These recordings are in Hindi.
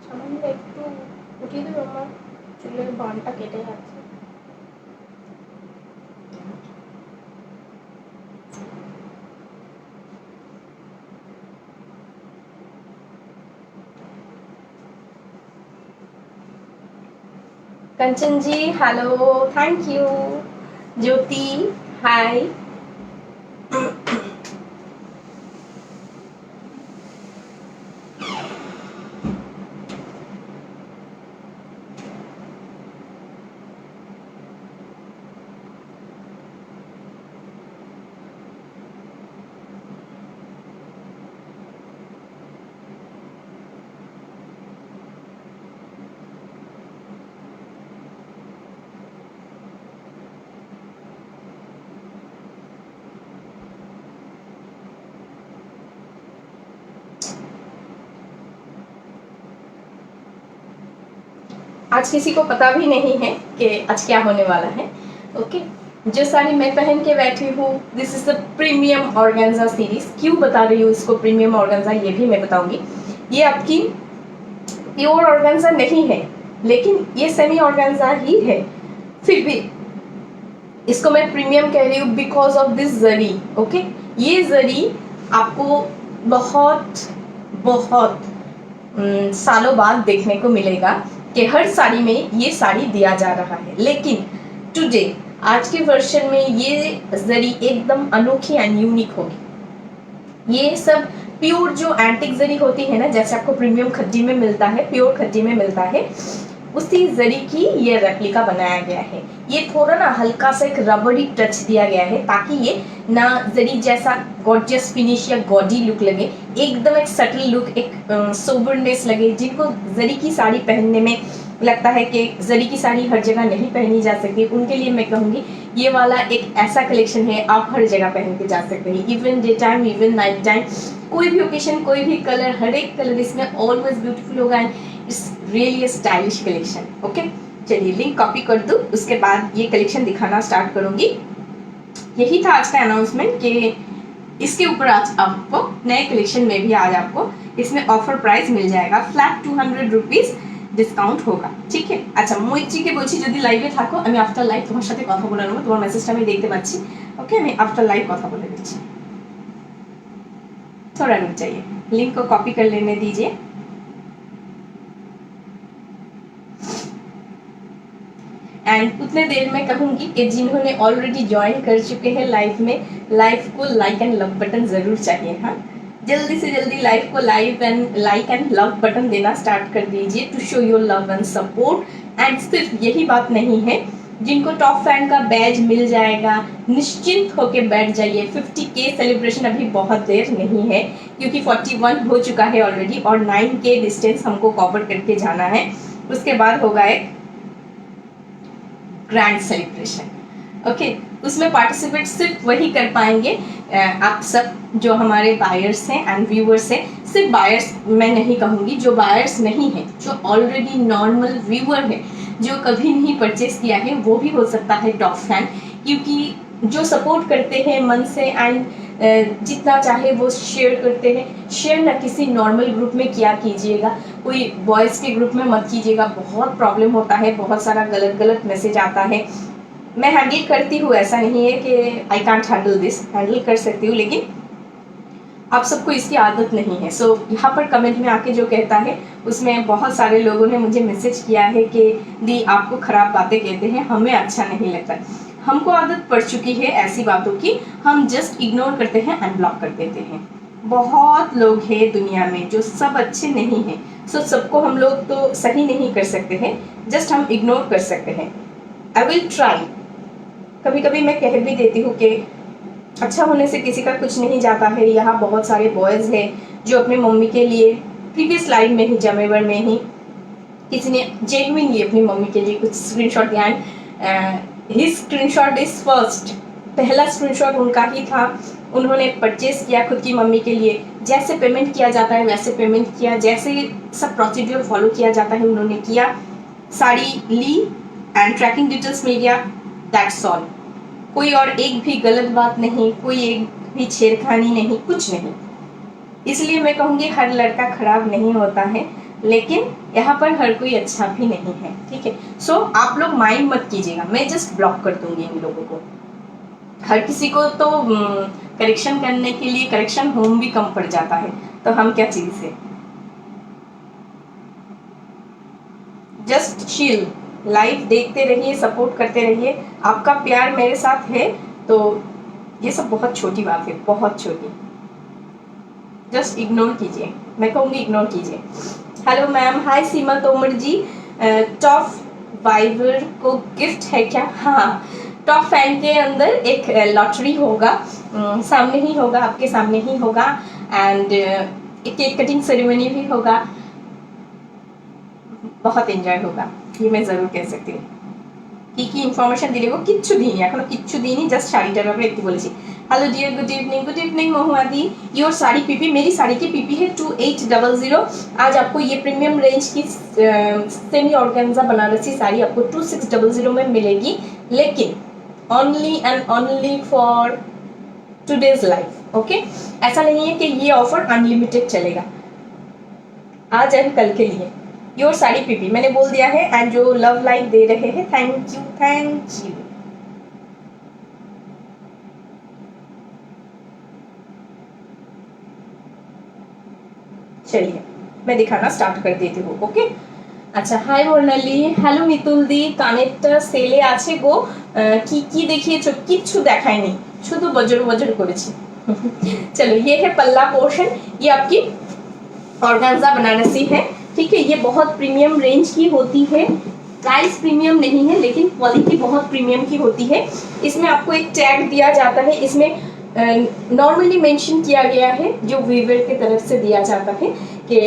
সামান্য একটু উঠিয়ে দেবে, আমার চুলের বানটা কেটে যাচ্ছে। कंचन जी हेलो, थैंक यू। ज्योति हाय। आज किसी को पता भी नहीं है कि आज क्या होने वाला है। ओके, जो साड़ी मैं पहन के बैठी हूँ, this is the premium organza series. क्यों बता रही हूँ इसको प्रीमियम ऑर्गेन्जा, ये भी मैं बताऊंगी। ये आपकी प्योर ऑर्गेन्जा नहीं है, लेकिन ये सेमी ऑर्गेन्जा ही है। फिर भी इसको मैं प्रीमियम कह रही हूँ because of this zari. Okay, ये जरी आपको बहुत बहुत सालों बाद देखने को मिलेगा कि हर साड़ी में ये साड़ी दिया जा रहा है। लेकिन टुडे, आज के वर्जन में ये जरी एकदम अनोखी एंड यूनिक होगी। ये सब प्योर जो एंटिक जरी होती है ना, जैसे आपको प्रीमियम खद्दी में मिलता है, प्योर खद्दी में मिलता है, उसी जरी की ये रेप्लिका बनाया गया है। ये थोड़ा ना हल्का सा एक रबड़ी टच दिया गया है, ताकि ये ना जरी जैसा गॉर्जियस फिनिश या गॉडी लुक लगे, एकदम एक सटल लुक, एक सोबरनेस लगे। जिनको जरी की साड़ी पहनने में लगता है कि जरी की साड़ी हर जगह नहीं पहनी जा सकती, उनके लिए मैं कहूँगी ये वाला एक ऐसा कलेक्शन है, आप हर जगह पहन के जा सकते हैं, even day time, even night time, कोई भी ओकेशन, कोई भी कलर, हर एक कलर इसमें ऑलवेज ब्यूटीफुल होगा and it's really stylish collection. Okay, चलिए लिंक कॉपी कर दूँ, उसके बाद ये कलेक्शन दिखाना स्टार्ट करूंगी। यही था आज का अनाउंसमेंट कि इसके ऊपर आज आपको नए कलेक्शन में भी आज आपको इसमें ऑफर प्राइस मिल जाएगा, फ्लैट 200 रुपीज ডিসকাউন্ট হোগা। ঠিক আছে, আচ্ছা মৈত্রীকে বলছি যদি লাইভে থাকো, আমি আফটার লাইভ তোমার সাথে কথা বলে নেবো, তোমার মেসেজটা আমি দেখতে পাচ্ছি। ओके, मैं आफ्टर लाइव কথা বলে দিচ্ছি, थोड़ा रुक जाइए, लिंक को कॉपी कर लेने दीजिए। एंड उतने देर में कहूंगी कि जिन्होंने ऑलरेडी ज्वाइन कर चुके हैं लाइव में, लाइव को लाइक एंड लव बटन जरूर चाहिए। हाँ, जल्दी से जल्दी लाइव को लाइक एंड लव बटन देना स्टार्ट कर दीजिए to show your love and support. And सिर्फ यही बात नहीं है, जिनको टॉप फैन का बैज मिल जाएगा, निश्चिंत होके बैठ जाइए। 50K सेलिब्रेशन अभी बहुत देर नहीं है, क्योंकि 41 हो चुका है ऑलरेडी और 9K डिस्टेंस हमको कवर करके जाना है। उसके बाद होगा एक ग्रैंड सेलिब्रेशन। ओके, उसमें पार्टिसिपेट सिर्फ वही कर पाएंगे आप सब जो हमारे बायर्स हैं एंड व्यूअर्स हैं। सिर्फ बायर्स मैं नहीं कहूँगी, जो बायर्स नहीं है, जो ऑलरेडी नॉर्मल व्यूअर है, जो कभी नहीं परचेस किया है, वो भी हो सकता है टॉप फैन, क्योंकि जो सपोर्ट करते हैं मन से एंड जितना चाहे वो शेयर करते हैं। शेयर ना किसी नॉर्मल ग्रुप में किया कीजिएगा, कोई बॉयज़ के ग्रुप में मत कीजिएगा, बहुत प्रॉब्लम होता है, बहुत सारा गलत गलत मैसेज आता है। मैं हैंडल करती हूँ, ऐसा नहीं है कि I can't handle this, handle कर सकती हूँ, लेकिन आप सबको इसकी आदत नहीं है। सो यहाँ पर कमेंट में आके जो कहता है, उसमें बहुत सारे लोगों ने मुझे मैसेज किया है कि दी आपको ख़राब बातें कहते हैं, हमें अच्छा नहीं लगता। हमको आदत पड़ चुकी है ऐसी बातों की, हम जस्ट इग्नोर करते हैं एंड ब्लॉक कर देते हैं। बहुत लोग हैं दुनिया में जो सब अच्छे नहीं हैं, सो सबको हम लोग तो सही नहीं कर सकते हैं, जस्ट हम इग्नोर कर सकते हैं। I will try. कभी कभी मैं कह भी देती हूँ कि अच्छा होने से किसी का कुछ नहीं जाता है। यहाँ बहुत सारे बॉयज़ हैं जो अपने मम्मी के लिए प्रीवियस लाइफ में ही, जमेवर में ही, किसी ने जेन्युइनली अपनी मम्मी के लिए कुछ स्क्रीनशॉट दिया and his screenshot is first. पहला स्क्रीनशॉट उनका ही था। उन्होंने परचेज किया खुद की मम्मी के लिए, जैसे पेमेंट किया जाता है वैसे पेमेंट किया, जैसे सब प्रोसीड्यूर फॉलो किया जाता है उन्होंने किया, साड़ी ली एंड ट्रैकिंग डिटेल्स मिल गया, दैट्स ऑल। कोई और एक भी गलत बात नहीं, कोई एक भी छेड़खानी नहीं, कुछ नहीं। इसलिए मैं कहूँगी हर लड़का खराब नहीं होता है, लेकिन यहाँ पर हर कोई अच्छा भी नहीं है, ठीक है। सो आप लोग माइंड मत कीजिएगा, मैं जस्ट ब्लॉक कर दूंगी इन लोगों को। हर किसी को तो करेक्शन करने के लिए करेक्शन होम भी कम पड़ जाता है, तो हम क्या चीज़ है। जस्ट चिल, लाइव देखते रहिए, सपोर्ट करते रहिए। आपका प्यार मेरे साथ है तो ये सब बहुत छोटी बात है, बहुत छोटी। जस्ट इग्नोर कीजिए, मैं कहूँगी इग्नोर कीजिए। हेलो मैम, हाय सीमा तोमर जी। टॉप वाइवर को गिफ्ट है क्या? हाँ, टॉप फैन के अंदर एक लॉटरी होगा, सामने ही होगा, आपके सामने ही होगा, एंड एक केक कटिंग सेरेमनी भी होगा। बहुत एंजॉय होगा, ये मैं ज़रूर कह सकती हूँ। की इनफॉर्मेशन दिले वो किच्छु दीनी, एखोनो किच्छु दीनी, जस्ट शाड़ीटार ব্যাপারে একটু বলেছি। हेलो डियर, गुड इवनिंग महुआदी। योर साड़ी पीपी, मेरी साड़ी की पीपी है 2800। आज आपको ये प्रीमियम रेंज की सेमी ऑर्गेन्जा बनारसी साड़ी आपको 2600 में मिलेगी, लेकिन only and only for today's life, okay. ऐसा नहीं है कि ये ऑफर अनलिमिटेड चलेगा, आज एंड कल के लिए। योर साड़ी पीपी मैंने बोल दिया है, एंड जो लव लाइक दे रहे हैं, थैंक यू, थैंक यू। चलिए मैं दिखाना स्टार्ट कर देती हूँ, ओके। अच्छा, हाय मोर्नाली, हेलो मितुल दी। কানেরটা সেলে আছে গো, কি কি দেখিয়েছো? কিচ্ছু দেখায়নি, শুধু বজর বজর করেছি। चलो, ये है पल्ला पोर्शन, ये आपकी ऑर्गेन्जा बनारसी है, ठीक है। ये बहुत प्रीमियम रेंज की होती है, प्राइस प्रीमियम नहीं है लेकिन क्वालिटी बहुत प्रीमियम की होती है। इसमें आपको एक टैग दिया जाता है, इसमें नॉर्मली मेंशन किया गया है, जो वीवर की तरफ से दिया जाता है कि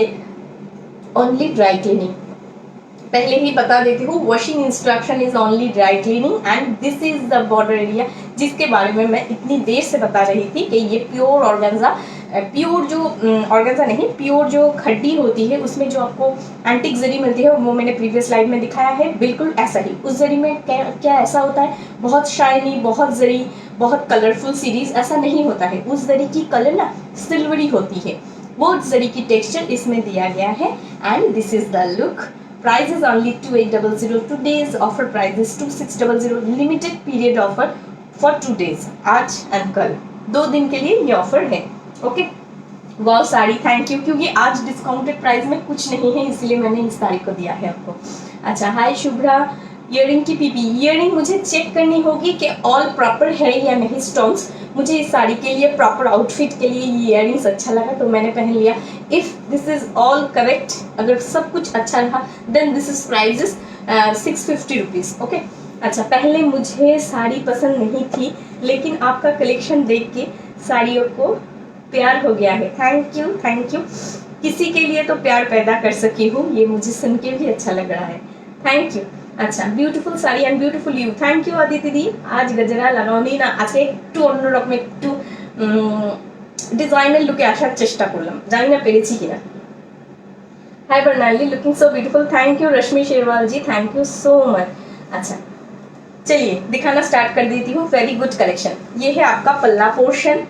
ओनली ड्राई क्लीनिंग। पहले ही बता देती हूँ, washing instruction is only dry cleaning and this is the border area, जिसके बारे में मैं इतनी देर से बता रही थी कि ये प्योर ऑर्गेन्जा, प्योर जो ऑर्गेन्जा नहीं, प्योर जो खड्डी होती है उसमें जो आपको एंटिक जरी मिलती है, वो मैंने प्रीवियस लाइव में दिखाया है, बिल्कुल ऐसा ही। उस जरी में क्या ऐसा होता है, बहुत शाइनी, बहुत जरी, बहुत कलरफुल सीरीज, ऐसा नहीं होता है। उस जरी की कलर ना सिल्वरी होती है, वो जरी की टेक्सचर इसमें दिया गया है, and this is the look. Price is only 2800, today's offer price is 2600, limited period offer for 2 days, आज एंड कल, 2 दिन के लिए ये ऑफर है, okay. Wow sari, thank you, क्योंकि आज डिस्काउंटेड प्राइस में कुछ नहीं है, इसलिए मैंने इस साड़ी को दिया है आपको। अच्छा, हाय शुभ्रा। ईयरिंग की पीपी, ईयरिंग मुझे चेक करनी होगी कि ऑल प्रॉपर है या नहीं स्टोन्स। मुझे इस साड़ी के लिए प्रॉपर आउटफिट के लिए ये ईयरिंग्स अच्छा लगा तो मैंने पहन लिया। If this is all correct, अगर सब कुछ अच्छा रहा, then this is price is 650 rupees, okay. अच्छा, पहले मुझे साड़ी पसंद नहीं थी, लेकिन आपका कलेक्शन देख के साड़ियों को प्यार हो गया है। Thank you, thank you. किसी के लिए तो प्यार पैदा कर सकी हूँ, ये मुझे सुन के भी अच्छा लग रहा है, थैंक यू। अच्छा, beautiful sari and beautiful you, thank you Aditi दी। आज गजरा লাগাওনি না, আজকে একটু অন্যরকম, একটু ডিজাইনার লুকে আসার চেষ্টা করলাম, জানি না পেরেছি কিনা। Hi Barnali, looking so beautiful, thank you. Rashmi Sherwal ji, thank you so much. अच्छा, चलिए दिखाना स्टार्ट कर देती हूँ। वेरी गुड कलेक्शन, ये है आपका पल्ला पोर्शन।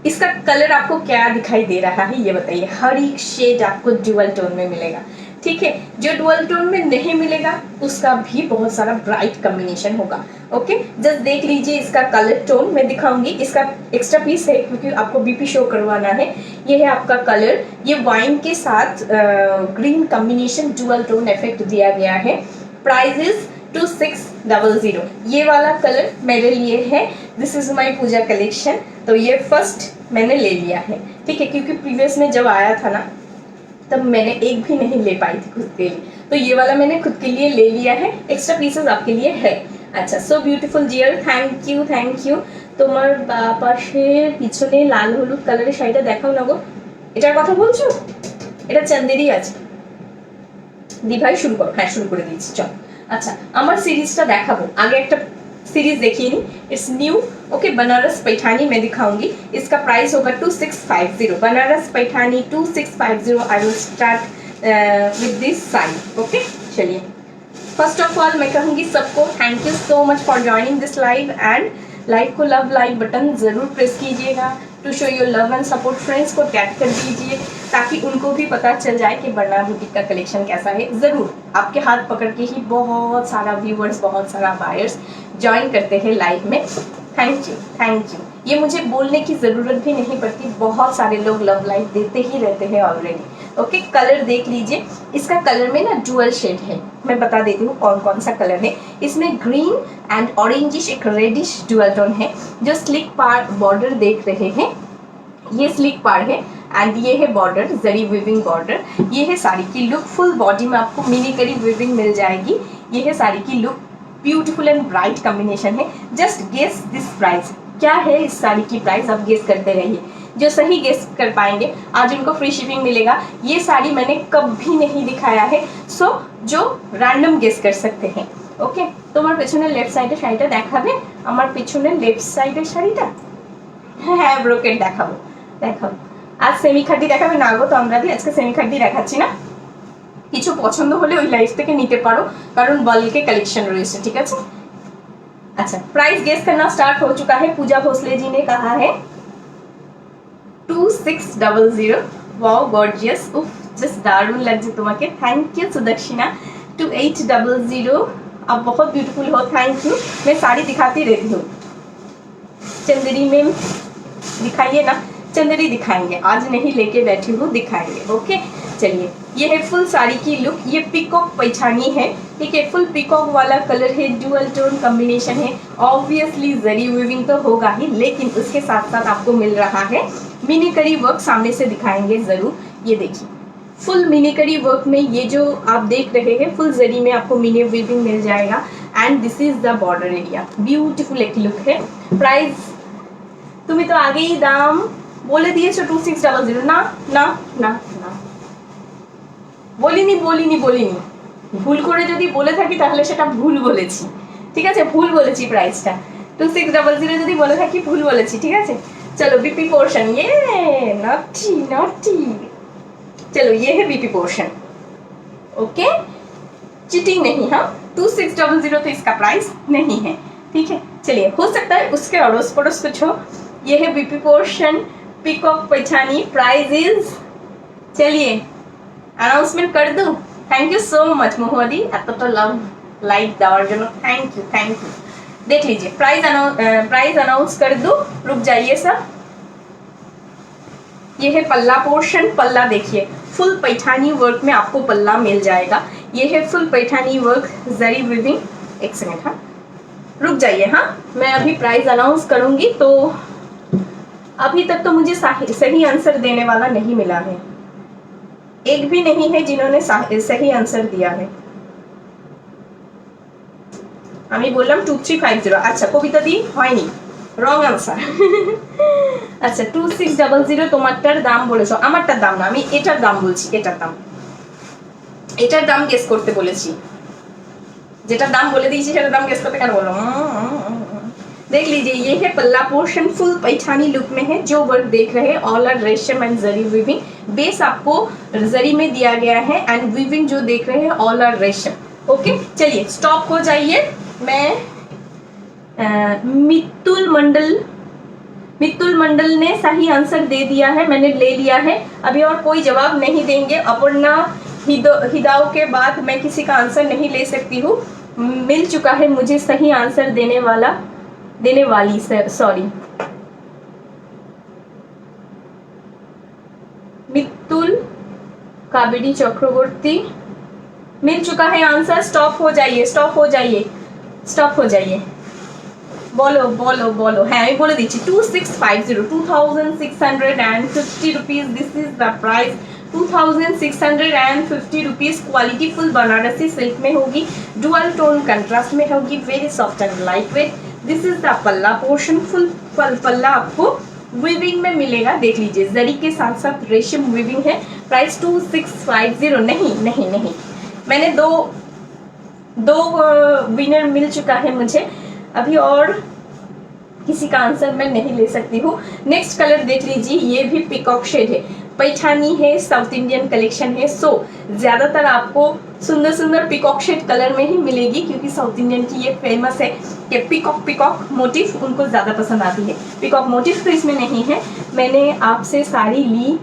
इसका कलर आपको क्या दिखाई दे रहा है ये बताइए। हर एक शेड आपको ड्यूअल टोन में मिलेगा, ठीक है। जो ड्यूअल टोन में नहीं मिलेगा उसका भी बहुत सारा ब्राइट कॉम्बिनेशन होगा, ओके। जस्ट देख लीजिए इसका कलर टोन, मैं दिखाऊंगी। इसका एक्स्ट्रा पीस है क्योंकि आपको बीपी शो करवाना है। ये है आपका कलर, ये वाइन के साथ green combination dual tone effect दिया गया है। Price is 2600। ये वाला कलर मेरे लिए है, this is my puja collection. तो ये फर्स्ट मैंने ले लिया है, ठीक है, क्योंकि प्रीवियस में जब आया था ना तब मैंने एक भी नहीं ले पाई थी खुद के लिए, तो ये वाला मैंने खुद के लिए ले लिया है, एक्स्ट्रा पीसेस आपके लिए है। আচ্ছা, so beautiful dear, thank you. তোমার পাশের পিছনে লাল হলুদ কালারের শাড়িটা দেখাও না গো, এটার কথা বলছো? এটা চান্দেরই আছে। দি ভাই শুরু করো। হ্যাঁ, শুরু করে দিয়েছি, চল। আচ্ছা, আমার সিরিজটা দেখাবো, আগে একটা सीरीज देखिए नहीं, it's new, okay. Banaras Paithani मैं दिखाऊंगी, इसका प्राइस होगा 2650। Banaras Paithani 2650। I will start with this sari, okay. चलिए, फर्स्ट ऑफ ऑल मैं कहूँगी सबको thank you so much for joining this live, and like को लव लाइक बटन ज़रूर प्रेस कीजिएगा to show your love and support. Friends को टैग कर दीजिए ताकि उनको भी पता चल जाए कि बरना बुटीक का कलेक्शन कैसा है। ज़रूर आपके हाथ पकड़ के ही बहुत सारा व्यूअर्स, बहुत सारा बायर्स ज्वाइन करते हैं लाइव में। Thank you. ये मुझे बोलने की ज़रूरत भी नहीं पड़ती, बहुत सारे लोग लव लाइव देते ही रहते हैं ऑलरेडी, ओके। कलर देख लीजिए, इसका कलर में ना डुअल शेड है, मैं बता देती हूँ कौन कौन सा कलर है। इसमें ग्रीन एंड ऑरेंजिश एक रेडिश डुअल टोन है। जो स्लिक पार बॉर्डर देख रहे हैं, ये स्लिक पार है एंड ये है बॉर्डर, जरी विविंग बॉर्डर। ये है साड़ी की लुक, फुल बॉडी में आपको मिनी करी विविंग मिल जाएगी। ये है साड़ी की look, beautiful and bright combination है। जस्ट गेस दिस प्राइस, क्या है इस साड़ी की प्राइस, आप गेस करते रहिए। जो सही गेस कर पाएंगे आज उनको फ्री शिपिंग मिलेगा। ये साड़ी मैंने कभी नहीं दिखाया है, सो जो रैंडम गेस कर सकते हैं, ओके। তোমার পেছনে লেফট সাইডে শাড়িটা দেখাবে, আমার পেছনে লেফট সাইডের শাড়িটা, হ্যাঁ ব্রোকেট দেখাবো। আজ সেমি খাড্ডি দেখাবে না গো, তো আমরা আজকে সেমি খাড্ডি দেখাচ্ছি না। কিছু পছন্দ হলে ওই লাইভ থেকে নিতে পারো, কারণ बल्क कलेक्शन রয়েছে, ঠিক আছে। अच्छा, प्राइस गेस करना स्टार्ट हो चुका है। पूजा भोसले जी ने कहा है 2600। वाओ गॉर्जियस, उफ जस्ट दारुण लगছে তোমাকে। Thank you Sudakshina 2800। आप बहुत ब्यूटीफुल हो, थैंक यू। मैं साड़ी दिखाती रहती हूँ, चंदेरी में दिखाइए ना, चंदेरी दिखाएंगे, आज नहीं लेके बैठी हूँ, दिखाएंगे, ओके। चलिए, ये है फुल साड़ी की लुक, ये पीकॉक पैठानी है, ठीक है। फुल पीकॉक वाला कलर है, डुअल टोन कॉम्बिनेशन है। ऑब्वियसली जरी वीविंग तो होगा ही, लेकिन उसके साथ साथ आपको मिल रहा है मिनी करी वर्क। सामने से दिखाएंगे ज़रूर, ये देखिए फुल मिनी करी वर्क में ये जो आप देख रहे हैं, फुल जरी में आपको मिनी वीविंग मिल जाएगा। And this is the border area, beautiful एक लुक है। प्राइस तुम्हें तो आगे ही दाम बोले दिए 2600। ना ना ना ना বলিনি ভুল করে যদি বলে থাকি তাহলে সেটা ভুল বলেছি, ঠিক আছে, ভুল বলেছি। প্রাইসটা 2600 যদি বলে থাকি ভুল বলেছি, ঠিক আছে। चलो बीपी पोर्शन, ये नॉटी। चलो ये है बीपी पोर्शन, ओके। चिटिंग नहीं, हाँ 2600 तो इसका प्राइस नहीं है, ठीक है। चलिए, हो सकता है उसके अड़ोस पड़ोस कुछ हो। ये है BP portion, peacock Paithani, price is, चलिए अनाउंसमेंट कर दूं। थैंक यू सो मच मोहदी, एतटा लव लाइक देওয়ার জন্য थैंक यू। देख लीजिए, प्राइस अनाउंस कर दूं, रुक जाइए सब। ये है पल्ला पोर्शन, पल्ला देखिए फुल पैठानी वर्क में आपको पल्ला मिल जाएगा। ये है फुल पैठानी वर्क, जरी विविंग। एक सेकंड, हाँ रुक जाइए, हाँ मैं अभी प्राइस अनाउंस करूंगी। तो अभी तक तो मुझे सही आंसर देने वाला नहीं मिला है, एक भी नहीं है जिन्होंने सही आंसर दिया है। আমি বললাম 2350। আচ্ছা, কবিতা দি হয়নি, রং আনসার। আচ্ছা, 2600 তোমারটার দাম বলেছো, আমারটার দাম না, আমি এটার দাম বলছি, এটার দাম গেস করতে বলেছি। যেটার দাম বলে দিয়েছি সেটার দাম গেস করতে কেন বলো? देख लीजिए, ये है पल्ला पोर्शन, फुल पैठानी लुक में है। जो वर्क देख रहे हैं ऑल आर रेशम एंड जरी विविंग, बेस आपको जरी में दिया गया है एंड विविंग जो देख रहे हैं ऑल आर रेशम, ओके। चलिए स्टॉप हो जाइए। मैं मित्तुल मंडल ने सही आंसर दे दिया है, मैंने ले लिया है। अभी और कोई जवाब नहीं देंगे। अपर्णा हिदाओ के बाद मैं किसी का आंसर नहीं ले सकती हूँ। मिल चुका है मुझे सही आंसर देने वाली, सॉरी। मित्तुल काबिडी चक्रवर्ती, मिल चुका है आंसर। स्टॉप हो जाइए। বলো বলো বলো, হ্যাঁ আমি বলে দিচ্ছি 2650, 2650 rupees, this is the price 2650 rupees. Quality full Banarasi silk में होगी, डुअल टोन कंट्रास्ट में होगी, very soft and light weight. This is the पल्ला पोर्शन, फुल पल्ला आपको वीविंग में मिलेगा, देख लीजिए जरी के साथ साथ रेशम वीविंग है। प्राइस 2650, नहीं नहीं नहीं, मैंने दो विनर मिल चुका है मुझे अभी, और किसी का आंसर मैं नहीं ले सकती हूँ। नेक्स्ट कलर देख लीजिए, ये भी पिकॉक शेड है, पैठानी है, साउथ इंडियन कलेक्शन है। सो ज्यादातर आपको सुंदर सुंदर पिकॉक शेड कलर में ही मिलेगी, क्योंकि साउथ इंडियन की ये फेमस है कि पिकॉक मोटिव उनको ज्यादा पसंद आती है। पिकॉक मोटिव तो इसमें नहीं है, मैंने आपसे साड़ी ली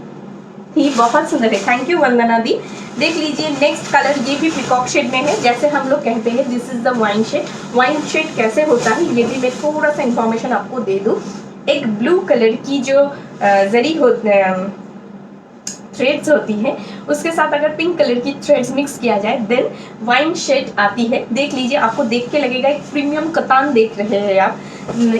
थी, बहुत सुंदर है। थैंक यू वंदना दी। देख लीजिए नेक्स्ट कलर, ये भी पिकॉक शेड में है, जैसे हम लोग कहते हैं this is the wine shade. Wine shade कैसे होता है ये भी मैं थोड़ा सा इंफॉर्मेशन आपको दे दूं। एक ब्लू कलर की जो जरी थ्रेड्स होती है, उसके साथ अगर पिंक कलर की थ्रेड्स मिक्स किया जाए देन वाइन शेड आती है। देख लीजिए, आपको देख के लगेगा एक प्रीमियम कतान देख रहे हैं आप,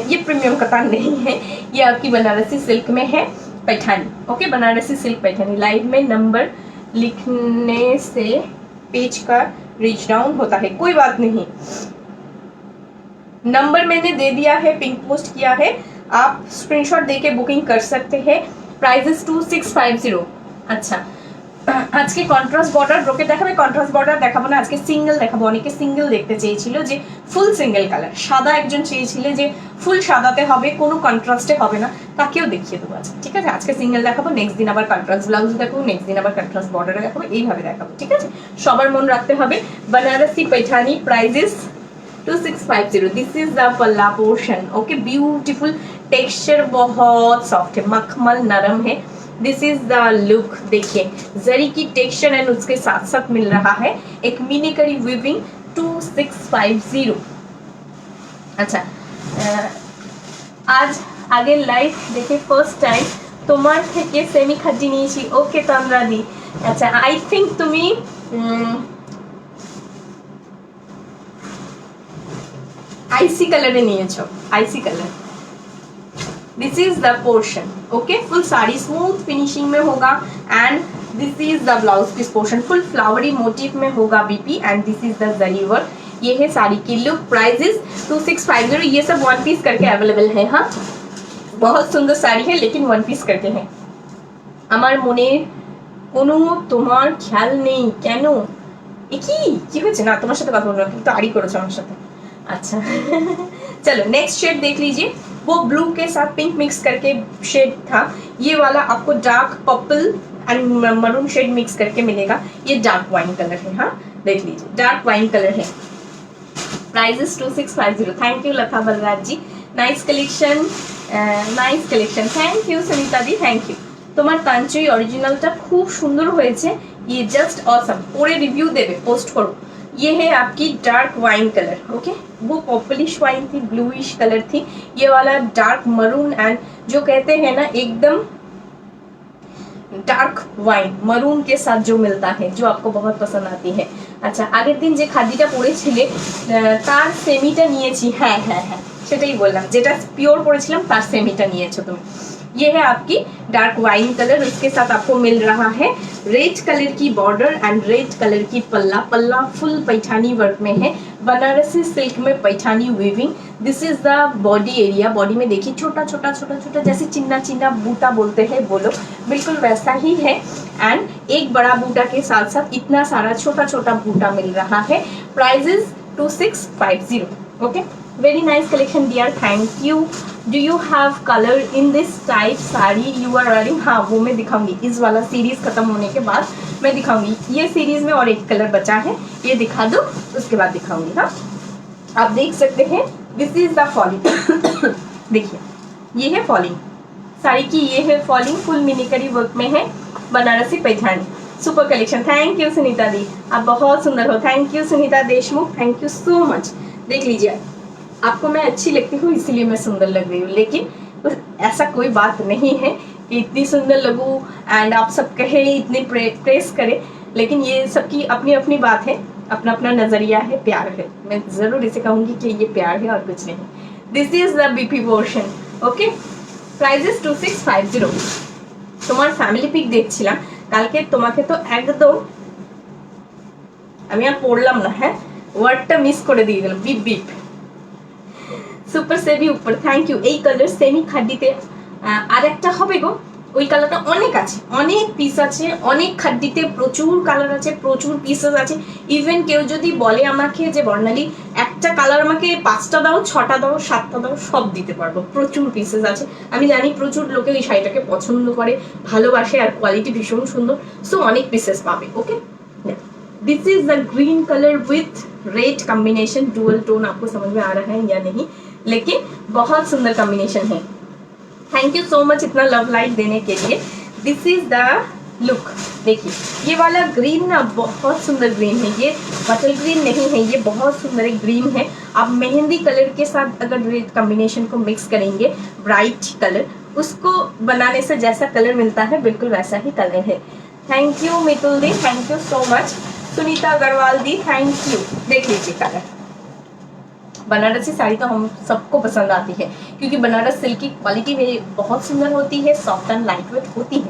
ये प्रीमियम कतान नहीं है, ये आपकी बनारसी सिल्क में है, Paithani. Okay, Banarasi silk Paithani. Live में नंबर लिखने से पेज का रीच डाउन होता है, कोई बात नहीं, नंबर मैंने दे दिया है, पिंक पोस्ट किया है, आप स्क्रीनशॉट देके बुकिंग कर सकते हैं। प्राइजेस 2650। আচ্ছা, আজকে কন্ট্রাস্ট বর্ডার ব্রোকেট দেখাবে, কন্ট্রাস্ট বর্ডার দেখাবো না, আজকে সিঙ্গেল দেখাবো। অনেকে সিঙ্গেল দেখতে চেয়েছিল, যে ফুল সিঙ্গেল কালার, সাদা একজন চেয়েছিলে যে ফুল সাদাতে হবে, কোনো কন্ট্রাস্টে হবে না, তাকেও দেখিয়ে দেবো আজকে, ঠিক আছে। আজকে সিঙ্গেল দেখাবো, নেক্সট দিন আবার কন্ট্রাস্ট ব্লাউজ দেখাবো, নেক্সট দিন আবার কন্ট্রাস্ট বর্ডারে দেখাবো, এইভাবে দেখাবো, ঠিক আছে। সবার মন রাখতে হবে, Banarasi Paithani price is 2650। This is the पल्ला पोर्शन। ओके, ब्यूटीफुल टेक्सचर, बहुत सॉफ्ट है, मखमल नरम है। दिस इज द लुक, देखिए जरी की टेक्सचर एंड उसके साथ साथ मिल रहा है एक मिनीकरी वीविंग 2650। अच्छा, आज आगे लाइव देखे फर्स्ट टाइम তোমার থেকে সেমি খাটি নিয়েছি। ওকে তন্দ্রাদি, আচ্ছা আই থিঙ্ক তুমি आईसी कलर नियेछो, icy colour. This is the portion. Okay, full sari smooth finishing में होगा and this is the blouse piece portion, full flowery motif में होगा BP and this is the zari work. ये है साड़ी की लुक। प्राइजेस 2650। ये सब वन पीस करके अवेलेबल है। हाँ, बहुत सुंदर साड़ी है, लेकिन वन पीस करके है। আমার মনে কোনো তোমার খেয়াল নেই কেন? কি হয়েছে? না তোমার সাথে কথা বলবো, কিন্তু আড়ি করেছো আমার সাথে। अच्छा चलो नेक्स्ट शेड देख लीजिए, वो ब्लू के साथ पिंक मिक्स करके शेड था, ये वाला आपको dark purple and maroon shade mix करके मिलेगा। ये डार्क वाइन कलर है। हाँ, देख लीजिए डार्क वाइन कलर है। Price is 2650। Thank you Lata Balraj ji, nice collection, nice collection. Thank you Sunita di, thank you. তোমার কাঞ্চি অরিজিনালটা খুব সুন্দর হয়েছে, ये जस्ट ऑसम। পরে রিভিউ দেবে, পোস্ট করো। ये है आपकी डार्क वाइन कलर। ओके, वो पर्पलिश वाइन थी, ब्लूइश कलर थी, ये वाला डार्क मरून एंड जो कहते हैं ना एकदम डार्क वाइन मरून के साथ जो मिलता है, जो आपको बहुत पसंद आती है। अच्छा, আগের দিন যে খাদিটা পরেছিলে তার সেমিটা নিয়েছি। হ্যাঁ হ্যাঁ হ্যাঁ, সেটাই বললাম, যেটা পিওর পরেছিলাম তার সেমিটা নিয়েছো তুমি। ये है आपकी डार्क वाइन कलर, उसके साथ आपको मिल रहा है रेड कलर की बॉर्डर एंड रेड कलर की पल्ला। पल्ला फुल पैठानी वर्क में है, बनारसी सिल्क में Paithani weaving. This is the body area. Body में देखिए छोटा छोटा छोटा छोटा, जैसे चिन्ना चिन्ना बूटा बोलते हैं वो लोग, बिल्कुल वैसा ही है। एंड एक बड़ा बूटा के साथ साथ इतना सारा छोटा छोटा बूटा मिल रहा है। Price is 2650। Okay, very nice collection dear, thank you. Do you have colour in this type sari you are wearing? हाँ, वो मैं दिखाऊंगी, इस वाला सीरीज खत्म होने के बाद मैं दिखाऊंगी। ये सीरीज में और एक कलर बचा है, ये दिखा दो, उसके बाद दिखाऊंगी। हाँ, आप देख सकते हैं, दिस इज द फॉलिंग। देखिए ये है फॉलिंग साड़ी की, ये है फॉलिंग, फुल मिनीकरी वर्क में है, Banarasi Paithani. Super collection. Thank you Sunita di, आप बहुत सुंदर हो। Thank you Sunita Deshmukh, thank you so much. देख लीजिए, आपको मैं अच्छी लगती हूँ इसलिए मैं सुंदर लग रही हूँ, लेकिन ऐसा कोई बात नहीं है कि इतनी सुंदर लगूँ एंड आप सब कहे इतनी प्रेस करें, लेकिन ये सबकी अपनी अपनी बात है, अपना अपना नज़रिया है, प्यार है। मैं ज़रूर इसे कहूँगी कि ये प्यार है और कुछ नहीं। This is the BP portion. Okay, price 2650। তোমার ফ্যামিলি পিক দেখছিলাম কালকে, তোমাকে তো একদম আমি আর পড়লাম না, হ্যাঁ ওয়ার্ডটা মিস করে দিয়ে দিলাম, বিপ বিপ। সুপার সেভি উপর, থ্যাংক ইউ। এই কালার সেমি খাড্ডিতে আর একটা হবে গো, ওই কালারটা অনেক আছে, অনেক পিস আছে, অনেক খাড্ডিতে প্রচুর কালার আছে, প্রচুর পিসেস আছে। ইভেন কেউ যদি বলে আমাকে যে বর্ণালী একটা কালার আমাকে 5টা দাও, 6টা দাও, 7টা দাও, সব দিতে পারবো, প্রচুর পিসেস আছে। আমি জানি প্রচুর লোকে ওই শাড়িটাকে পছন্দ করে, ভালোবাসে, আর কোয়ালিটি ভীষণ সুন্দর, সো অনেক পিসেস পাবে। Okay, this is the green colour with red combination, dual tone. आपको समझ में आ रहा है या नहीं, लेकिन बहुत सुंदर कॉम्बिनेशन है। थैंक यू सो मच इतना लव लाइट देने के लिए। दिस इज द लुक, देखिए ये वाला ग्रीन ना बहुत सुंदर ग्रीन है, ये बटल ग्रीन नहीं है, ये बहुत सुंदर एक ग्रीन है। आप मेहंदी कलर के साथ अगर रेड कॉम्बिनेशन को मिक्स करेंगे, ब्राइट कलर, उसको बनाने से जैसा कलर मिलता है बिल्कुल वैसा ही कलर है। थैंक यू मितुल दी, thank you so much. Sunita Agarwal दी, थैंक यू। देख लीजिए कलर, बनारसी साड़ी तो हम सबको पसंद आती है, क्योंकि बनारस सिल्क की क्वालिटी में बहुत सुंदर होती है, सॉफ्ट एंड लाइट वेट होती है।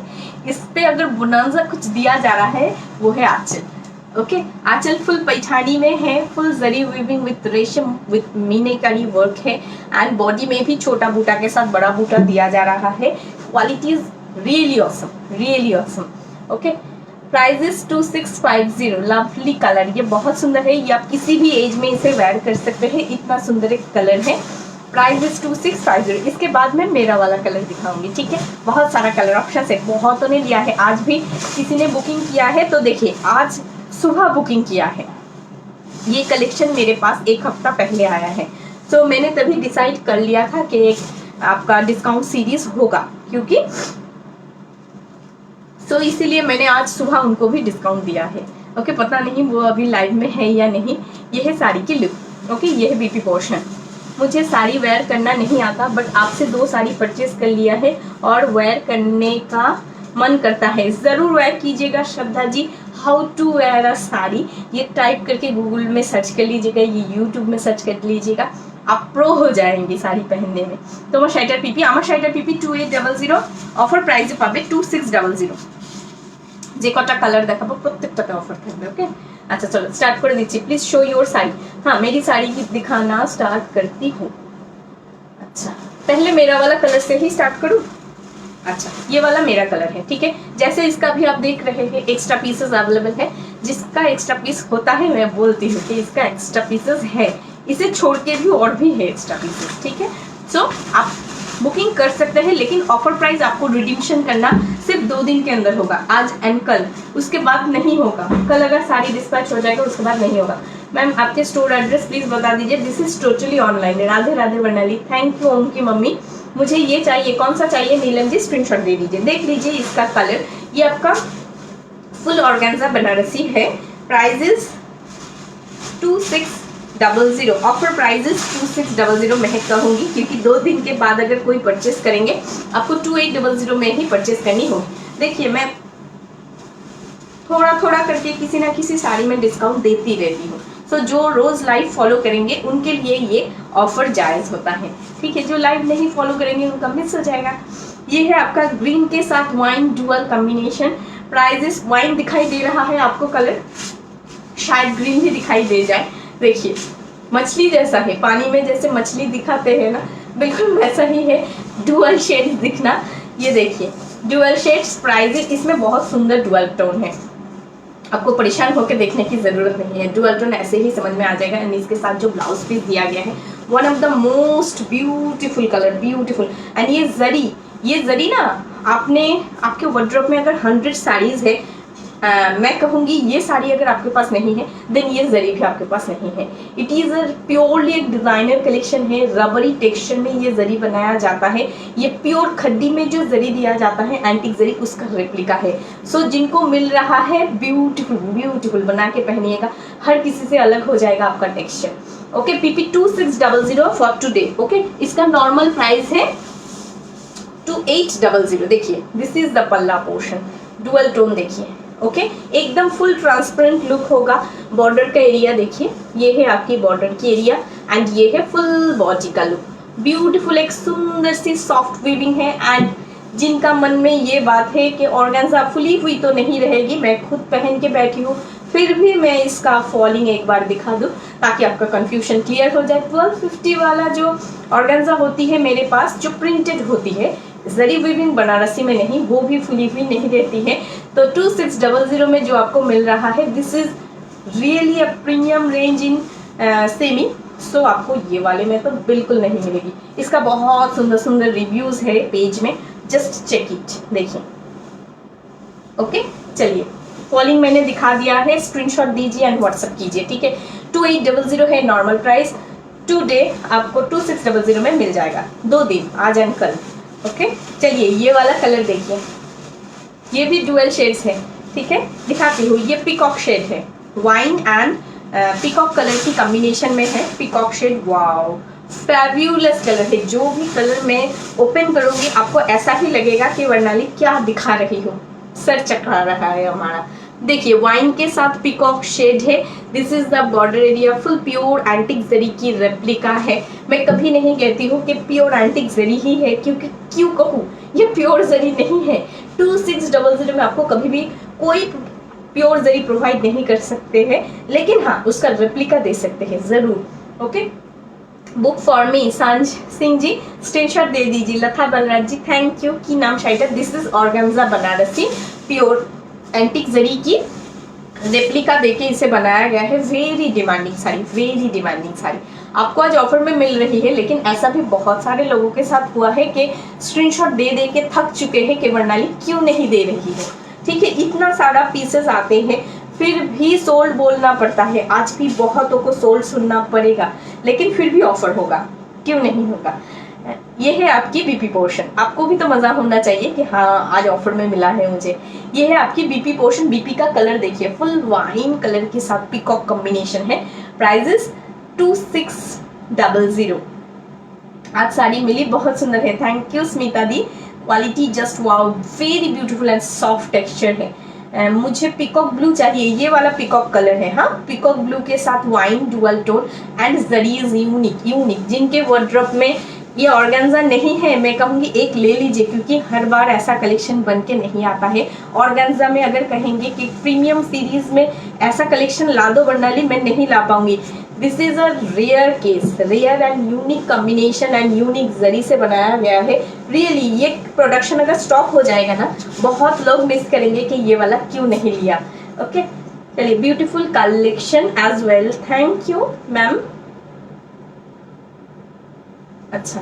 इस पे अगर बुनांजा कुछ दिया जा रहा है वो है आंचल। ओके, आंचल फुल पैठानी में है, फुल जरी वीविंग विथ रेशम विथ मीनाकारी वर्क है, एंड बॉडी में भी छोटा बूटा के साथ बड़ा बूटा दिया जा रहा है। Quality is really awesome, really awesome. Okay, price 2650। Lovely colour, ये बहुत सुंदर है, ये आप किसी भी एज में इसे वेयर कर सकते हैं, इतना सुंदर एक कलर है। प्राइस 2650। इसके बाद मैं मेरा वाला कलर दिखाऊंगी, ठीक है। बहुत सारा कलर ऑप्शन है, बहुतों ने लिया है, आज भी किसी ने बुकिंग किया है, तो देखिए आज सुबह बुकिंग किया है। ये कलेक्शन मेरे पास एक हफ्ता पहले आया है, तो मैंने तभी डिसाइड कर लिया था कि आपका डिस्काउंट सीरीज होगा, क्योंकि तो इसीलिए मैंने आज सुबह उनको भी डिस्काउंट दिया है। ओके, पता नहीं वो अभी लाइव में है या नहीं। ये है साड़ी की लुक। ओके, ये है बीपी पोर्शन। मुझे साड़ी वेयर करना नहीं आता, बट आपसे 2 साड़ी परचेज कर लिया है और वेयर करने का मन करता है, ज़रूर वेयर कीजिएगा। Shraddha ji, how to where अ साड़ी, ये टाइप करके गूगल में सर्च कर लीजिएगा, ये यूट्यूब में सर्च कर लीजिएगा, आप प्रो हो जाएंगे साड़ी पहनने में। तो আমার শাড়িটার পিপি, আমার শাড়িটার পিপি 2800, অফার প্রাইসে পাবে 2600। যে কটা কালার দেখাবো প্রত্যেকটাতে অফার থাকবে। ওকে, अच्छा चलो स्टार्ट कर दीजिए, प्लीज शो योर साड़ी। हाँ, मेरी साड़ी की दिखाना स्टार्ट करती हूँ। अच्छा, पहले मेरा वाला कलर से ही स्टार्ट करूँ। अच्छा, ये वाला मेरा कलर है, ठीक है। जैसे इसका भी आप देख रहे हैं एक्स्ट्रा पीसेस अवेलेबल है, जिसका एक्स्ट्रा पीस होता है मैं बोलती हूँ कि इसका एक्स्ट्रा पीसेस है, इसे छोड़ के भी और भी है एक्स्ट्रा पीसेस, ठीक है। सो आप बुकिंग कर सकते हैं, लेकिन ऑफर प्राइस आपको रिडीम्शन करना सिर्फ 2 दिन के अंदर होगा, आज एंड कल, उसके बाद नहीं होगा। कल अगर साड़ी डिस्पैच हो जाएगा उसके बाद नहीं होगा। मैम आपके स्टोर एड्रेस प्लीज बता दीजिए। This is totally online. Radhe Radhe Varnali, thank you Om की मम्मी। मुझे ये चाहिए, कौन सा चाहिए नीलम जी, स्क्रीनशॉट दे दीजिए। देख लीजिए इसका कलर, ये आपका फुल ऑर्गेन्जा बनारसी है। प्राइस 2600, ऑफर प्राइस 2600 मैं कहूँगी, क्योंकि 2 दिन के बाद अगर कोई परचेस करेंगे आपको 2800 में ही परचेस करनी होगी। देखिए मैं थोड़ा थोड़ा करके किसी ना किसी साड़ी में डिस्काउंट देती रहती हूँ, सो जो रोज लाइव फॉलो करेंगे उनके लिए ये ऑफर जायज़ होता है, ठीक है। जो लाइव नहीं फॉलो करेंगे उनका मिस हो जाएगा। ये है आपका ग्रीन के साथ wine dual combination. Price wine दिखाई दे रहा है आपको, कलर शायद ग्रीन भी दिखाई दे जाए। देखिए मछली जैसा है, पानी में जैसे मछली दिखाते हैं ना, बिल्कुल वैसा ही है डुअल शेड दिखना। ये देखिए डुअल शेड्स। प्राइस इसमें बहुत सुंदर डुअल टोन है, आपको परेशान होकर देखने की जरूरत नहीं है, डुअल टोन ऐसे ही समझ में आ जाएगा। एंड इसके साथ जो ब्लाउज पीस दिया गया है, one of the most beautiful colour, beautiful. And ये जरी ना, आपने आपके वार्डरोब में अगर 100 साड़ीज है, मैं कहूँगी ये साड़ी अगर आपके पास नहीं है देन ये जरी भी आपके पास नहीं है। इट इज़ अ प्योरली एक डिज़ाइनर कलेक्शन है, रबरी टेक्सचर में ये जरी बनाया जाता है। ये प्योर खड्डी में जो जरी दिया जाता है एंटीक जरी, उसका रेप्लिका है। सो जिनको मिल रहा है ब्यूटीफुल ब्यूटीफुल बना के पहनिएगा, हर किसी से अलग हो जाएगा आपका texture. Okay, PP 2600 for today. Okay, इसका नॉर्मल प्राइस है 2800। देखिए दिस इज द पल्ला पोर्शन, डुअल टोन देखिए। ओके, एकदम फुल ट्रांसपेरेंट लुक होगा। बॉर्डर का एरिया देखिए, ये है आपकी बॉर्डर की एरिया एंड ये है फुल बॉडी का लुक। ब्यूटीफुल एक सुंदर सी सॉफ्ट वीविंग है। एंड जिनका मन में ये बात है कि ऑर्गेन्जा फुली हुई तो नहीं रहेगी, मैं खुद पहन के बैठी हूँ, फिर भी मैं इसका फॉलिंग एक बार दिखा दूँ ताकि आपका कंफ्यूजन क्लियर हो जाए। 1250 वाला जो ऑर्गेन्जा होती है मेरे पास, जो प्रिंटेड होती है, जरी वीविंग बनारसी में नहीं, वो भी फुली हुई नहीं रहती है। तो 2600 में जो आपको मिल रहा है, this is really a premium range in semi. So आपको ये वाले में तो बिल्कुल नहीं मिलेगी। इसका बहुत सुंदर सुंदर रिव्यूज है पेज में, जस्ट चेक इट, देखिए। ओके, चलिए फॉलिंग मैंने दिखा दिया है, स्क्रीनशॉट दीजिए एंड व्हाट्सअप कीजिए, ठीक है। 2800 है नॉर्मल प्राइस, टुडे आपको 2600 में मिल जाएगा, 2 दिन, आज एंड कल। ओके, चलिए ये वाला कलर देखिए, ये भी डुअल शेड्स है, ठीक है, दिखाती हूँ। ये पीकॉक शेड है, वाइन एंड पीकॉक कलर की कॉम्बिनेशन में है, peacock shade. Wow, fabulous colour है। जो भी कलर मैं ओपन करूंगी आपको ऐसा ही लगेगा कि वर्णाली क्या दिखा रही हो, सर चकरा रहा है हमारा। देखिए वाइन के साथ पीकॉक शेड है। This is the border area, full pure antique zari की रेप्लिका है। मैं कभी नहीं कहती हूँ कि प्योर एंटिक जरी ही है, क्योंकि क्यों कहूँ, ये प्योर जरी नहीं है। 2600 में आपको कभी भी कोई प्योर जरी प्रोवाइड नहीं कर सकते हैं, लेकिन हाँ उसका रेप्लिका दे सकते हैं जरूर। ओके, बुक फॉर मी सांझ सिंह जी, स्क्रीनशॉट दे दीजिए। Lata Balraj ji, thank you. की नाम शाइटर, this is organza Banarasi, pure antique zari की रेप्लिका देके इसे बनाया गया है। Very demanding sari, very demanding sari आपको आज ऑफर में मिल रही है। लेकिन ऐसा भी बहुत सारे लोगों के साथ हुआ है कि स्क्रीनशॉट दे दे के थक चुके हैं कि वर्णाली क्यों नहीं दे रही है, ठीक है। इतना सारा पीसेस आते हैं फिर भी सोल्ड बोलना पड़ता है। आज भी बहुतों को सोल्ड सुनना पड़ेगा, लेकिन फिर भी ऑफर होगा, क्यों नहीं होगा। ये है आपकी बीपी पोर्शन, आपको भी तो मजा होना चाहिए कि हाँ आज ऑफर में मिला है मुझे। ये है आपकी बीपी पोर्शन। बीपी का कलर देखिए, फुल वाइन कलर के साथ पीकॉक कॉम्बिनेशन है। प्राइजेस 2600। आज साड़ी मिली, बहुत सुंदर है, thank you Smita the. Quality just wow, very beautiful and soft texture है। मुझे पीकॉक ब्लू चाहिए, ये वाला पीकॉक कलर है। हाँ, पीकॉक ब्लू के साथ wine dual tone and zari is unique. जिनके वार्डरोब में ये ऑर्गेन्जा नहीं है, मैं कहूँगी एक ले लीजिए, क्योंकि हर बार ऐसा कलेक्शन बन के नहीं आता है। ऑर्गेन्जा में अगर कहेंगे कि प्रीमियम सीरीज में ऐसा कलेक्शन ला दो वर्णाली, मैं नहीं ला पाऊंगी। This is a rare case, rare and unique combination and unique zari से बनाया गया है। रियली ये प्रोडक्शन अगर स्टॉक हो जाएगा ना, बहुत लोग मिस करेंगे कि ये वाला क्यों नहीं लिया। ओके, चलिए beautiful collection as well, thank you ma'am. अच्छा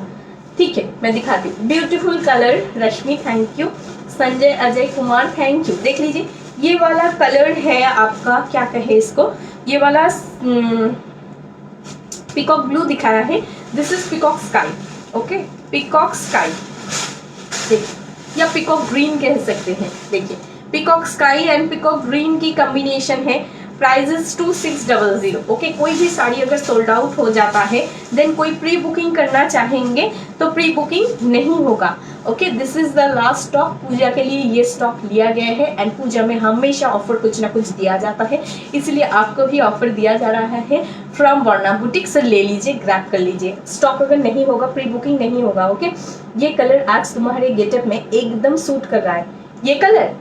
ठीक है, मैं दिखाती हूँ। Beautiful colour Rashmi, thank you. Sanjay Ajay Kumar, thank you. देख लीजिए, ये वाला कलर है आपका, क्या कहे इसको, ये वाला पीकॉक ब्लू दिखाया है। This is peacock sky. Okay, peacock sky देखिए, या पीकॉक ग्रीन कह सकते हैं। देखिए peacock sky and peacock green की कॉम्बिनेशन है। प्राइजेस 2600। ओके, कोई भी साड़ी अगर सोल्ड आउट हो जाता है देन कोई प्री बुकिंग करना चाहेंगे तो प्री बुकिंग नहीं होगा। Okay, this is the last stock. Puja के लिए ये स्टॉक लिया गया है एंड पूजा में हमेशा ऑफर कुछ ना कुछ दिया जाता है, इसलिए आपको भी ऑफर दिया जा रहा है फ्रॉम वर्णा बुटीक से। ले लीजिए, ग्रैब कर लीजिए। स्टॉक अगर नहीं होगा, प्री बुकिंग नहीं होगा। ओके, ये कलर आज तुम्हारे गेटअप में एकदम सूट कर रहा है। ये कलर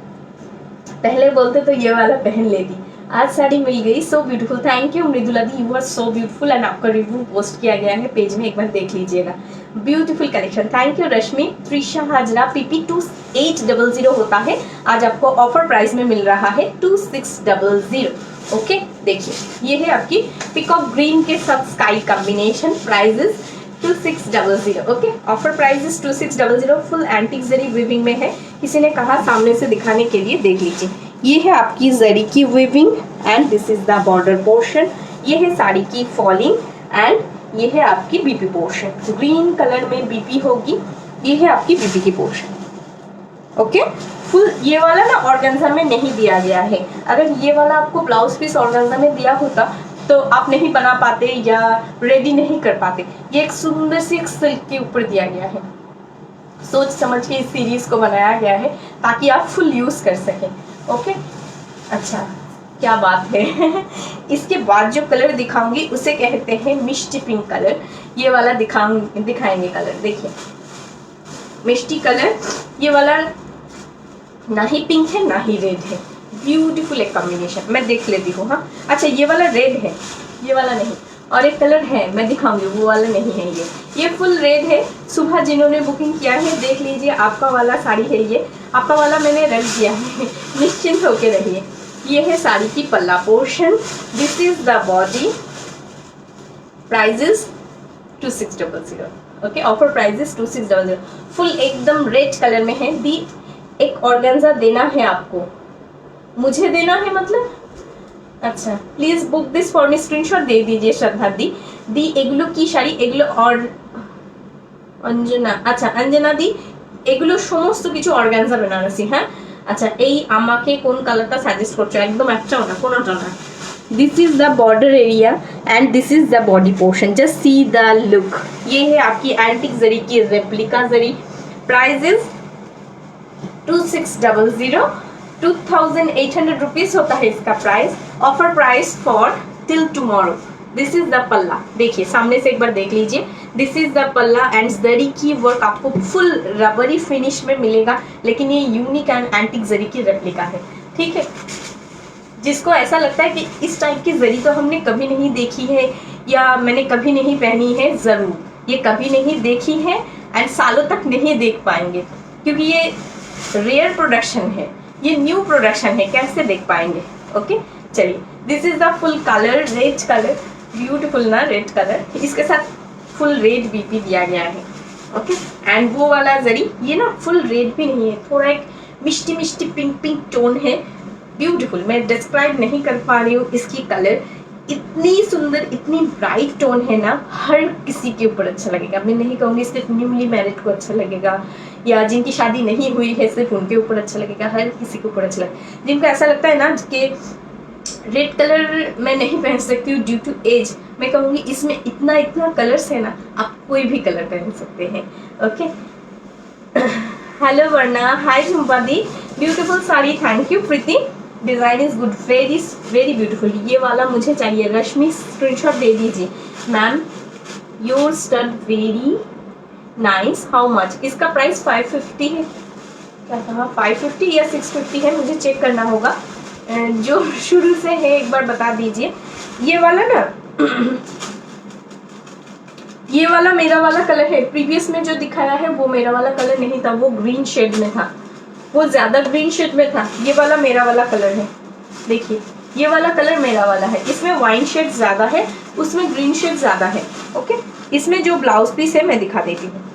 पहले बोलते तो ये वाला पहन लेती, आज साड़ी मिल गई। So beautiful, thank you Mridula दी, you are so beautiful and आपका रिव्यू पोस्ट किया गया है पेज में, एक बार देख लीजिएगा। Beautiful collection, thank you Rashmi. Trisha Hazra, PP 2800 होता है, आज आपको ऑफर प्राइस में मिल रहा है 2600। ओके, देखिए ये है आपकी पीकॉक ग्रीन के साथ sky combination. Prices 2600। Okay, offer prices 2600। Full antique zari weaving में है। किसी ने कहा सामने से दिखाने के लिए, देख लीजिए, ये है आपकी जरी की weaving and this is the border portion. ये है साड़ी की फॉलिंग एंड ये है आपकी बीपी पोर्शन। ग्रीन कलर में बीपी होगी, ये है आपकी बीपी की पोर्शन। ओके, फुल ये वाला ना ऑर्गेन्जा में नहीं दिया गया है। अगर ये वाला आपको ब्लाउज पीस ऑर्गेन्जा में दिया होता तो आप नहीं बना पाते या रेडी नहीं कर पाते। ये एक सुंदर सी एक सिल्क के ऊपर दिया गया है, सोच समझ के इस सीरीज को बनाया गया है ताकि आप फुल यूज कर सकें। ओके, अच्छा क्या बात है। इसके बाद जो कलर दिखाऊंगी उसे कहते हैं मिष्टी पिंक कलर। ये वाला दिखाएंगे कलर, देखिए मिष्टी कलर। ये वाला ना ही पिंक है ना ही रेड है, ब्यूटीफुल एक कॉम्बिनेशन। मैं देख लेती हूँ। हाँ अच्छा, ये वाला रेड है, ये वाला नहीं। और एक कलर है मैं दिखाऊंगी, वो वाला नहीं है। ये फुल रेड है। सुबह जिन्होंने बुकिंग किया है देख लीजिए, आपका वाला साड़ी है ये, आपका वाला मैंने रख दिया है। निश्चिंत होके रहिए। ये है साड़ी की पल्ला portion. This is the body. Prices 2600। Okay, offer prices 2600। Full एकदम रेड कलर में है। दी एक ऑर्गेन्जा देना है आपको, मुझे देना है मतलब। अच्छा, please book this for me, screenshot दे दीजिए श्रद्धा दी एगुलो की শাড়ি এগুলো और अंजना। अच्छा अंजना दी এগুলো সমস্ত কিছু অর্গানজা বেনারসি। হ্যাঁ আচ্ছা, এই আমাকে কোন কালারটা সাজেস্ট করছো? একদম একটাও না, কোনোটা না। This is the border area and this is the body portion. Just see the look. ये है आपकी एंटिक जरी की replica zari. Price is 2600, 2800 rupees होता है इसका price. Offer price for till tomorrow. This is the पल्ला, देखिए सामने से एक बार देख लीजिए। दिस इज द पल्ला एंड जरी की वर्क आपको फुल रबरी फिनिश में मिलेगा, लेकिन ये यूनिक एंड एंटिक जरी की रेप्लिका है। ठीक है, जिसको ऐसा लगता है कि इस टाइप की जरी तो हमने कभी नहीं देखी है या मैंने कभी नहीं पहनी है, जरूर ये कभी नहीं देखी है एंड सालों तक नहीं देख पाएंगे, क्योंकि ये रेयर प्रोडक्शन है, ये न्यू प्रोडक्शन है, कैसे देख पाएंगे। ओके चलिए, this is the full colour, red colour, beautiful ना रेड कलर। इसके साथ फुल रेड बीपी दिया गया है। ओके, एंड वो वाला जरी ये ना फुल रेड भी नहीं है, थोड़ा एक मिष्टी मिष्टी पिंक पिंक टोन है। ब्यूटीफुल, मैं डिस्क्राइब नहीं कर पा रही हूँ इसकी कलर। इतनी सुंदर, इतनी ब्राइट टोन है ना, हर किसी के ऊपर अच्छा लगेगा। मैं नहीं कहूँगी सिर्फ न्यूली मैरिड को अच्छा लगेगा या जिनकी शादी नहीं हुई है सिर्फ उनके ऊपर अच्छा लगेगा, हर किसी के ऊपर अच्छा लगेगा। जिनको ऐसा लगता है ना कि रेड कलर मैं नहीं पहन सकती हूँ ड्यू टू एज, मैं कहूँगी इसमें इतना इतना कलर्स है ना, आप कोई भी कलर पहन सकते हैं। Okay, hello Varna, hi Jhumpa di, beautiful sari, thank you. Preeti, design is good, very very beautiful. ये वाला मुझे चाहिए। रश्मि, स्क्रीनशॉट दे दीजिए। Ma'am your stud very nice, how much? इसका प्राइस 550 है। क्या कहा, 550 या 650 है, मुझे चेक करना होगा। जो शुरू से है एक बार बता दीजिए। ये वाला ना ये वाला मेरा वाला कलर है। प्रीवियस में जो दिखाया है वो मेरा वाला कलर नहीं था, वो ग्रीन शेड में था, वो ज्यादा ग्रीन शेड में था। ये वाला मेरा वाला कलर है, देखिए ये वाला कलर मेरा वाला है। इसमें वाइन शेड ज्यादा है, उसमें ग्रीन शेड ज्यादा है। ओके, इसमें जो ब्लाउज पीस है मैं दिखा देती हूँ।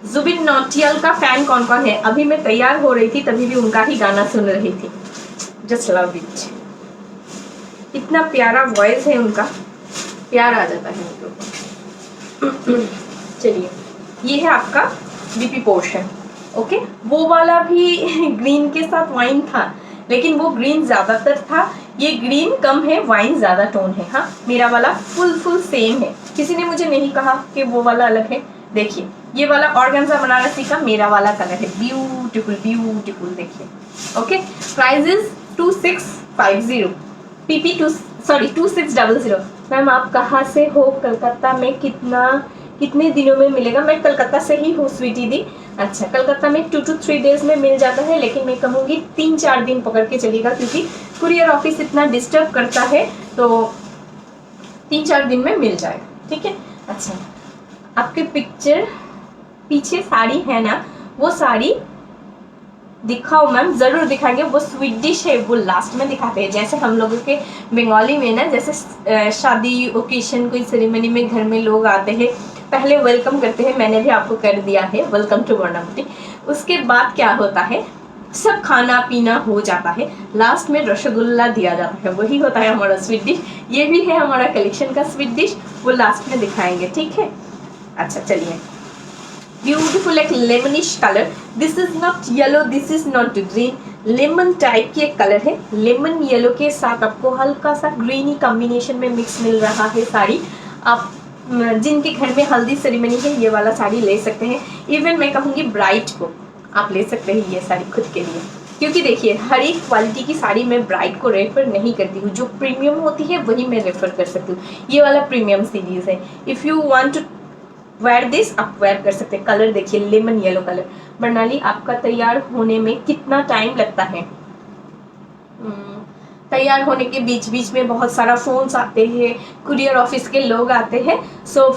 जुबिन नौटियाल का फैन कौन कौन है? अभी मैं तैयार हो रही थी तभी भी उनका ही गाना सुन रही थी। जस्ट लव इट, इतना प्यारा वॉइस है उनका, प्यार आ जाता है उनके ऊपर। चलिए, ये है आपका बीपी पोर्शन। ओके, वो वाला भी ग्रीन के साथ वाइन था, लेकिन वो ग्रीन ज्यादातर था, ये ग्रीन कम है, वाइन ज्यादा टोन है। हाँ, मेरा वाला फुल सेम है, किसी ने मुझे नहीं कहा कि वो वाला अलग है। देखिए ये वाला ऑर्गेन्जा बनारसी का मेरा वाला कलर है, ब्यूटीफुल ब्यूटीफुल। देखिए okay, price is 2650, PP 2600। Ma'am आप कहाँ से हो? कलकत्ता में कितने दिनों में मिलेगा? मैं कलकत्ता से ही हूँ स्वीटी दी। अच्छा, कलकत्ता में 2 to 3 डेज में मिल जाता है, लेकिन मैं कहूँगी 3-4 दिन पकड़ के चलिएगा, क्योंकि कुरियर ऑफिस इतना डिस्टर्ब करता है, तो 3-4 दिन में मिल जाएगा। ठीक है, अच्छा आपके पिक्चर पीछे साड़ी है ना, वो साड़ी दिखाओ मैम। जरूर दिखाएंगे, वो स्वीट डिश है, वो लास्ट में दिखाते हैं। जैसे हम लोगों के बंगाली में ना, जैसे शादी ओकेशन कोई सेरेमनी में घर में लोग आते हैं, पहले वेलकम करते हैं, मैंने भी आपको कर दिया है, वेलकम टू वर्णावती। उसके बाद क्या होता है, सब खाना पीना हो जाता है, लास्ट में रसगुल्ला दिया जाता है, वही होता है हमारा स्वीट डिश। ये भी है हमारा कलेक्शन का स्वीट डिश, वो लास्ट में दिखाएंगे। ठीक है, अच्छा चलिए, ब्यूटीफुल एक lemonish colour. This is not yellow, this is not green, lemon type की एक कलर है, लेमन येलो के साथ आपको हल्का सा ग्रीनी कॉम्बिनेशन में मिक्स मिल रहा है साड़ी। आप जिनके घर में हल्दी सेरेमनी है ये वाला साड़ी ले सकते हैं। इवन मैं कहूँगी ब्राइड को आप ले सकते हैं ये साड़ी खुद के लिए, क्योंकि देखिए हर एक क्वालिटी की साड़ी मैं ब्राइड को रेफर नहीं करती हूँ, जो प्रीमियम होती है वही मैं रेफर कर सकती हूँ। ये वाला प्रीमियम सीरीज है। If you want to wear this आप वेयर कर सकते हैं। कलर देखिए लेमन येलो कलर। बरनाली आपका तैयार होने में कितना टाइम लगता है? तैयार होने के बीच बीच में बहुत सारा फोन्स आते हैं, कुरियर ऑफिस के लोग आते हैं, सो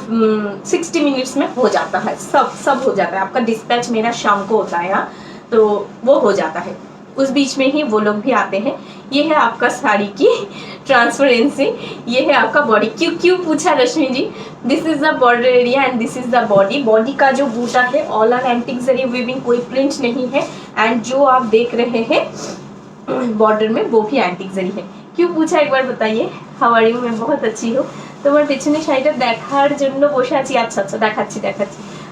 60 मिनट्स में हो जाता है, सब हो जाता है। आपका डिस्पैच मेरा शाम को होता है यहाँ, तो वो हो जाता है, उस बीच में ही वो लोग भी आते हैं। ये है आपका साड़ी की ट्रांसपेरेंसी, ये है आपका बॉडी। क्यों पूछा Rashmi ji? This is the border area and this is the body. Body का जो बूटा है all are antique zari weaving, कोई प्रिंट नहीं है। एंड जो आप देख रहे हैं बॉर्डर में वो भी एंटिक जरी है। क्यों पूछा एक बार बताइए? How are you? मैं बहुत अच्छी हूँ। তোমার পেছনে শাড়িটা দেখার জন্য বসে আছি। अच्छा দেখাচ্ছি।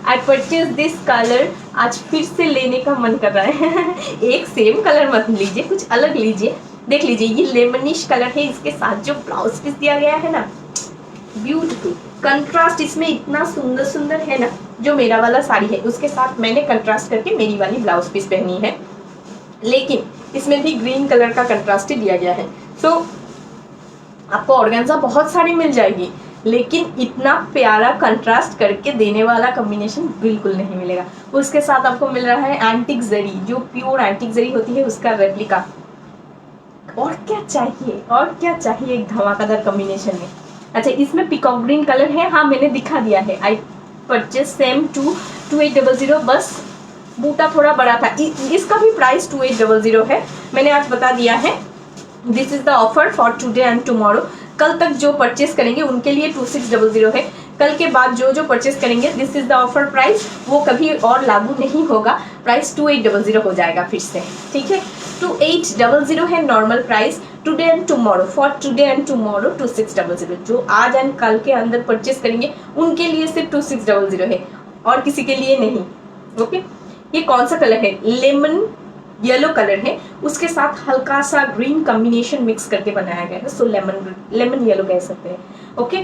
आई परचेज दिस कलर, आज फिर से लेने का मन कर रहा है। एक सेम कलर मत लीजिए, कुछ अलग लीजिए। देख लीजिए ये लेमनिश कलर है, इसके साथ जो ब्लाउज पीस दिया गया है ना, ब्यूटीफुल कंट्रास्ट इसमें इतना सुंदर है ना। जो मेरा वाला साड़ी है उसके साथ मैंने कंट्रास्ट करके मेरी वाली ब्लाउज पीस पहनी है, लेकिन इसमें भी ग्रीन कलर का कंट्रास्ट ही दिया गया है। सो आपको ऑर्गेन्जा बहुत सारी मिल जाएगी, लेकिन इतना प्यारा कंट्रास्ट करके देने वाला कॉम्बिनेशन बिल्कुल नहीं मिलेगा। उसके साथ आपको मिल रहा है एंटिक जरी, जो प्योर एंटिक जरी होती है उसका रेप्लिका। और क्या चाहिए एक धमाकेदार कॉम्बिनेशन में। अच्छा इसमें पिकॉक ग्रीन कलर है, हाँ मैंने दिखा दिया है। आई परचेज सेम 2800, बस बूटा थोड़ा बड़ा था। इसका भी प्राइस 2800 है, मैंने आज बता दिया है। This is the offer for today and tomorrow. कल तक जो परचेस करेंगे उनके लिए 2600 है। कल के बाद जो परचेस करेंगे this is the offer price, वो कभी और लागू नहीं होगा। प्राइस 2800 हो जाएगा फिर से, ठीक है। 2800 है normal price. Today and tomorrow, for today and tomorrow 2600। जो आज एंड कल के अंदर परचेस करेंगे उनके लिए सिर्फ 2600 है, और किसी के लिए नहीं। ओके ये कौन सा कलर है? लेमन येलो कलर है, उसके साथ हल्का सा ग्रीन कॉम्बिनेशन मिक्स करके बनाया गया है। सो लेमन येलो कह सकते हैं। ओके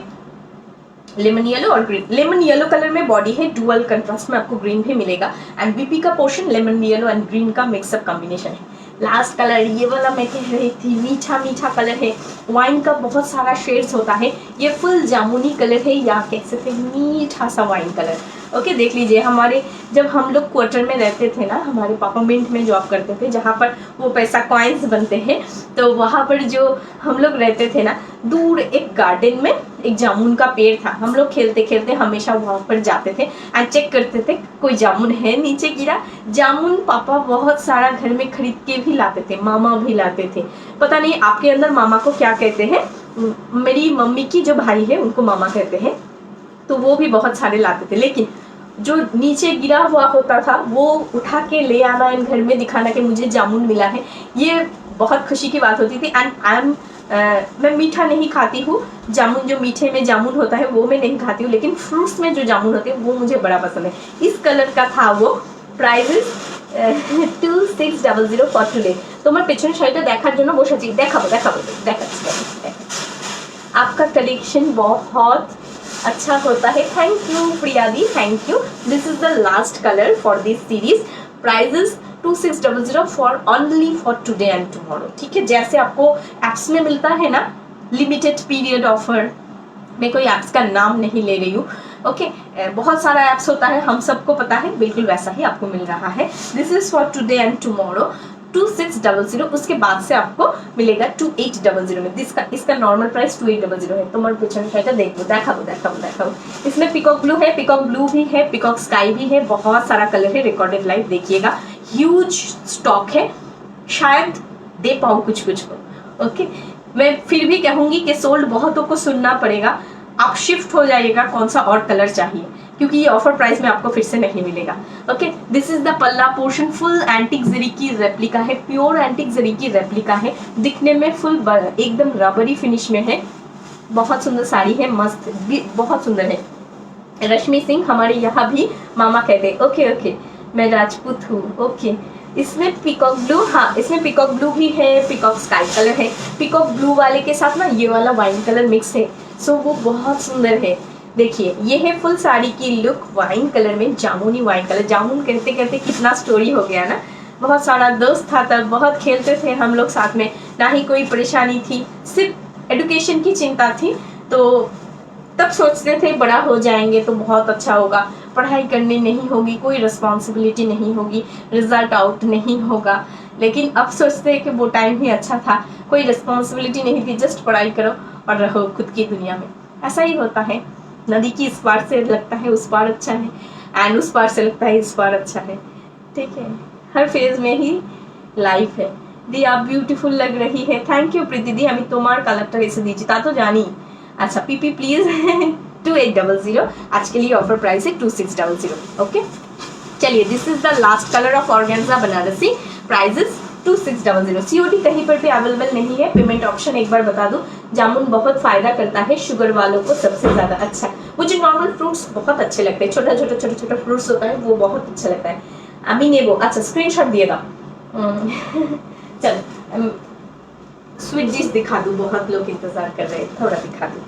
लेमन येलो और ग्रीन। लेमन येलो कलर में बॉडी है, डुअल कंट्रास्ट में आपको ग्रीन भी मिलेगा। एंड बीपी का portion lemon yellow and green का मिक्सअप कॉम्बिनेशन है। लास्ट कलर ये वाला मैं कह रही थी, मीठा कलर है। वाइन का बहुत सारा शेड्स होता है, ये फुल जामुनी कलर है, या कह सकते हैं मीठा सा वाइन कलर। ओके देख लीजिए, हमारे जब हम लोग क्वार्टर में रहते थे ना, हमारे पापा मिंट में जॉब करते थे, जहाँ पर वो पैसा कॉइन्स बनते हैं, तो वहाँ पर जो हम लोग रहते थे ना, दूर एक गार्डन में एक जामुन का पेड़ था। हम लोग खेलते खेलते हमेशा वहाँ पर जाते थे एंड चेक करते थे कोई जामुन है नीचे गिरा। जामुन पापा बहुत सारा घर में खरीद के भी लाते थे, मामा भी लाते थे। पता नहीं आपके अंदर मामा को क्या कहते हैं, मेरी मम्मी की जो भाई है उनको मामा कहते हैं, तो वो भी बहुत सारे लाते थे। लेकिन जो नीचे गिरा हुआ होता था वो उठा के ले आना एंड घर में दिखाना कि मुझे जामुन मिला है, ये बहुत खुशी की बात होती थी। एंड मैं मीठा नहीं खाती हूँ, जामुन जो मीठे में जामुन होता है वो मैं नहीं खाती हूँ, लेकिन फ्रूट्स में जो जामुन होते हैं वो मुझे बड़ा पसंद है। इस कलर का था वो। Price 2600 for today. তোমার পেছনের শাড়িটা দেখার জন্য বসেছি, দেখাচ্ছি। आपका कलेक्शन बहुत अच्छा होता है। थैंक यू प्रिया दी, thank you. This is the last colour for this series. Prices 2600 for only for today and tomorrow, ठीक है। जैसे आपको एप्स में मिलता है ना लिमिटेड पीरियड ऑफर, मैं कोई एप्स का नाम नहीं ले रही हूँ, ओके बहुत सारा एप्स होता है, हम सबको पता है, बिल्कुल वैसा ही आपको मिल रहा है। This is for today and tomorrow 2600, उसके बाद से आपको मिलेगा 2800 में। इसका नॉर्मल प्राइस 2800 है। তোমার পেছনে শাড়িটা দেখাবো। इसमें पिकॉक ब्लू है, पिकॉक ब्लू भी है, पिकॉक स्काई भी है, बहुत सारा कलर है। रिकॉर्डेड लाइव देखिएगा, ह्यूज स्टॉक है, शायद दे पाऊँ कुछ को। ओके मैं फिर भी कहूँगी कि सोल्ड बहुतों को सुनना पड़ेगा। आप शिफ्ट हो जाइएगा कौन सा और कलर चाहिए, क्योंकि ये ऑफर प्राइस में आपको फिर से नहीं मिलेगा। ओके दिस इज द पल्ला पोर्शन, फुल एंटिक जरी की रेप्लिका है, प्योर एंटिक जरी की रेप्लिका है। दिखने में फुल एकदम रबरी फिनिश में है, बहुत सुंदर साड़ी है, मस्त बहुत सुंदर है। रश्मि सिंह हमारे यहाँ भी मामा कहते हैं। ओके मैं राजपूत हूँ। ओके इसमें पीकॉक ब्लू, हाँ इसमें पीकॉक ब्लू भी है, पीकॉक स्काई कलर है। पीकॉक ब्लू वाले के साथ ना ये वाला वाइन कलर मिक्स है, सो वो बहुत सुंदर है। देखिए ये है फुल साड़ी की लुक वाइन कलर में, जामुनी वाइन कलर। जामुन कहते कहते कितना स्टोरी हो गया ना। बहुत सारा दोस्त था तब, बहुत खेलते थे हम लोग साथ में, ना ही कोई परेशानी थी, सिर्फ एडुकेशन की चिंता थी। तो तब सोचते थे बड़ा हो जाएंगे तो बहुत अच्छा होगा, पढ़ाई करनी नहीं होगी, कोई रिस्पॉन्सिबिलिटी नहीं होगी, रिजल्ट आउट नहीं होगा। लेकिन अब सोचते हैं कि वो टाइम ही अच्छा था, कोई रिस्पॉन्सिबिलिटी नहीं थी, जस्ट पढ़ाई करो और रहो खुद की दुनिया में। ऐसा ही होता है, नदी की इस पार से लगता है उस पार अच्छा है, एंड उस पार से लगता है इस पार अच्छा है। ठीक है, हर फेज में ही लाइफ है। दी आप ब्यूटीफुल लग रही है, थैंक यू प्रीति दी। हमें तुम्हार कलेक्टर ऐसे दीजिए ता तो जानी। अच्छा पीपी प्लीज 2800, आज के लिए ऑफर प्राइस है 2600। ओके चलिए, this is the last colour of organza Banarasi, price is 2600। COD कहीं पर भी अवेलेबल नहीं है। पेमेंट ऑप्शन एक बार बता दूं, जामुन बहुत फायदा करता है शुगर वालों को सबसे ज्यादा। अच्छा, मुझे नॉर्मल फ्रूट्स बहुत अच्छे लगते हैं, छोटा छोटा फ्रूट्स होता है वो बहुत अच्छा लगता है। अभी नेबो, अच्छा स्क्रीनशॉट दिएगा। चल स्वीट डिश दिखा दूं, बहुत लोग इंतजार कर रहे हैं, थोड़ा दिखा दूं,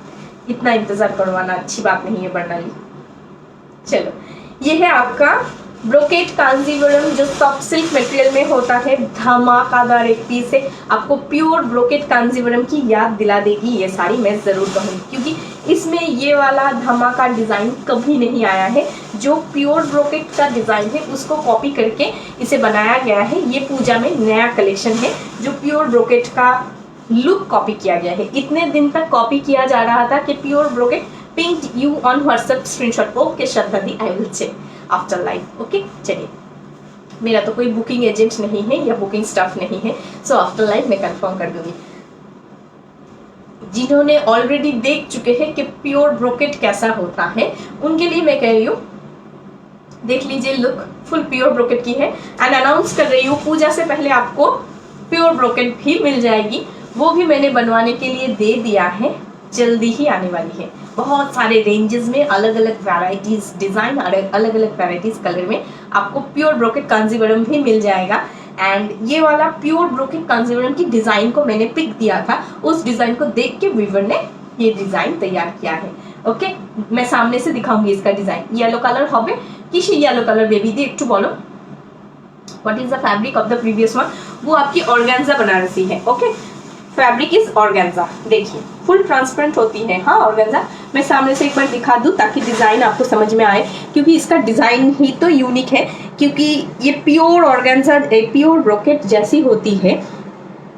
इतना इंतजार करवाना अच्छी बात नहीं है बर्नली। चलो ये है आपका ब्रोकेट कांजीवरम, जो सॉफ्ट सिल्क मटेरियल में होता है, धमाकादार एक पीस है। आपको प्योर ब्रोकेट कांजीवरम की याद दिला देगी ये साड़ी, मैं जरूर कहूँगी, क्योंकि इसमें ये वाला धमाका डिजाइन कभी नहीं आया है। जो प्योर ब्रोकेट का डिजाइन है उसको कॉपी करके इसे बनाया गया है। ये पूजा में नया कलेक्शन है जो प्योर ब्रोकेट का लुक कॉपी किया गया है। इतने दिन तक कॉपी किया जा रहा था कि pure brocade pink you on WhatsApp screenshot. Okay Shraddha दी, I will check after live. Okay चलिए, मेरा तो कोई बुकिंग एजेंट नहीं है या बुकिंग स्टाफ नहीं है, सो आफ्टर लाइव मैं कंफर्म कर दूंगी। जिन्होंने ऑलरेडी देख चुके हैं कि प्योर ब्रोकेट कैसा होता है, उनके लिए मैं कह रही हूँ देख लीजिए, लुक फुल प्योर ब्रोकेट की है। एंड अनाउंस कर रही हूँ, पूजा से पहले आपको प्योर ब्रोकेट भी मिल जाएगी, वो भी मैंने बनवाने के लिए दे दिया है, जल्दी ही आने वाली है। बहुत सारे रेंजेस में अलग अलग वैरायटीज डिजाइन, अलग अलग वैरायटीज कलर में आपको प्योर ब्रोकेट कांजीवरम भी मिल जाएगा। एंड ये वाला प्योर ब्रोकेट कांजीवरम की डिजाइन को मैंने पिक दिया था, उस डिजाइन को देख के वीवर ने ये डिजाइन तैयार किया है। ओके मैं सामने से दिखाऊंगी इसका डिजाइन। येलो कलर হবে किसी येलो कलर बेबी दी একটু बोलो what is the fabric of the previous one. वो आपकी ऑर्गेन्जा बनारसी है। ओके फैब्रिक इज ऑर्गेन्जा, देखिए फुल ट्रांसपेरेंट होती है। हाँ ऑर्गेन्जा, मैं सामने से एक बार दिखा दूं ताकि डिजाइन आपको समझ में आए, क्योंकि इसका डिजाइन ही तो यूनिक है। क्योंकि ये प्योर ऑर्गेन्जा प्योर ब्रोकेट जैसी होती है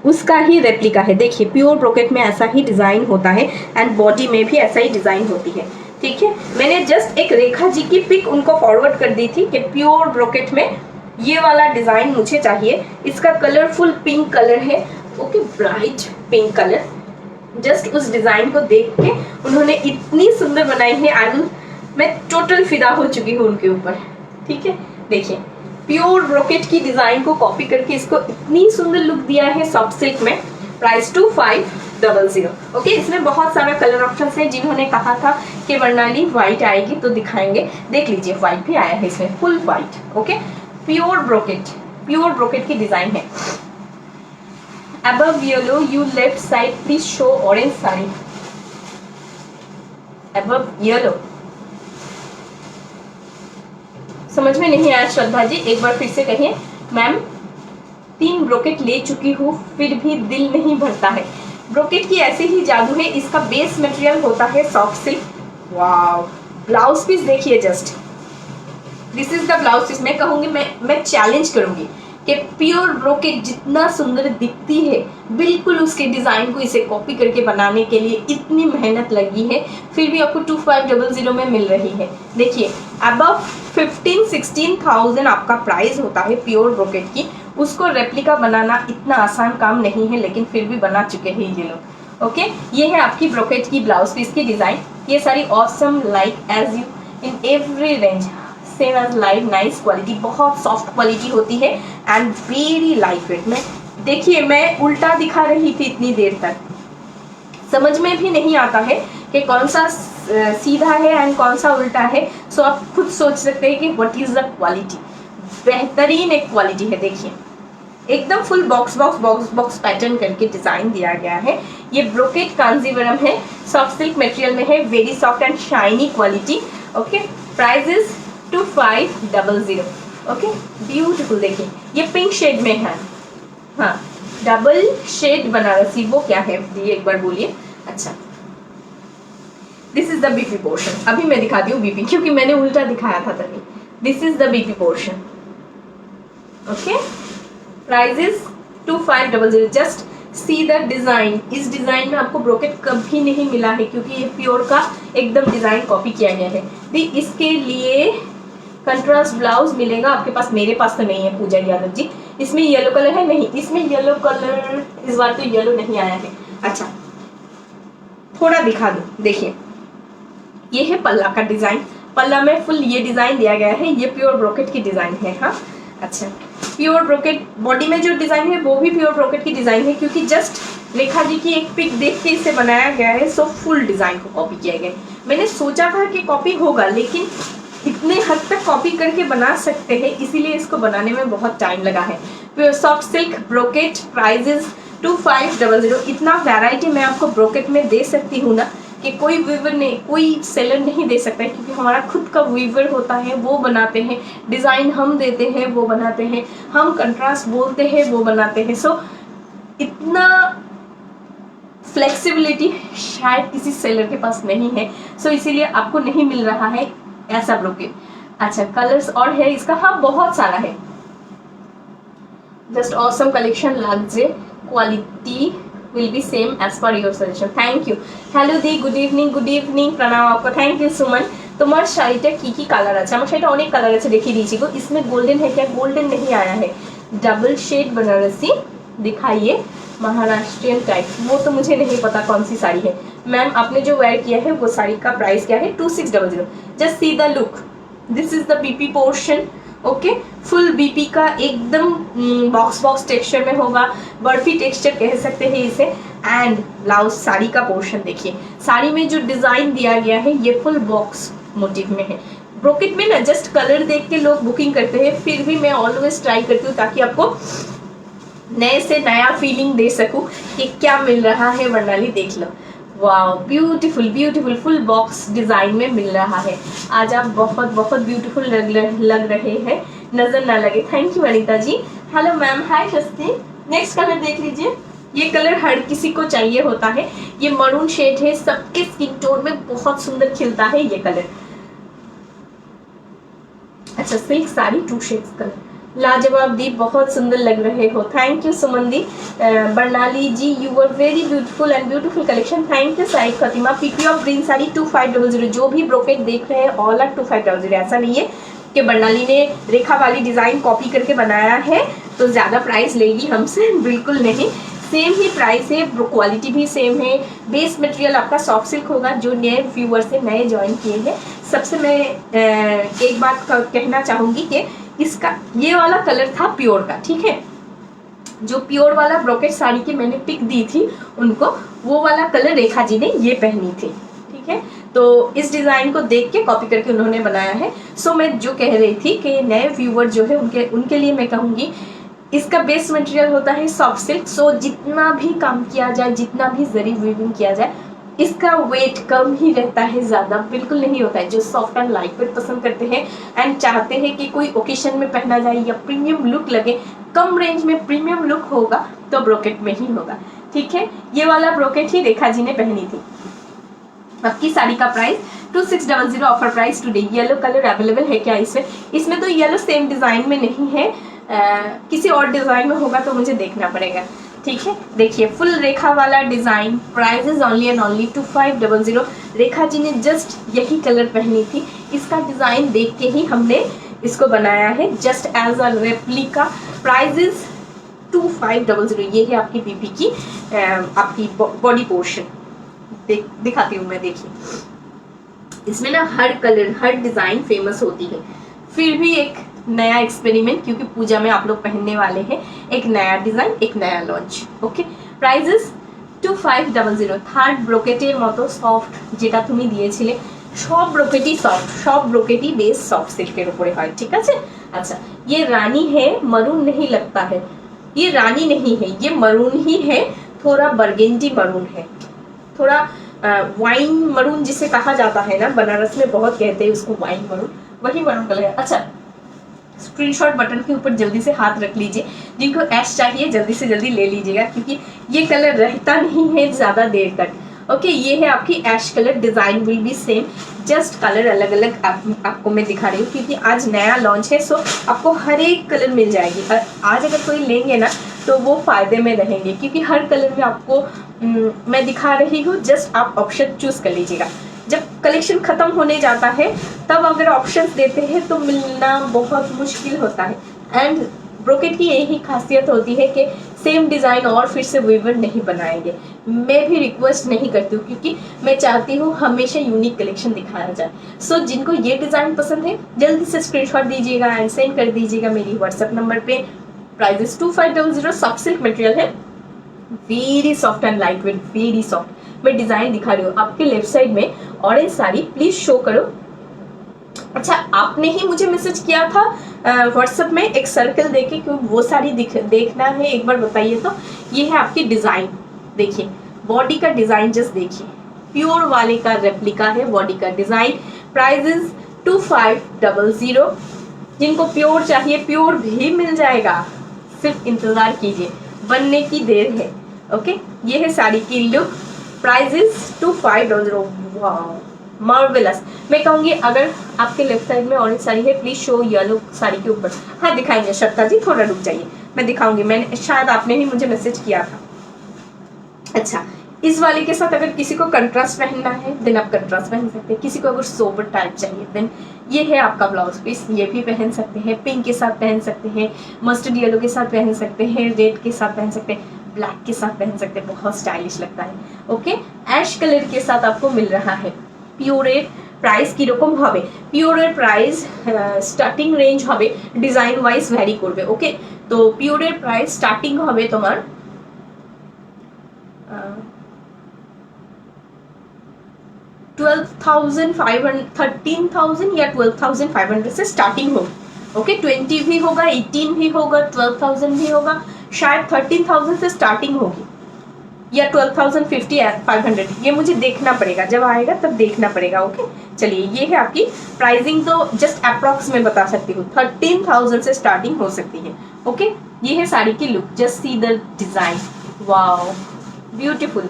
उसका ही रेप्लिका है। देखिए प्योर ब्रोकेट में ऐसा ही डिजाइन होता है एंड बॉडी में भी ऐसा ही डिजाइन होती है। ठीक है, मैंने जस्ट एक रेखा जी की पिक उनको फॉरवर्ड कर दी थी कि प्योर ब्रोकेट में ये वाला डिजाइन मुझे चाहिए। इसका कलरफुल पिंक कलर है, okay bright pink colour. Just उस डिजाइन को देख के उन्होंने इतनी सुंदर बनाई है, मैं टोटल फिदा हो चुकी हूँ उनके ऊपर। ठीक है, देखिए प्योर ब्रोकेट की डिजाइन को कॉपी करके इसको इतनी सुंदर लुक दिया है सॉफ्ट सिल्क में। प्राइस 2500। ओके इसमें बहुत सारा कलर ऑप्शन है। जिन्होंने कहा था कि वर्णाली व्हाइट आएगी तो दिखाएंगे, देख लीजिए व्हाइट भी आया है इसमें, full white. Okay pure brocade की डिजाइन है। Above yellow, you left side, please show orange sari. Above yellow. समझ में नहीं आया श्रद्धा जी, एक बार फिर से कहिए। मैम 3 ब्रोकेट ले चुकी हूँ फिर भी दिल नहीं भरता है। ब्रोकेट की ऐसे ही जादू है, इसका बेस मटेरियल होता है soft silk. Wow, blouse piece देखिए just, this is the blouse piece. मैं कहूँगी, मैं चैलेंज करूँगी कि प्योर ब्रोकेट जितना सुंदर दिखती है, बिल्कुल उसके डिजाइन को इसे कॉपी करके बनाने के लिए इतनी मेहनत लगी है, फिर भी आपको 2500 में मिल रही है। देखिए अबव 15-16,000 आपका प्राइस होता है प्योर ब्रोकेट की, उसको रेप्लिका बनाना इतना आसान काम नहीं है, लेकिन फिर भी बना चुके हैं ये लोग। ओके ये है आपकी ब्रोकेट की ब्लाउज पीस की डिजाइन। ये सारी awesome like as you in every range, same as light, nice quality, बहुत सॉफ्ट क्वालिटी होती है एंड वेरी लाइट वेट में। देखिए मैं उल्टा दिखा रही थी इतनी देर तक, समझ में भी नहीं आता है कि कौन सा सीधा है एंड कौन सा उल्टा है। सो आप खुद सोच सकते हैं कि व्हाट इज द क्वालिटी। बेहतरीन एक क्वालिटी है। देखिए एकदम full box box box box pattern करके डिजाइन दिया गया है। ये ब्रोकेट कांजीवरम है, सॉफ्ट सिल्क मटेरियल में है, very soft and shiny quality. Okay, price is 2500। Okay, beautiful. देखिए ये पिंक शेड में है। हाँ, डबल शेड बनारसी, वो क्या है ये एक बार बोलिए। अच्छा, this is the BP portion. अभी मैं दिखाती हूँ बीपी, क्योंकि मैंने उल्टा दिखाया था तभी। This is the BP portion. Okay, price is 2500। Just see the design. इस डिजाइन में आपको ब्रोकेट कभी नहीं मिला है, क्योंकि ये प्योर का एकदम डिजाइन कॉपी किया गया है। इसके लिए कंट्रास्ट ब्लाउज मिलेगा आपके पास, मेरे पास तो नहीं है पूजा यादव जी। इसमें येलो कलर है? नहीं, इसमें येलो कलर इस बार तो येलो नहीं आया है। अच्छा, थोड़ा दिखा दूं। देखिए ये है पल्ला का डिजाइन। पल्ला में फुल ये डिजाइन दिया गया है। ये प्योर ब्रोकेट की डिजाइन है। हाँ, अच्छा, प्योर ब्रोकेट। बॉडी में जो डिजाइन है वो भी प्योर ब्रोकेट की डिजाइन है, क्योंकि जस्ट रेखा जी की एक पिक देख के इसे बनाया गया है। सो फुल डिजाइन को कॉपी किया गया है। मैंने सोचा था कि कॉपी होगा, लेकिन इतने हद तक कॉपी करके बना सकते हैं, इसीलिए इसको बनाने में बहुत टाइम लगा है। Pure soft silk brocade, prices 2500। इतना वैरायटी मैं आपको ब्रोकेट में दे सकती हूँ ना कि कोई वीवर नहीं, कोई सेलर नहीं दे सकता है, क्योंकि हमारा खुद का वीवर होता है, वो बनाते हैं। डिज़ाइन हम देते हैं, वो बनाते हैं। हम कंट्रास्ट बोलते हैं, वो बनाते हैं। सो इतना फ्लेक्सिबिलिटी शायद किसी सेलर के पास नहीं है। सो इसीलिए आपको नहीं मिल रहा है ऐसा ब्रोकेट। अच्छा, कलर्स और है इसका? हाँ, बहुत सारा है। जस्ट ऑसम कलेक्शन लागजे, quality will be same as per your suggestion. Thank you. Hello the, good evening প্রণাম आपको। थैंक यू सुमन। তোমার শাড়িটা কি কালার আছে? আমার শাড়িটা অনেক কালার আছে, দেখিয়ে দিয়েছি गो। इसमें गोल्डन है क्या? गोल्डन नहीं आया है, डबल शेड बनारसी दिखाइए, महाराष्ट्रियन टाइप। वो तो मुझे नहीं पता कौन सी साड़ी है। मैम आपने जो वेयर किया है वो साड़ी का प्राइस क्या है? 2600। Just see the look. This is the BP portion. Okay, full BP का एकदम बॉक्स बॉक्स टेक्सचर में होगा, बर्फी टेक्सचर कह सकते हैं इसे। एंड ब्लाउज साड़ी का पोर्शन देखिए, साड़ी में जो डिजाइन दिया गया है ये फुल बॉक्स मोटिव में है। ब्रोकेट में ना जस्ट कलर देख के लोग बुकिंग करते हैं, फिर भी मैं ऑलवेज ट्राई करती हूँ ताकि आपको नए से नया फीलिंग दे सकूं कि क्या मिल रहा है। वर्णाली देख लो, wow, beautiful beautiful full box design में मिल रहा है। आज आप बहुत बहुत ब्यूटीफुल लग रहे हैं, नजर ना लगे। Thank you Anita ji. Hello ma'am, hi Shasti. Next colour देख लीजिए। ये कलर हर किसी को चाहिए होता है। ये मरून शेड है, सबके स्किन टोन में बहुत सुंदर खिलता है ये कलर। अच्छा, सिल्क साड़ी 2 शेड्स कलर, लाजवाब दी, बहुत सुंदर लग रहे हो। Thank you Suman di. Barnali ji, you are very beautiful and beautiful collection. Thank you साइड खतीमा। PP of green sari 2500। जो भी ब्रोकेट देख रहे हैं ऑल आर 2500। ऐसा नहीं है कि बरनाली ने रेखा वाली डिजाइन कॉपी करके बनाया है तो ज्यादा प्राइस लेगी हमसे, बिल्कुल नहीं। सेम ही प्राइस है, क्वालिटी भी सेम है। बेस मटेरियल आपका सॉफ्ट सिल्क होगा। जो नए व्यूअर से नए ज्वाइन किए हैं, सबसे मैं एक बात कहना चाहूँगी कि इसका ये वाला कलर था प्योर का, ठीक है। जो प्योर वाला ब्रोकेट साड़ी की मैंने पिक दी थी उनको, वो वाला कलर रेखा जी ने ये पहनी थी, ठीक है। तो इस डिज़ाइन को देख के कॉपी करके उन्होंने बनाया है। सो मैं जो कह रही थी कि नए व्यूअर जो है उनके लिए मैं कहूँगी, इसका बेस मटेरियल होता है सॉफ्ट सिल्क। सो जितना भी काम किया जाए, जितना भी जरी वीविंग किया जाए, इसका वेट कम ही रहता है, ज़्यादा बिल्कुल नहीं होता है। जो सॉफ्ट एंड लाइट वेट पसंद करते हैं एंड चाहते हैं कि कोई ओकेशन में पहना जाए या प्रीमियम लुक लगे, कम रेंज में प्रीमियम लुक होगा तो ब्रोकेट में ही होगा, ठीक है। ये वाला ब्रोकेट ही रेखा जी ने पहनी थी। आपकी साड़ी का price 2600 offer price today. Yellow colour available है क्या इसमें? इसमें तो येलो सेम डिज़ाइन में नहीं है, किसी और डिज़ाइन में होगा तो मुझे देखना पड़ेगा, ठीक है। देखिए फुल रेखा वाला design, price is only and only 2500। Rekha ji ने जस्ट यही कलर पहनी थी, इसका डिज़ाइन देख के ही हमने इसको बनाया है just as a replica. Price is 2500। ये है आपकी बीपी की आपकी बॉडी पोर्शन। दिखाती हूँ मैं, देखिए इसमें ना हर कलर हर डिज़ाइन फेमस होती है, फिर भी एक नया एक्सपेरिमेंट, क्योंकि पूजा में आप लोग पहनने वाले हैं, एक नया डिज़ाइन, एक नया लॉन्च। Okay, prices 2500। থার্ড ব্রোকেটের মতো সফট যেটা তুমি দিয়েছিলে, সব ব্রোকেটই সফট, সব ব্রোকেটই বেস সফট সিল্কের উপরে হয়, ঠিক আছে। अच्छा, ये रानी है, मरून नहीं लगता है, ये रानी नहीं है, ये मरून ही है, थोड़ा बर्गेंडी मरून है, थोड़ा वाइन मरून जिसे कहा जाता है ना, बनारस में बहुत कहते हैं उसको वाइन मरून, वही मरून कलर है। अच्छा, स्क्रीनशॉट बटन के ऊपर जल्दी से हाथ रख लीजिए, जिनको ऐश चाहिए जल्दी से जल्दी ले लीजिएगा, क्योंकि ये कलर रहता नहीं है ज्यादा देर तक। ओके, ये है आपकी ash colour, design will be same, just colour अलग अलग आपको मैं दिखा रही हूँ, क्योंकि आज नया लॉन्च है, सो आपको हर एक कलर मिल जाएगी। आज अगर कोई लेंगे ना तो वो फायदे में रहेंगे, क्योंकि हर कलर में आपको मैं दिखा रही हूँ, जस्ट आप ऑप्शन चूज कर लीजिएगा। जब कलेक्शन खत्म होने जाता है तब अगर ऑप्शंस देते हैं तो मिलना बहुत मुश्किल होता है। एंड ब्रोकेट की यही खासियत होती है कि सेम डिज़ाइन और फिर से वीवर नहीं बनाएंगे। मैं भी रिक्वेस्ट नहीं करती हूँ, क्योंकि मैं चाहती हूँ हमेशा यूनिक कलेक्शन दिखाया जाए। सो जिनको ये डिज़ाइन पसंद है जल्दी से स्क्रीनशॉट दीजिएगा एंड सेंड कर दीजिएगा मेरी व्हाट्सएप नंबर पे। प्राइस 2500, सॉफ्ट सिल्क मटेरियल है, very soft and light weight, very soft. मैं डिजाइन दिखा रही हूँ आपके लेफ्ट साइड में, ऑरेंज साड़ी, प्लीज शो करो। अच्छा, आपने ही मुझे मैसेज किया था व्हाट्सएप में एक सर्कल देके, क्यों वो साड़ी देखना है, एक बार बताइए तो। ये है आपकी डिजाइन, देखिए बॉडी का डिजाइन जस्ट देखिए, प्योर वाले का रेप्लिका है बॉडी का डिजाइन। प्राइस 2500, जिनको प्योर चाहिए प्योर भी मिल जाएगा, सिर्फ इंतजार कीजिए, बनने की देर है। ओके, ये है साड़ी की लुक, प्राइस 2500। Wow, marvellous. मैं कहूंगी अगर आपके लेफ्ट साइड में ऑरेंज साड़ी है, प्लीज शो येलो साड़ी के ऊपर। हाँ दिखाएंगे श्रद्धा जी, थोड़ा रुक जाइए, मैं दिखाऊंगी, मैंने शायद आपने ही मुझे मैसेज किया था। अच्छा, इस वाले के साथ अगर किसी को कंट्रास्ट पहनना है देन आप कंट्रास्ट पहन सकते हैं, किसी को अगर सोबर टाइप चाहिए देन ये है आपका ब्लाउज पीस, ये भी पहन सकते हैं, पिंक के साथ पहन सकते हैं, मस्टर्ड येलो के साथ पहन सकते हैं, रेड के साथ पहन सकते हैं, ब्लैक के साथ पहन सकते हैं, बहुत स्टाइलिश लगता है। ओके, ऐश कलर के साथ आपको मिल रहा है। পিওরের প্রাইস কীরকম হবে, পিওরের প্রাইস স্টার্টিং রেঞ্জ হবে ডিজাইন ওয়াইজ ভ্যারি করবে। ওকে, তো পিওরের প্রাইস স্টার্টিং হবে তোমার 12,500, 13,000 या 12,500 से स्टार्टिंग होगी। ओके, 20 भी होगा, 18 भी होगा, 12,000 भी होगा, शायद 13,000 से स्टार्टिंग होगी या 12,050 या 500, ये मुझे देखना पड़ेगा, जब आएगा तब देखना पड़ेगा। ओके, चलिए ये है आपकी प्राइसिंग, तो जस्ट अप्रॉक्स में बता सकती हूँ 13,000 से स्टार्टिंग हो सकती है। ओके, ये है साड़ी की look, just see the design, wow beautiful.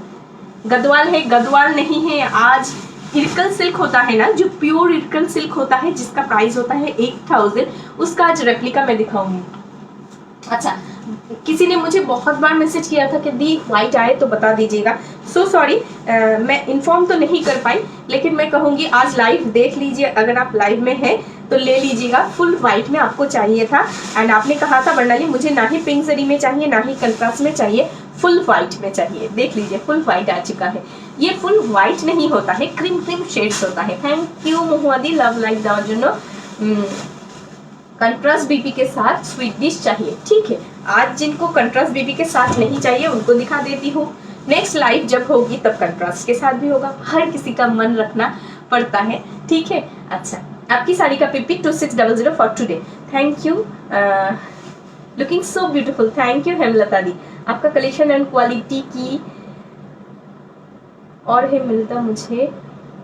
Gadwal है, गदवाल नहीं है, आज इरकल सिल्क होता है ना, जो प्योर इरकल सिल्क होता है जिसका प्राइस होता है 8,000, उसका आज रेप्लिका मैं दिखाऊंगी। अच्छा, किसी ने मुझे बहुत बार मैसेज किया था कि दी वाइट आए तो बता दीजिएगा, सो सॉरी, मैं इन्फॉर्म तो नहीं कर पाई, लेकिन मैं कहूँगी आज लाइव देख लीजिए, अगर आप लाइव में हैं तो ले लीजिएगा। फुल वाइट में आपको चाहिए था एंड आपने कहा था बर्नाली मुझे ना ही पिंक जरी में चाहिए ना ही कंट्रास्ट में चाहिए, फुल वाइट में चाहिए। देख लीजिए फुल वाइट आ चुका है, ये फुल वाइट नहीं होता है, क्रीम क्रीम शेड्स होता है। Thank you Mohammadi, love like दाजुनो। कंट्रास्ट बीबी के साथ स्वीट डिश चाहिए, ठीक है, आज जिनको कंट्रास्ट बीबी के साथ नहीं चाहिए उनको दिखा देती हूँ, नेक्स्ट लाइव जब होगी तब कंट्रास्ट के साथ भी होगा, हर किसी का मन रखना पड़ता है, ठीक है। अच्छा, आपकी साड़ी का PP 2600 for today, thank you, looking so beautiful, thank you Hemlata di. आपका कलेक्शन एंड क्वालिटी की और है मिलता मुझे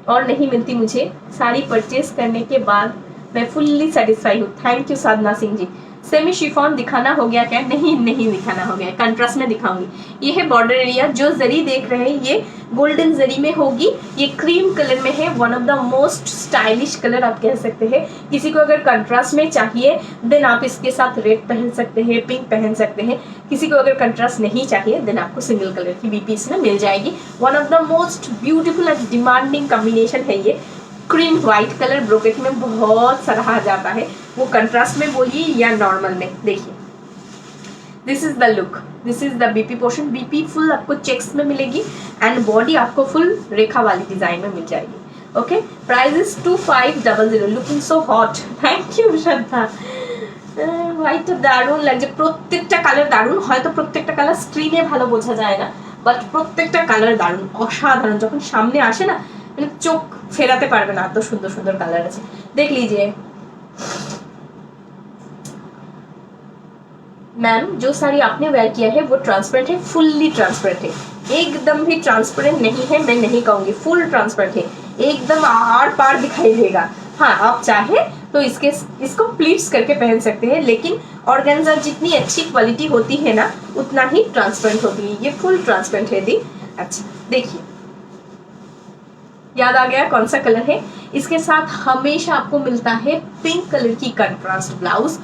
और नहीं मिलती मुझे, साड़ी परचेज करने के बाद मैं फुल्ली सेटिस्फाई हूँ। Thank you Sadhana Singh ji. Semi chiffon दिखाना हो गया क्या? नहीं नहीं दिखाना हो गया, कंट्रास्ट में दिखाऊंगी। ये है बॉर्डर एरिया, जो जरी देख रहे हैं ये गोल्डन जरी में होगी, ये क्रीम कलर में है, one of the most stylish colour आप कह सकते हैं। किसी को अगर कंट्रास्ट में चाहिए देन आप इसके साथ रेड पहन सकते हैं, पिंक पहन सकते हैं। किसी को अगर कंट्रास्ट नहीं चाहिए देन आपको सिंगल कलर की बीपी इसमें मिल जाएगी। One of the most beautiful and demanding combination है ये। क्रीम व्हाइट कलर ब्रोकेट में बहुत सराहा जाता है, वो कंट्रास्ट में बोलिए या नॉर्मल में। देखिए this is the look, this is the BP portion. BP full आपको चेक्स में मिलेगी एंड बॉडी आपको फुल रेखा वाली डिजाइन में मिल जाएगी। Okay, price is 2500। Looking so hot, thank you Shraddha. White দারুণ লাগছে, প্রত্যেকটা কালার দারুণ। হয়তো প্রত্যেকটা কালার স্ক্রিনে ভালো বোঝা যায় না, বাট প্রত্যেকটা কালার দারুণ, অসাধারণ। যখন সামনে আসে না মানে চোখ ফেরাতে পারবে না, এত সুন্দর সুন্দর কালার আছে। দেখ लीजिए मैम जो साड़ी आपने वेयर किया है वो ट्रांसपेरेंट है, फुल्ली ट्रांसपेरेंट है, एकदम भी ट्रांसपेरेंट नहीं है, मैं नहीं कहूँगी, फुल ट्रांसपेरेंट है, एकदम आर पार दिखाई देगा। हाँ आप चाहे तो इसको प्लीट्स करके पहन सकते हैं, लेकिन ऑर्गेन्जा जितनी अच्छी क्वालिटी होती है ना उतना ही ट्रांसपेरेंट होती है। ये फुल ट्रांसपेरेंट है दी। अच्छा देखिए, याद आ गया कौन सा कलर है। इसके साथ हमेशा आपको मिलता है पिंक कलर की कंट्रास्ट ब्लाउज,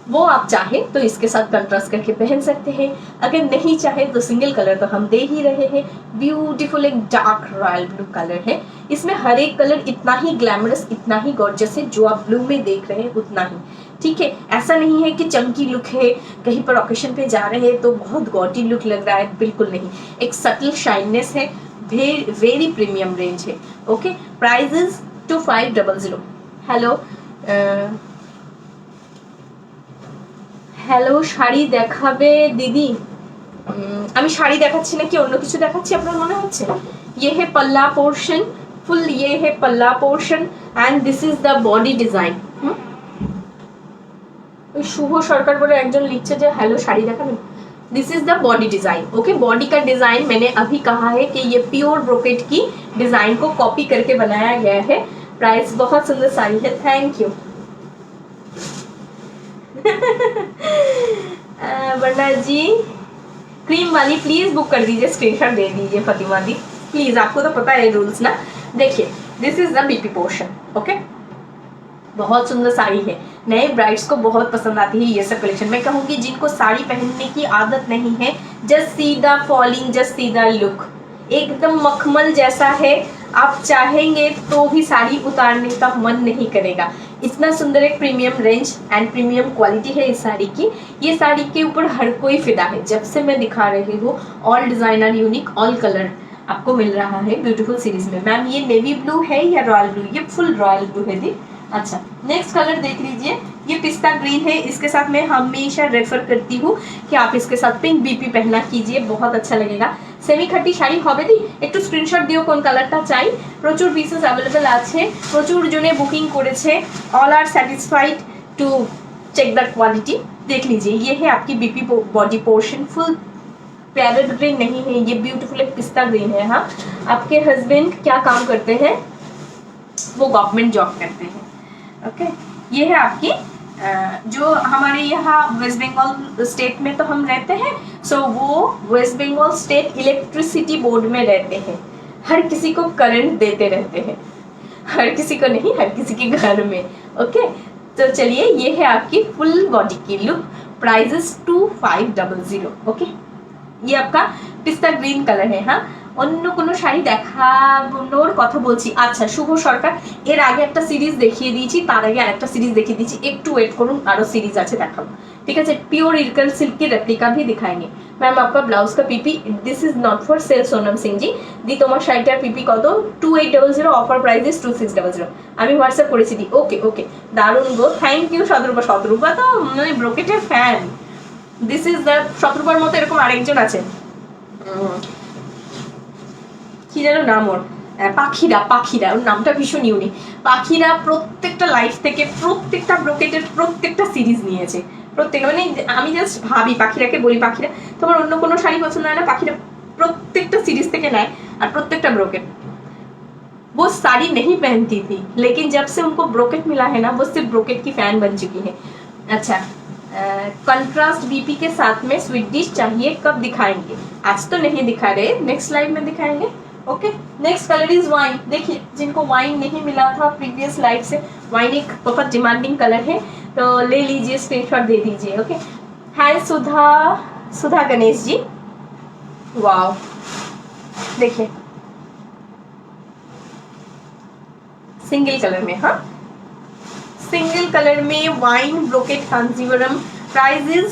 वो आप चाहे तो इसके साथ कंट्रास्ट करके पहन सकते हैं, अगर नहीं चाहे तो सिंगल कलर तो हम दे ही रहे हैं। ब्यूटीफुल एक डार्क रॉयल ब्लू कलर है, इसमें हर एक कलर इतना ही ग्लैमरस, इतना ही गॉर्जियस है, जो आप ब्लू में देख रहे हैं उतना ही। ठीक है, ऐसा नहीं है कि चमकी लुक है, कहीं पर ऑकेशन पे जा रहे हैं तो बहुत गॉडी लुक लग रहा है, बिल्कुल नहीं, एक सटल शाइननेस है, वेरी प्रीमियम रेंज है। Okay, price is 2500। Hello hello, sari দেখাবে দিদি? আমি শাড়ি দেখাচ্ছি নাকি অন্য কিছু দেখাচ্ছি আপনার মনে হচ্ছে? ये है पल्ला पोर्शन, फुल ये है पल्ला portion and this is the body design. ওই শুভ সরকার বলে একজন লিখছে যে হ্যালো শাড়ি দেখাবেন। This is the body design. Okay, body का डिजाइन मैंने अभी कहा है कि ये प्योर ब्रोकेट की डिजाइन को कॉपी करके बनाया गया है। प्राइस बहुत सुंदर साड़ी है, थैंक यू। वरना जी क्रीम वाली प्लीज बुक कर दीजिए, स्क्रीनशॉट दे दीजिए फतिमा दी प्लीज, आपको तो पता है रूल्स ना। देखिए this is the BP portion. Okay, बहुत सुंदर साड़ी है, नए ब्राइड्स को बहुत पसंद आती है ये सब कलेक्शन। मैं कहूँगी जिनको साड़ी पहनने की आदत नहीं है, just see the falling, just see the look, एकदम मखमल जैसा है, आप चाहेंगे तो भी साड़ी उतारने का मन नहीं करेगा। इतना सुंदर एक premium range and premium quality है इस साड़ी की। ये साड़ी के ऊपर हर कोई फिदा है, जब से मैं दिखा रही हूँ all designer unique all colour आपको मिल रहा है ब्यूटीफुल सीरीज में। मैम ये नेवी ब्लू है या रॉयल ब्लू? ये फुल रॉयल ब्लू है दी। अच्छा नेक्स्ट कलर देख लीजिए, ये पिस्ता ग्रीन है, इसके साथ मैं हमेशा रेफर करती हूँ कि आप इसके साथ पिंक बीपी पहना कीजिए, बहुत अच्छा लगेगा। सेमी खाटी शाड़ी হবে दी, একটু স্ক্রিনশট দিও কোন কালারটা চাই। প্রচুর পিসেস अवेलेबल আছে, প্রচুর জনে বুকিং করেছে, all are satisfied to check the quality. देख लीजिए ये है आपकी BP body portion, full parrot green नहीं है, ये ब्यूटीफुल एक पिस्ता ग्रीन है। हाँ, आपके हस्बैंड क्या काम करते हैं? वो गवर्नमेंट जॉब करते हैं। ओके, ये है आपकी जो हमारे यहाँ वेस्ट बंगाल स्टेट में तो हम रहते हैं, सो वो West Bengal state electricity board में रहते हैं, हर किसी को करंट देते रहते हैं, हर किसी को नहीं, हर किसी के घर में। ओके, तो चलिए ये है आपकी फुल बॉडी की लुक। Price is 2500। ओके, ये आपका पिस्ता ग्रीन कलर है। हाँ, অন্য কোনো শাড়ি দেখানোর কথা বলছি। আচ্ছা শুভ সরকার, এর আগে একটা সিরিজ দেখিয়ে দিয়েছি, তার আগে আরেকটা সিরিজ দেখিয়ে দিয়েছি, একটু ওয়েট করুন, আরো সিরিজ আছে দেখাবো। ঠিক আছে, प्योर इरकल सिल्क की रेप्लिका भी दिखाएंगे। मैम आपका ब्लाउज का PP this is not for sale. Sonam Singh ji di তোমার শাড়িটার পিপি কত? 2800, অফার প্রাইস ইজ 2600। আমি হোয়াটসঅ্যাপ করেছি দি। ওকে ওকে, দারুণ গো, থ্যাংক ইউ শতরূপা। শতরূপা তো মানে ব্রোকেটের ফ্যান। দিস ইজ দ্য শতরূপার মতো এরকম আরেকজন আছে, কি যেন নাম ওর, পাখিরা, পাখিরা ওর নামটা ভীষণ ইউনিক। পাখিরা প্রত্যেকটা লাইফ থেকে প্রত্যেকটা ব্রোকেটের প্রত্যেকটা সিরিজ নিয়েছে, প্রত্যেকটা, মানে আমি জাস্ট ভাবি পাখিরাকে বলি পাখিরা তোমার অন্য কোনো শাড়ি পছন্দ হয় না? পাখিরা প্রত্যেকটা সিরিজ থেকে নেয় আর प्रत्येकटा ब्रोकेट। वो साड़ी नहीं पहनती थी, लेकिन जब से उनको ब्रोकेट मिला है ना, वो सिर्फ ब्रोकेट की फैन बन चुकी है। अच्छा, कंट्रास्ट बीपी के साथ में स्वीट डिश चाहिए, कब दिखाएंगे? आज तो नहीं दिखा रहे, नेक्स्ट लाइव में दिखाएंगे। Okay, next colour is wine. देखिए जिनको वाइन नहीं मिला था प्रीवियस लाइव से, वाइन एक बहुत डिमांडिंग कलर है, तो ले लीजिए, स्क्रीनशॉट दे दीजिए। Okay, hi Sudha, Sudha Ganesh ji, wow देखिए सिंगल कलर में। हाँ, सिंगल कलर में wine brocade Kanjeevaram. Price is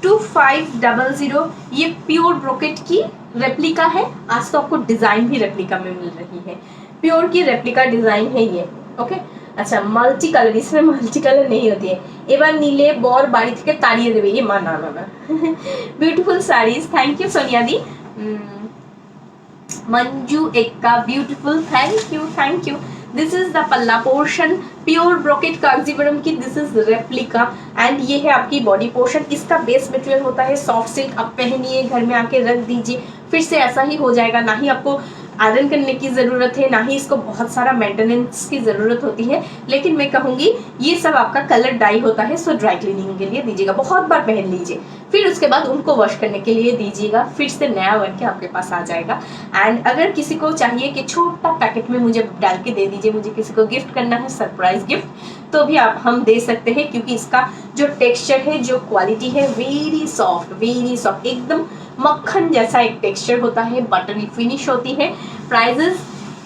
2500। ये प्योर ब्रोकेट की रेप्लिका है, आज तो आपको डिजाइन भी रेप्लिका में मिल रही है, प्योर की रेप्लिका डिजाइन है ये। ओके, अच्छा মাল্টি কালার, इसमें মাল্টি কালার नहीं होती है। এবার নিলে বর বাড়ি থেকে তাড়িয়ে দেবে, ये মানা না না। Beautiful saris, thank you Sonia the. Manju Ekka beautiful, thank you thank you. This is the पल्ला पोर्शन, प्योर ब्रोकेट कांजीवरम की, दिस इज रेप्लिका। एंड ये है आपकी बॉडी पोर्शन। इसका बेस मटेरियल होता है सॉफ्ट सिल्क। आप पहनिए, घर में आके रख दीजिए, फिर से ऐसा ही हो जाएगा। ना ही आपको आयरन करने की ज़रूरत है, ना ही इसको बहुत सारा मेंटेनेंस की ज़रूरत होती है। लेकिन मैं कहूँगी ये सब आपका कलर डाई होता है, सो ड्राई क्लीनिंग के लिए दीजिएगा, बहुत बार पहन लीजिए, फिर उसके बाद उनको वॉश करने के लिए दीजिएगा, फिर से नया बन के आपके पास आ जाएगा। एंड अगर किसी को चाहिए कि छोटा पैकेट में मुझे डाल के दे दीजिए, मुझे किसी को गिफ्ट करना है, सरप्राइज गिफ्ट, तो भी हम दे सकते हैं, क्योंकि इसका जो टेक्सचर है, जो क्वालिटी है, वेरी सॉफ्ट, एकदम मक्खन जैसा एक टेक्सचर होता है, बटरी फिनिश होती है। प्राइजेस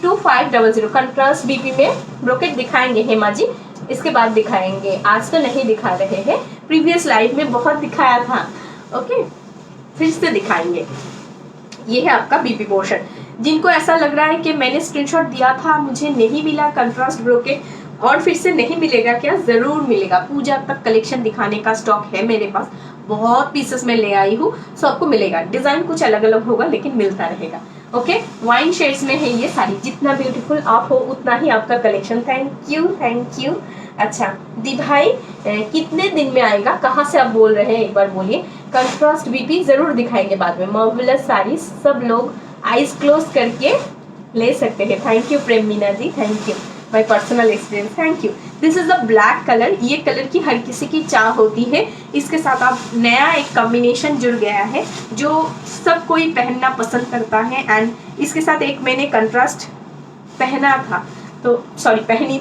2500। कंट्रास्ट बीपी में ब्रोकेट दिखाएंगे हेमा जी, इसके बाद दिखाएंगे, आज तो नहीं दिखा रहे हैं, प्रीवियस लाइव में बहुत दिखाया था। ओके, फिर से दिखाएंगे। ये है आपका बीपी पोर्शन। जिनको ऐसा लग रहा है कि मैंने स्क्रीनशॉट दिया था, मुझे नहीं मिला कंट्रास्ट ब्रोकेट, और फिर से नहीं मिलेगा क्या? जरूर मिलेगा। पूजा तक कलेक्शन दिखाने का स्टॉक है मेरे पास, बहुत पीसेस में ले आई हूँ, सो आपको मिलेगा। डिजाइन कुछ अलग अलग होगा लेकिन मिलता रहेगा। ओके, वाइन शेड्स में है ये साड़ी। जितना ब्यूटीफुल आप हो उतना ही आपका कलेक्शन। Thank you. अच्छा दी भाई, कितने दिन में आएगा, कहाँ से आप बोल रहे हैं, एक बार बोलिए। कंट्रास्ट बीपी जरूर दिखाएंगे बाद में। मार्वेलस साड़ी, सब लोग आईज क्लोज करके ले सकते हैं। Thank you Prem Meena ji, thank you, my personal experience, thank you. This is the black colour. ये कलर की हर किसी की चाह होती है। इसके साथ आप नया एक कॉम्बिनेशन जुड़ गया है जो सब कोई पहनना पसंद करता है। एंड इसके साथ एक मैंने कंट्रास्ट पहना था, तो सॉरी पहनी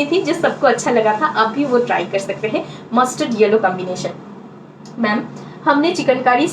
थी जो सबको अच्छा लगा था। आप भी वो ट्राई कर सकते हैं। Mustard yellow combination. मैम हमें चिकनकारी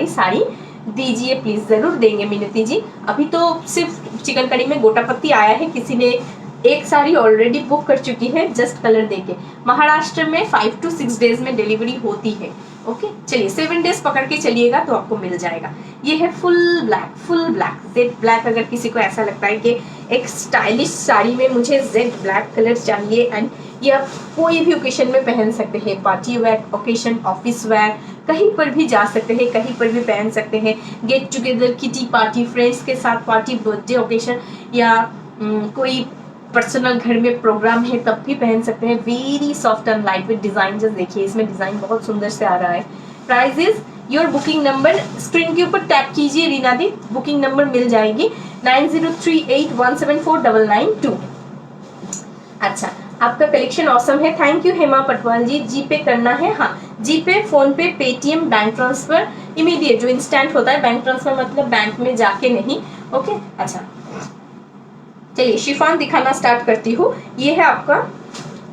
साड़ी दीजिए प्लीज। जरूर देंगे मिनती जी। अभी तो सिर्फ चिकनकारी में गोटा पत्ती आया है, किसी ने एक साड़ी ऑलरेडी बुक कर चुकी है जस्ट कलर देके। महाराष्ट्र में 5 to 6 डेज में डिलीवरी होती है। ओके, चलिए 7 डेज पकड़ के चलिएगा तो आपको मिल जाएगा। ये है फुल ब्लैक जेड ब्लैक। अगर किसी को ऐसा लगता है कि एक स्टाइलिश साड़ी में मुझे जेड ब्लैक कलर चाहिए, एंड ये आप कोई भी ओकेशन में पहन सकते हैं, party wear occasion, office where, कहीं पर भी जा सकते हैं, कहीं पर भी पहन सकते हैं। Get together, kitty party, friends के साथ पार्टी, बर्थडे ओकेशन, या कोई पर्सनल घर में प्रोग्राम है तब भी पहन सकते हैं। Very soft and light weight design. Just देखिए, इसमें डिजाइन बहुत सुंदर से आ रहा है। Prices, your booking number screen के ऊपर टैप कीजिए रीना दी, बुकिंग नंबर मिल जाएगी 9038174992। अच्छा, आपका कलेक्शन ऑसम है। Thank you Hema Patwal ji. GPay करना है? हाँ, GPay, PhonePe, Paytm, bank transfer immediate, जो इंस्टेंट होता है। बैंक ट्रांसफर मतलब बैंक में जाके नहीं। ओके, अच्छा चलिए शिफॉन दिखाना स्टार्ट करती हूँ। ये है आपका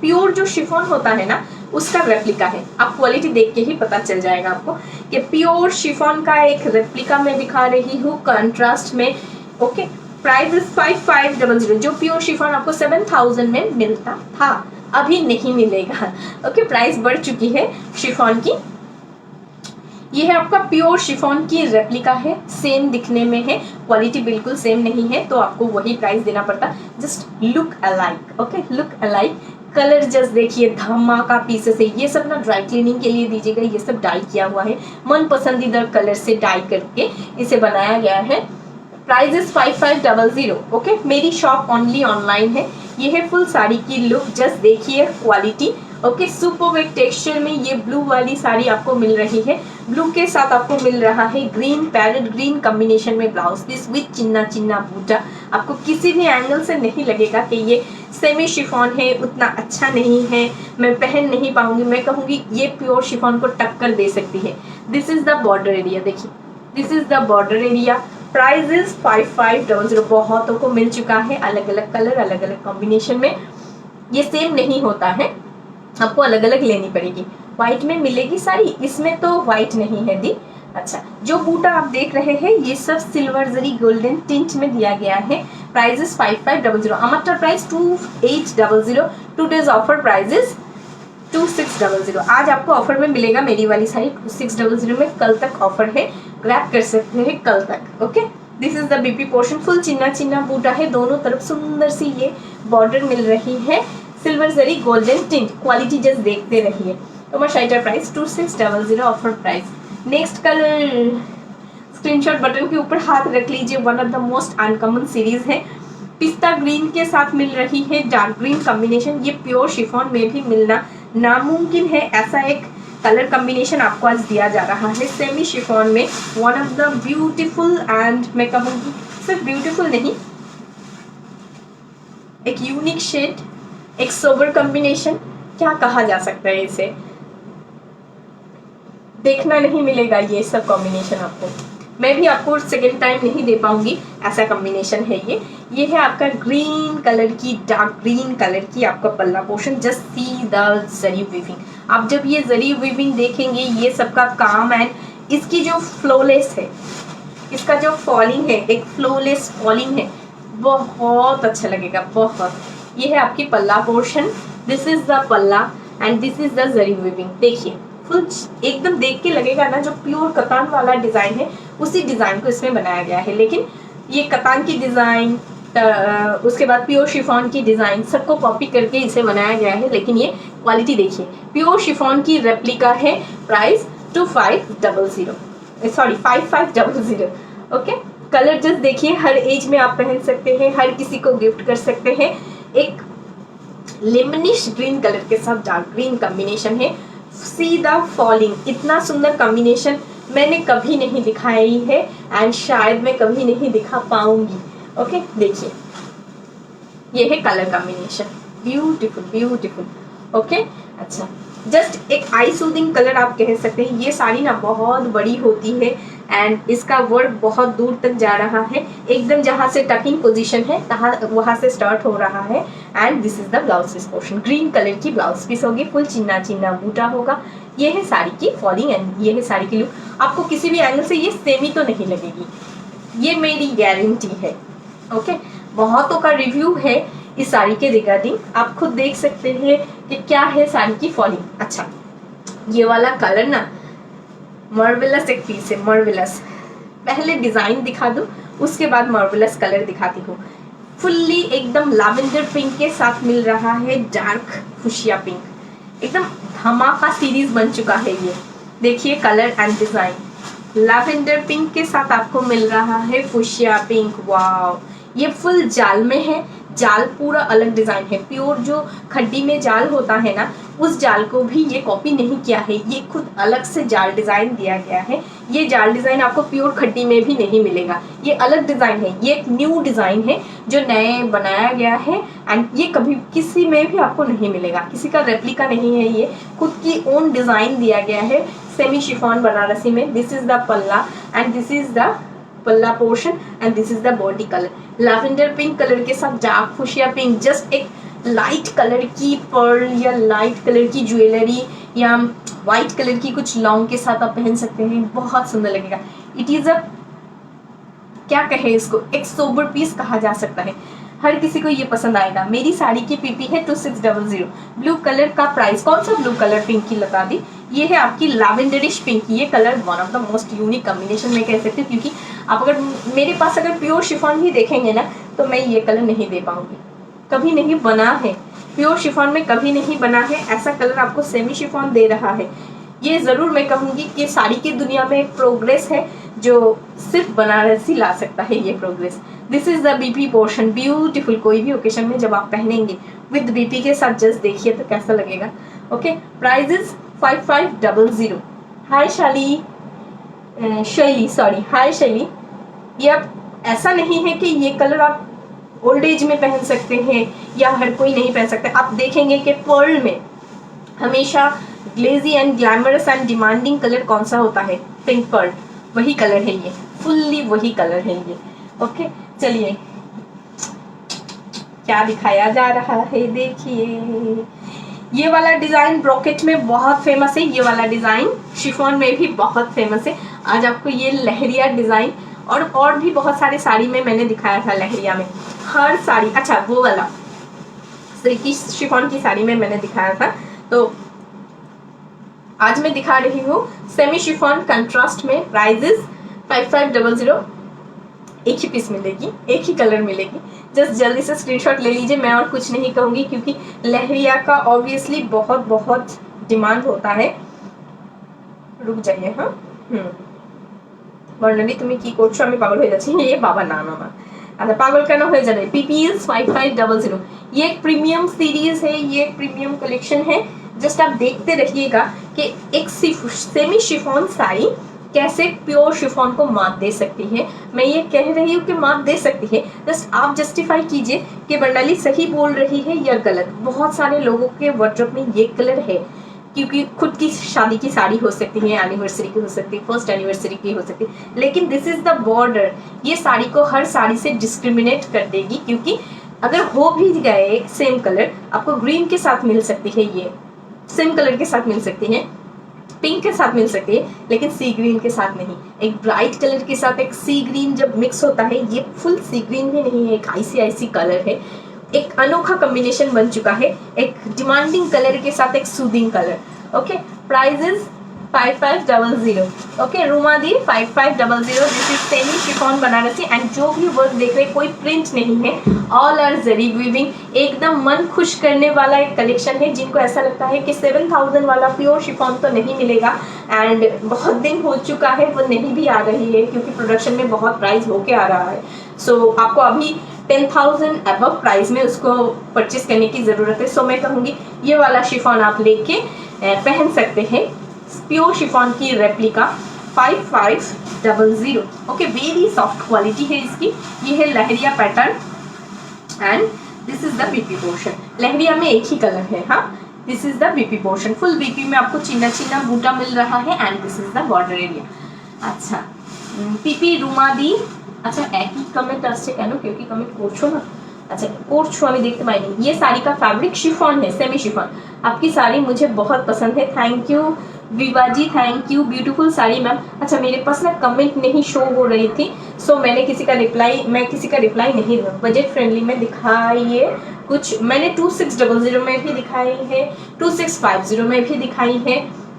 प्योर जो शिफॉन होता है ना, उसका रेप्लिका है। आप क्वालिटी देख के ही पता चल जाएगा आपको कि प्योर शिफॉन का एक रेप्लिका मैं दिखा रही हूँ कंट्रास्ट में। Okay, price is 5500। जो प्योर शिफॉन आपको 7000 में मिलता था, अभी नहीं मिलेगा। ओके, प्राइस बढ़ चुकी है शिफॉन की। ये है आपका प्योर शिफॉन की रेप्लिका है, सेम दिखने में है, क्वालिटी बिल्कुल सेम नहीं है, तो आपको वही प्राइस देना पड़ता। Just look alike. Okay, look alike. Colour just देखिए, धमाका पीसेस है। ये सब ना ड्राई क्लीनिंग के लिए दीजिएगा, ये सब डाई किया हुआ है, मन पसंदीदा कलर से डाई करके इसे बनाया गया है। Price is 5500। ओके, मेरी शॉप ओनली ऑनलाइन है। ये है फुल साड़ी की लुक, जस्ट देखिए क्वालिटी। ओके, सुपर एक टेक्सचर में ये ब्लू वाली साड़ी आपको मिल रही है। ब्लू के साथ आपको मिल रहा है ग्रीन, पैरेट ग्रीन कॉम्बिनेशन में ब्लाउज पीस विथ चिन्ना बूटा। आपको किसी भी एंगल से नहीं लगेगा कि ये सेमी शिफॉन है, उतना अच्छा नहीं है, मैं पहन नहीं पाऊंगी। मैं कहूँगी ये प्योर शिफॉन को टक्कर दे सकती है। This is the border area, देखिए this is the border area. Price is 5500। बहुतों को मिल चुका है, अलग अलग कलर, अलग अलग कॉम्बिनेशन में। ये सेम नहीं होता है, आपको अलग अलग लेनी पड़ेगी। व्हाइट में मिलेगी साड़ी, इसमें तो व्हाइट नहीं है दी। अच्छा, जो बूटा आप देख रहे हैं ये सब सिल्वर जरी गोल्डन टिंट में दिया गया है। Price is 5500। अमाटर price 2800। 2 days offer price is 2600। आज आपको ऑफर में मिलेगा मेरी वाली साड़ी 2600 में। कल तक ऑफर है, ग्रैब कर सकते हैं कल तक। Okay, this is the BP portion. Full चिन्ना बूटा है, दोनों तरफ सुंदर सी ये बॉर्डर मिल रही है, silver zari golden tint. Quality just देखते रहिए। तो शाइटर price 2600 offer price. Next colour screenshot button के ऊपर हाथ रख लीजिए। One of the most uncommon series है। पिस्ता ग्रीन के साथ मिल रही है डार्क ग्रीन कॉम्बिनेशन। ये प्योर शिफॉन में भी मिलना नामुमकिन है, ऐसा एक कलर कॉम्बिनेशन आपको आज दिया जा रहा है सेमी शिफॉन में। One of the beautiful and मैं कहूँगी सिर्फ ब्यूटीफुल नहीं, एक यूनिक शेड, एक सोबर कॉम्बिनेशन, क्या कहा जा सकता है इसे, देखना नहीं मिलेगा ये सब कॉम्बिनेशन आपको। मैं भी आपको सेकेंड टाइम नहीं दे पाऊंगी, ऐसा कॉम्बिनेशन है ये है आपका ग्रीन कलर की, डार्क ग्रीन कलर की आपका पल्ला portion. Just see the zari weaving. आप जब ये जरी वीविंग देखेंगे, ये सबका काम एंड इसकी जो फ्लोलेस है, इसका जो फॉलिंग है, एक फ्लोलेस फॉलिंग है, बहुत अच्छा लगेगा बहुत। ये है आपकी पल्ला पोर्शन, दिस इज द पल्ला and this is the zari weaving. देखिए फुल एकदम देख के लगेगा ना जो प्योर कतान वाला डिजाइन है उसी डिजाइन को इसमें बनाया गया है। लेकिन ये कतान की डिजाइन, उसके बाद प्योर शिफॉन की डिजाइन सबको कॉपी करके इसे बनाया गया है। लेकिन ये क्वालिटी देखिए, प्योर शिफॉन की रेप्लिका है, price 2500 sorry 5500। Okay, colour just देखिए, हर एज में आप पहन सकते हैं, हर किसी को गिफ्ट कर सकते हैं। एक लेमनिश ग्रीन कलर के साथ डार्क ग्रीन कॉम्बिनेशन है। सी द फॉलिंग, इतना सुंदर कॉम्बिनेशन मैंने कभी नहीं दिखाई है एंड शायद मैं कभी नहीं दिखा पाऊंगी। ओके, देखिए ये है colour combination, beautiful beautiful. Okay, अच्छा, जस्ट एक आई सूदिंग कलर आप कह सकते हैं। ये साड़ी ना बहुत बड़ी होती है एंड इसका वर्क बहुत दूर तक जा रहा है, एकदम जहाँ से टकिंग पोजीशन है वहाँ से स्टार्ट हो रहा है। And this is the blouse piece portion, green colour की ब्लाउज पीस होगी, फुल चिन्ना चिन्ना बूटा होगा। ये है साड़ी की फॉलिंग एंड ये है साड़ी की लुक। आपको किसी भी एंगल से ये सेमी तो नहीं लगेगी, ये मेरी गारंटी है। ओके, बहुतों का रिव्यू है इस साड़ी के रिगार्डिंग, आप खुद देख सकते हैं कि क्या है साड़ी की फॉलिंग। अच्छा, ये वाला कलर ना मार्वेलस एक पीस है, मार्वेलस। पहले डिजाइन दिखा दूं उसके बाद मार्वेलस कलर दिखाती हूँ। फुल्ली एकदम लैवेंडर पिंक के साथ मिल रहा है डार्क फुशिया पिंक, एकदम धमाका सीरीज बन चुका है ये। देखिए colour and design, lavender pink के साथ आपको मिल रहा है फुशिया पिंक। वाव, ये फुल जाल में है, जाल पूरा अलग डिजाइन है। प्योर जो खड्डी में जाल होता है ना, उस जाल को भी ये कॉपी नहीं किया है, ये खुद अलग से जाल डिजाइन दिया गया है। ये जाल डिजाइन आपको प्योर खड्डी में भी नहीं मिलेगा, ये अलग डिजाइन है, ये एक न्यू डिजाइन है जो नए बनाया गया है एंड ये कभी किसी में भी आपको नहीं मिलेगा, किसी का रेप्लिका नहीं है, ये खुद की ओन डिजाइन दिया गया है सेमी शिफॉन बनारसी में। दिस इज द पल्ला एंड दिस इज द पल्ला portion and this is the body colour. Lavender pink colour के साथ डार्क फुशिया पिंक, जस्ट एक लाइट कलर की पर्ल या लाइट कलर की ज्वेलरी या वाइट कलर की कुछ लॉन्ग के साथ आप पहन सकते हैं, बहुत सुंदर लगेगा। इट इज अ, क्या कहे इसको, एक सोबर पीस कहा जा सकता है, हर किसी को ये पसंद आएगा। मेरी साड़ी की पीपी है 2600। ब्लू कलर का प्राइस, कौन सा ब्लू कलर पिंक की लगा दी, ये है आपकी लैवेंडरिश पिंक। ये colour one of the most unique combination मैं कह सकती हूँ, क्योंकि आप अगर मेरे पास अगर प्योर शिफॉन भी देखेंगे ना तो मैं ये कलर नहीं दे पाऊंगी, कभी नहीं बना है प्योर शिफॉन में, कभी नहीं बना है ऐसा कलर आपको सेमी शिफॉन दे रहा है। ये ज़रूर मैं कहूँगी कि साड़ी की दुनिया में एक प्रोग्रेस है जो सिर्फ बनारसी ला सकता है ये progress. This is the BP portion, beautiful. कोई भी ओकेशन में जब आप पहनेंगे विद बीपी के साथ जस्ट देखिए तो कैसा लगेगा। Okay, price is 5500। हाय शैली, हाय शैली। ये अब ऐसा नहीं है कि ये कलर आप ओल्ड एज में पहन सकते हैं या हर कोई नहीं पहन सकता। आप देखेंगे कि पर्ल में हमेशा Galeazzi and glamorous and demanding colour कौन सा होता है, पिंक पर्ल, वही कलर है ये, फुल्ली वही कलर है ये। ओके, चलिए क्या दिखाया जा रहा है, देखिए ये वाला डिजाइन ब्रॉकेट में बहुत फेमस है, ये वाला डिजाइन शिफॉन में भी बहुत फेमस है। आज आपको ये लहरिया डिजाइन और भी बहुत सारे साड़ी में मैंने दिखाया था लहरिया में, हर साड़ी। अच्छा, वो वाला सिल्की शिफॉन की साड़ी में मैंने दिखाया था, तो आज मैं दिखा रही हूँ सेमी शिफॉन कंट्रास्ट में। Price is 5500। एक ही पीस मिलेगी, एक ही कलर मिलेगी, जस्ट जल्दी से स्क्रीनशॉट ले लीजिए। मैं और कुछ नहीं कहूँगी क्योंकि लहरिया का ऑब्वियसली बहुत बहुत डिमांड होता है। रुक जाइए, हाँ, वर्णली तुम्हें की করছো, আমি পাগল হয়ে যাচ্ছি। ये बाबा ना मामा अच्छा पागल करना हो जाए PPL 5500 ये एक प्रीमियम सीरीज है, ये एक प्रीमियम कलेक्शन है। जस्ट आप देखते रहिएगा कि एक सेमी शिफॉन साड़ी कैसे प्योर शिफॉन को मात दे सकती है। मैं ये कह रही हूँ कि मात दे सकती है, जस्ट आप जस्टिफाई कीजिए कि बर्नाली सही बोल रही है या गलत। बहुत सारे लोगों के वार्डरोब में ये कलर है, क्योंकि खुद की शादी की साड़ी हो सकती है, एनिवर्सरी की हो सकती है, फर्स्ट एनिवर्सरी की हो सकती है, लेकिन दिस इज द बॉर्डर, ये साड़ी को हर साड़ी से डिस्क्रिमिनेट कर देगी। क्योंकि अगर हो भी गए सेम कलर, आपको ग्रीन के साथ मिल सकती है, ये सेम कलर के साथ मिल सकती है, पिंक के साथ मिल सकती है, लेकिन सी ग्रीन के साथ नहीं। एक ब्राइट कलर के साथ एक सी ग्रीन जब मिक्स होता है, ये फुल सी ग्रीन भी नहीं है, एक आईसी कलर है, एक अनोखा कॉम्बिनेशन बन चुका है, एक डिमांडिंग कलर के साथ एक soothing colour. Okay, prices 5500। Okay, Ruma दी 5500। This is semi chiffon Banarasi and जो भी वर्क देख रहे कोई प्रिंट नहीं है, ऑल आर जरी वीविंग। एकदम मन खुश करने वाला एक कलेक्शन है। जिनको ऐसा लगता है कि 7000 वाला प्योर शिफॉन तो नहीं मिलेगा एंड बहुत दिन हो चुका है, वो नहीं भी आ रही है क्योंकि प्रोडक्शन में बहुत प्राइस होके आ रहा है। सो आपको अभी 10,000 अबव प्राइस में उसको परचेस करने की ज़रूरत है। सो मैं कहूँगी ये वाला शिफॉन आप लेके पहन सकते हैं, प्योर शिफॉन की replica 5500। Okay, very soft quality है इसकी। ये है leheriya pattern and this is the BP portion. Leheriya में एक ही कलर है, हाँ, this is the BP portion. Full BP में आपको चिन्ना चिन्ना बूटा मिल रहा है and this is the border area. अच्छा, पीपी रूमा दी। আচ্ছা একই কমেন্ট আসছে কেন, কেউ কি কমেন্ট করছো না? अच्छा করছো, আমি দেখতে পাইনি। ये साड़ी का फैब्रिक शिफॉन है, सेमी शिफॉन। आपकी साड़ी मुझे बहुत पसंद है, thank you Viva ji, thank you, beautiful sari ma'am. अच्छा मेरे पास ना कमेंट नहीं शो हो रही थी, सो मैं किसी का रिप्लाई नहीं दूँ। बजट फ्रेंडली में दिखाइए कुछ। मैंने 2600 में भी दिखाई है, 2650 में भी दिखाई है,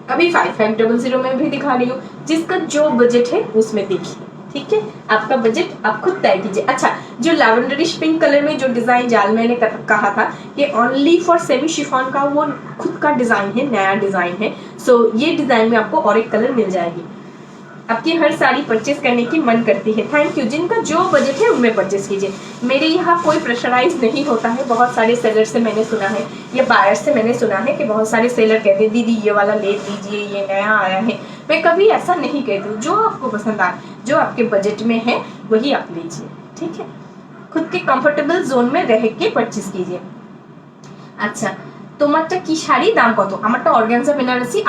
अभी 5500 में भी दिखा रही हूँ। जिसका जो बजट है उसमें देखिए, ठीक है, आपका बजट आप खुद तय कीजिए। अच्छा, जो लैवेंडरिश पिंक कलर में जो डिजाइन जाल मैंने कहा था कि ओनली फॉर सेमी शिफॉन का, वो खुद का डिजाइन है, नया डिजाइन है। सो ये डिजाइन में आपको और एक कलर मिल जाएगी। आपकी हर साड़ी परचेस करने की मन करती है, थैंक यू। जिनका जो बजट है उनमें परचेस कीजिए। मेरे यहाँ कोई प्रेशराइज नहीं होता है। बहुत सारे सेलर से मैंने सुना है या बायर से मैंने सुना है कि बहुत सारे सेलर कहते हैं दीदी ये वाला ले लीजिए, ये नया आया है। मैं कभी ऐसा नहीं कहती हूँ। जो आपको पसंद आए, जो आपके बजट में है वही आप लीजिए, ठीक है। खुद के कंफर्टेबल जोन में रह के परचेस कीजिए। আচ্ছা তোমারটা কি শাড়ি, দাম কত? আমারটা অর্গানজা বেনারসি।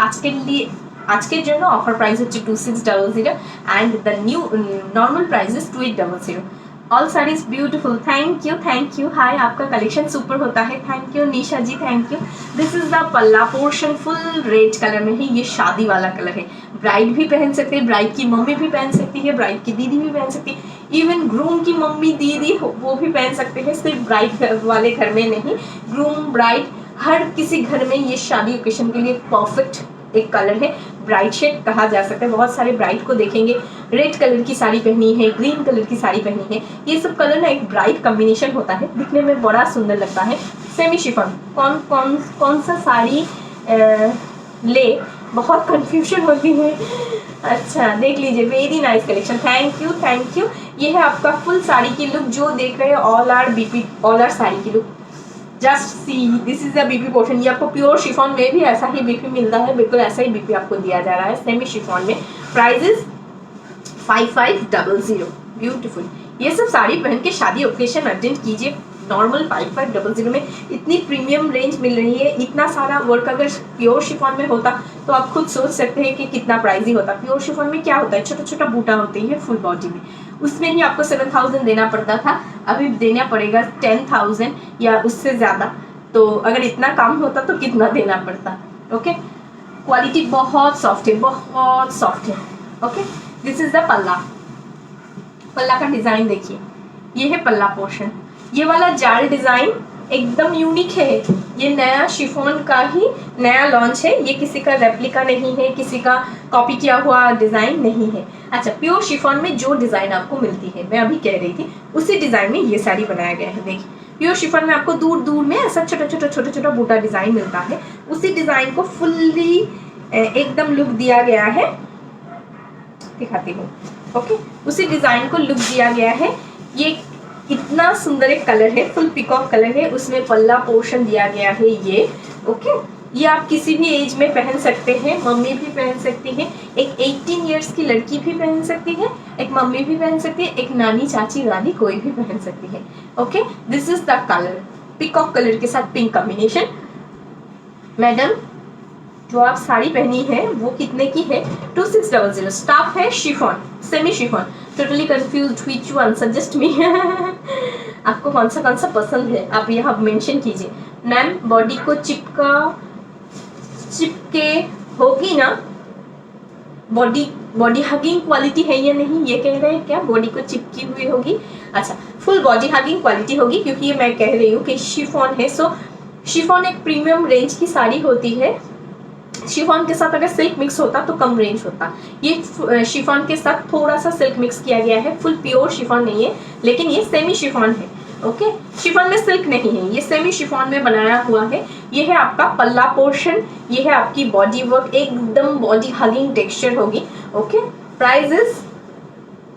আজকের জন্য অফার প্রাইস হচ্ছে 2600 and the new normal price is 2800। All sarees beautiful, thank you. Hi, आपका कलेक्शन सुपर होता है, thank you Nisha ji, thank you. This is the पल्ला पोर्शन, फुल रेड कलर में है, ये शादी वाला कलर है। ब्राइड भी पहन सकते हैं, ब्राइड की मम्मी भी पहन सकती है, ब्राइड की दीदी भी पहन सकती है, इवन ग्रूम की मम्मी दीदी वो भी पहन सकते हैं। सिर्फ ब्राइड वाले घर में नहीं, ग्रूम ब्राइड हर किसी घर में ये शादी ओकेशन के लिए परफेक्ट एक कलर है। ब्राइट शेड कहा जा सकता है। बहुत सारे ब्राइट को देखेंगे रेड कलर की साड़ी पहनी है, ग्रीन कलर की साड़ी पहनी है, ये सब कलर ना एक ब्राइट कॉम्बिनेशन होता है, दिखने में बड़ा सुंदर लगता है। सेमी शिफॉन कौन सा साड़ी ले, बहुत कंफ्यूजन होती है। अच्छा देख लीजिए, very nice collection, thank you. ये है आपका फुल साड़ी की लुक। जो देख रहे हैं ऑल आर साड़ी की look, just see this is the BP portion. ये आपको प्योर शिफॉन में भी ऐसा ही बीपी मिलता है, बिल्कुल ऐसा ही बीपी आपको दिया जा रहा है सेमी शिफॉन में। Prices 5500, beautiful. ये सब साड़ी पहन के शादी ओकेशन अटेंड कीजिए। नॉर्मल 5500 में इतनी प्रीमियम रेंज मिल रही है। इतना सारा वर्क अगर प्योर शिफॉन में होता तो आप खुद सोच सकते हैं कि कितना प्राइजी होता। प्योर शिफॉन में क्या होता है, छोटा छोटा बूटा होते हैं फुल बॉडी में, उसमें ही आपको 7000 देना पड़ता था, अभी देना पड़ेगा 10,000 या उससे ज़्यादा। तो अगर इतना कम होता तो कितना देना पड़ता। ओके, क्वालिटी बहुत सॉफ्ट है, बहुत सॉफ्ट है। ओके, दिस इज द पल्ला का डिज़ाइन देखिए, ये है पल्ला पोर्शन। ये वाला जाल डिज़ाइन एकदम यूनिक है, ये नया शिफॉन का ही नया लॉन्च है। ये किसी का रेप्लिका नहीं है, किसी का कॉपी किया हुआ डिज़ाइन नहीं है। अच्छा, प्योर शिफॉन में जो डिज़ाइन आपको मिलती है, मैं अभी कह रही थी, उसी डिज़ाइन में ये साड़ी बनाया गया है। देखिए, प्योर शिफॉन में आपको दूर दूर में ऐसा छोटा छोटा बूटा डिज़ाइन मिलता है, उसी डिज़ाइन को फुल्ली एकदम लुक दिया गया है, दिखाती हूँ। ओके, उसी डिज़ाइन को लुक दिया गया है। ये कितना सुंदर एक कलर है, फुल पिकॉक कलर है, उसमें पल्ला पोर्शन दिया गया है ये। ओके, ये आप किसी भी एज में पहन सकते हैं, मम्मी भी पहन सकती है, एक 18 इयर्स की लड़की भी पहन सकती है, एक मम्मी भी पहन सकती है, एक नानी चाची दादी कोई भी पहन सकती है। Okay, this is the colour, peacock colour के साथ पिंक कॉम्बिनेशन। मैडम जो आप साड़ी पहनी है वो कितने की है? 2600। स्टाफ है chiffon, semi chiffon. Totally confused which one, suggest me. आपको कौन सा पसंद है आप यहाँ मेंशन कीजिए। मैम बॉडी को चिपके होगी ना, बॉडी हगिंग क्वालिटी है या नहीं ये कह रहे हैं क्या? बॉडी को चिपकी हुई होगी, अच्छा फुल बॉडी हगिंग क्वालिटी होगी, क्योंकि ये मैं कह रही हूँ कि शिफॉन है। सो शिफॉन एक प्रीमियम रेंज की साड़ी होती है। शिफॉन के साथ अगर सिल्क मिक्स होता तो कम रेंज होता, ये शिफॉन के साथ थोड़ा सा सिल्क मिक्स किया गया है, फुल प्योर शिफॉन नहीं है, लेकिन ये सेमी शिफॉन है। ओके, शिफॉन में सिल्क नहीं है, ये सेमी शिफॉन में बनाया हुआ है। ये है आपका पल्ला पोर्शन, ये है आपकी बॉडी वर्क, एकदम बॉडी हगिंग टेक्सचर होगी। Okay, price is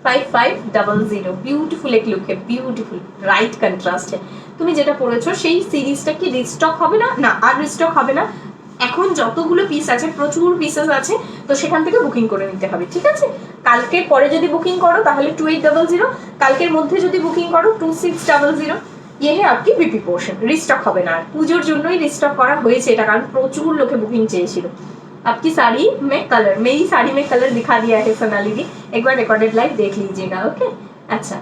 5500। বিউটিফুল এক লুক है, বিউটিফুল রাইট কন্ট্রাস্ট है। তুমি যেটা পরেছো সেই সিরিজটা কি রিস্টক হবে না? না, আর রিস্টক হবে না। এখন যতগুলো পিস আছে, প্রচুর পিসেস আছে, তো সেখান থেকে বুকিং করে নিতে হবে, ঠিক আছে? কালকের পরে যদি বুকিং করো তাহলে 2800, কালকের মধ্যে যদি বুকিং করো 2600। ये है आपकी बीपी पोर्शन, রিস্টক হবে না। আর পুজোর জন্যই রিস্টক করা হয়েছে এটা, কারণ প্রচুর লোকে বুকিং চেয়েছিল। आपकी साड़ी में कलर, मेरी साड़ी में कलर दिखा दिया है सोनाली दी, एक बार रिकॉर्डेड लाइव देख लीजिएगा। ओके, अच्छा